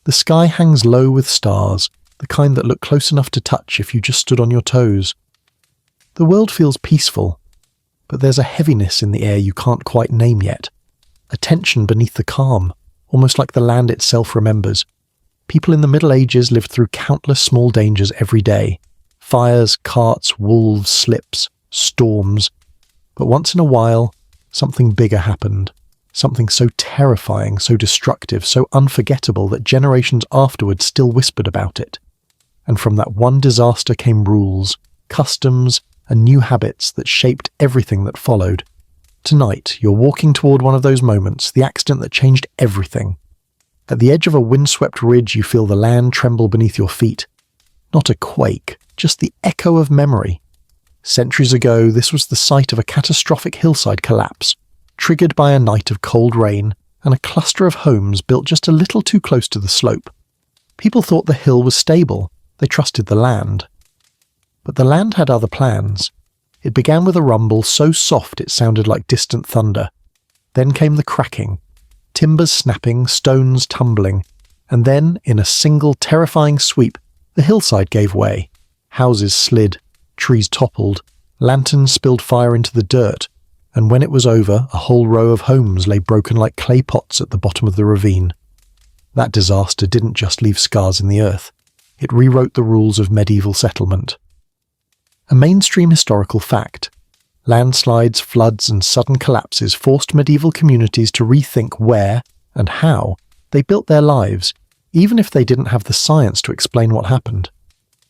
A: The sky hangs low with stars, the kind that look close enough to touch if you just stood on your toes. The world feels peaceful, but there's a heaviness in the air you can't quite name yet. A tension beneath the calm, almost like the land itself remembers. People in the Middle Ages lived through countless small dangers every day. Fires, carts, wolves, slips, storms. But once in a while, something bigger happened. Something so terrifying, so destructive, so unforgettable that generations afterwards still whispered about it. And from that one disaster came rules, customs, and new habits that shaped everything that followed. Tonight, you're walking toward one of those moments, the accident that changed everything. At the edge of a windswept ridge, you feel the land tremble beneath your feet. Not a quake, just the echo of memory. Centuries ago, this was the site of a catastrophic hillside collapse, triggered by a night of cold rain and a cluster of homes built just a little too close to the slope. People thought the hill was stable. They trusted the land. But the land had other plans. It began with a rumble so soft it sounded like distant thunder. Then came the cracking, timbers snapping, stones tumbling, and then, in a single terrifying sweep, the hillside gave way. Houses slid, trees toppled, lanterns spilled fire into the dirt, and when it was over, a whole row of homes lay broken like clay pots at the bottom of the ravine. That disaster didn't just leave scars in the earth. It rewrote the rules of medieval settlement. A mainstream historical fact. Landslides, floods, and sudden collapses forced medieval communities to rethink where and how they built their lives, even if they didn't have the science to explain what happened.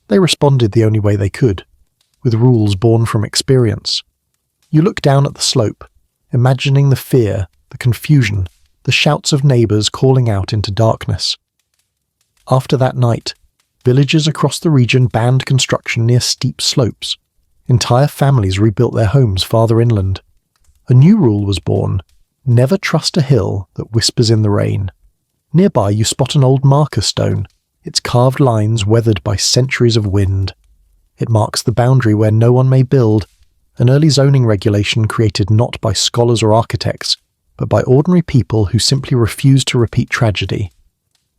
A: They responded the only way they could, with rules born from experience. You look down at the slope, imagining the fear, the confusion, the shouts of neighbours calling out into darkness. After that night, villagers across the region banned construction near steep slopes. Entire families rebuilt their homes farther inland. A new rule was born: never trust a hill that whispers in the rain. Nearby you spot an old marker stone, its carved lines weathered by centuries of wind. It marks the boundary where no one may build, an early zoning regulation created not by scholars or architects, but by ordinary people who simply refused to repeat tragedy.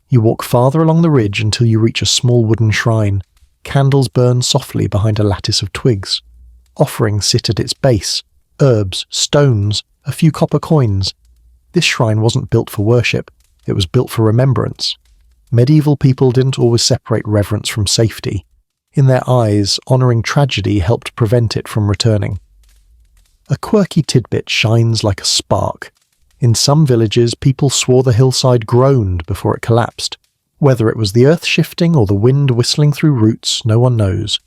A: You walk farther along the ridge until you reach a small wooden shrine. Candles burn softly behind a lattice of twigs. Offerings sit at its base: herbs, stones, a few copper coins. This shrine wasn't built for worship, it was built for remembrance. Medieval people didn't always separate reverence from safety. In their eyes, honouring tragedy helped prevent it from returning. A quirky tidbit shines like a spark. In some villages, people swore the hillside groaned before it collapsed. Whether it was the earth shifting or the wind whistling through roots, no one knows.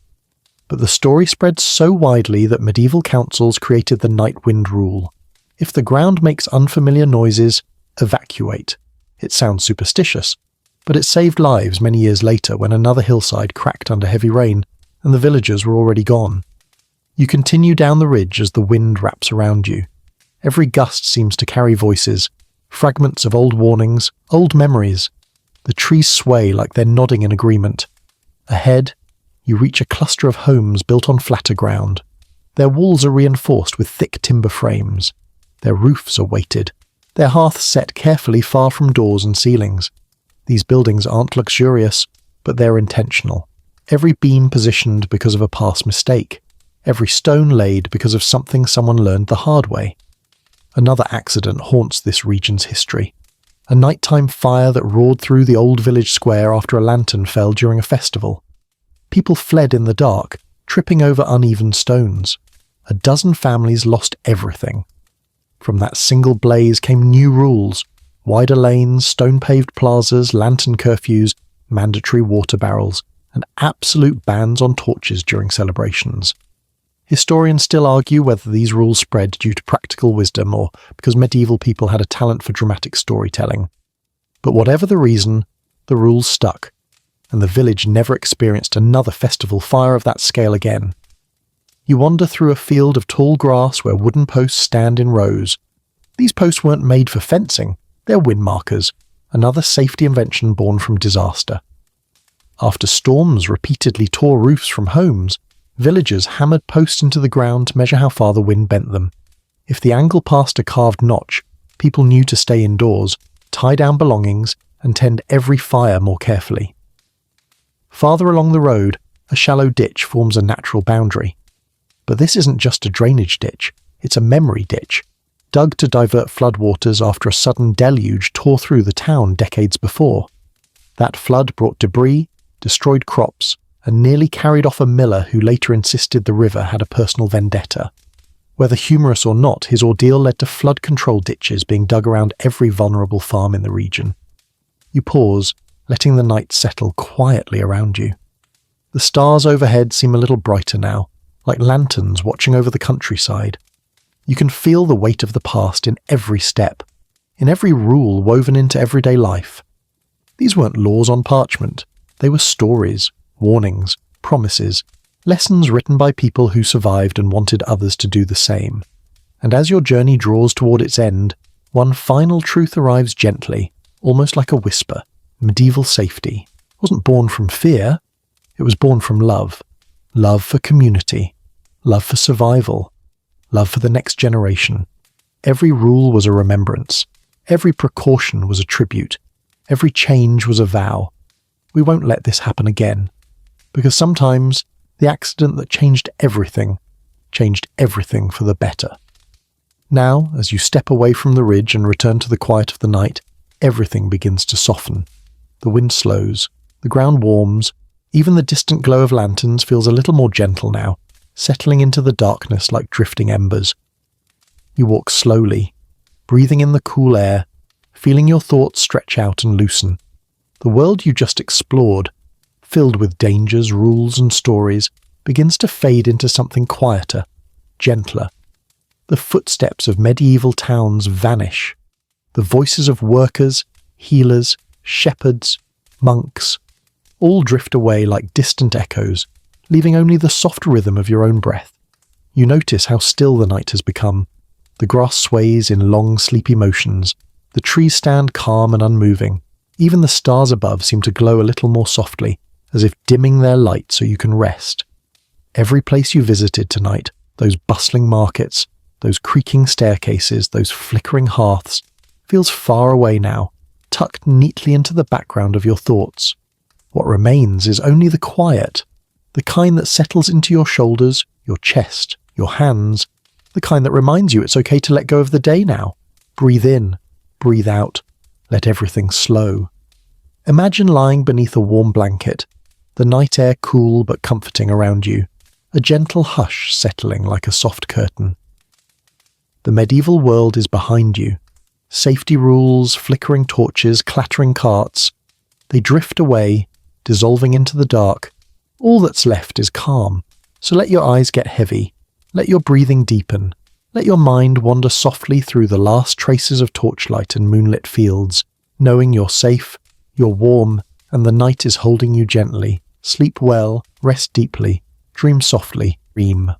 A: But the story spread so widely that medieval councils created the night wind rule. If the ground makes unfamiliar noises, evacuate. It sounds superstitious, but it saved lives many years later when another hillside cracked under heavy rain and the villagers were already gone. You continue down the ridge as the wind wraps around you. Every gust seems to carry voices, fragments of old warnings, old memories. The trees sway like they're nodding in agreement. Ahead, you reach a cluster of homes built on flatter ground. Their walls are reinforced with thick timber frames. Their roofs are weighted, their hearths set carefully far from doors and ceilings. These buildings aren't luxurious, but they're intentional. Every beam positioned because of a past mistake. Every stone laid because of something someone learned the hard way. Another accident haunts this region's history. A nighttime fire that roared through the old village square after a lantern fell during a festival. People fled in the dark, tripping over uneven stones. A dozen families lost everything. From that single blaze came new rules: wider lanes, stone-paved plazas, lantern curfews, mandatory water barrels, and absolute bans on torches during celebrations. Historians still argue whether these rules spread due to practical wisdom or because medieval people had a talent for dramatic storytelling. But whatever the reason, the rules stuck, and the village never experienced another festival fire of that scale again. You wander through a field of tall grass where wooden posts stand in rows. These posts weren't made for fencing, they're wind markers, another safety invention born from disaster. After storms repeatedly tore roofs from homes, villagers hammered posts into the ground to measure how far the wind bent them. If the angle passed a carved notch, people knew to stay indoors, tie down belongings, and tend every fire more carefully. Farther along the road, a shallow ditch forms a natural boundary. But this isn't just a drainage ditch, it's a memory ditch, dug to divert floodwaters after a sudden deluge tore through the town decades before. That flood brought debris, destroyed crops, and nearly carried off a miller who later insisted the river had a personal vendetta. Whether humorous or not, his ordeal led to flood control ditches being dug around every vulnerable farm in the region. You pause, letting the night settle quietly around you. The stars overhead seem a little brighter now, like lanterns watching over the countryside. You can feel the weight of the past in every step, in every rule woven into everyday life. These weren't laws on parchment, they were stories, warnings, promises, lessons written by people who survived and wanted others to do the same. And as your journey draws toward its end, one final truth arrives gently, almost like a whisper. Medieval safety wasn't born from fear, it was born from love. Love for community, love for survival, love for the next generation. Every rule was a remembrance. Every precaution was a tribute. Every change was a vow. We won't let this happen again. Because sometimes the accident that changed everything for the better. Now, as you step away from the ridge and return to the quiet of the night, everything begins to soften. The wind slows, the ground warms, even the distant glow of lanterns feels a little more gentle now, settling into the darkness like drifting embers. You walk slowly, breathing in the cool air, feeling your thoughts stretch out and loosen. The world you just explored, filled with dangers, rules, and stories, begins to fade into something quieter, gentler. The footsteps of medieval towns vanish. The voices of workers, healers, shepherds, monks, all drift away like distant echoes, leaving only the soft rhythm of your own breath. You notice how still the night has become. The grass sways in long, sleepy motions. The trees stand calm and unmoving. Even the stars above seem to glow a little more softly, as if dimming their light so you can rest. Every place you visited tonight, those bustling markets, those creaking staircases, those flickering hearths, feels far away now, tucked neatly into the background of your thoughts. What remains is only the quiet, the kind that settles into your shoulders, your chest, your hands, the kind that reminds you it's okay to let go of the day now. Breathe in, breathe out, let everything slow. Imagine lying beneath a warm blanket, the night air cool but comforting around you, a gentle hush settling like a soft curtain. The medieval world is behind you. Safety rules, flickering torches, clattering carts. They drift away, dissolving into the dark. All that's left is calm, so let your eyes get heavy. Let your breathing deepen. Let your mind wander softly through the last traces of torchlight and moonlit fields, knowing you're safe, you're warm, and the night is holding you gently. Sleep well, rest deeply, dream softly, dream.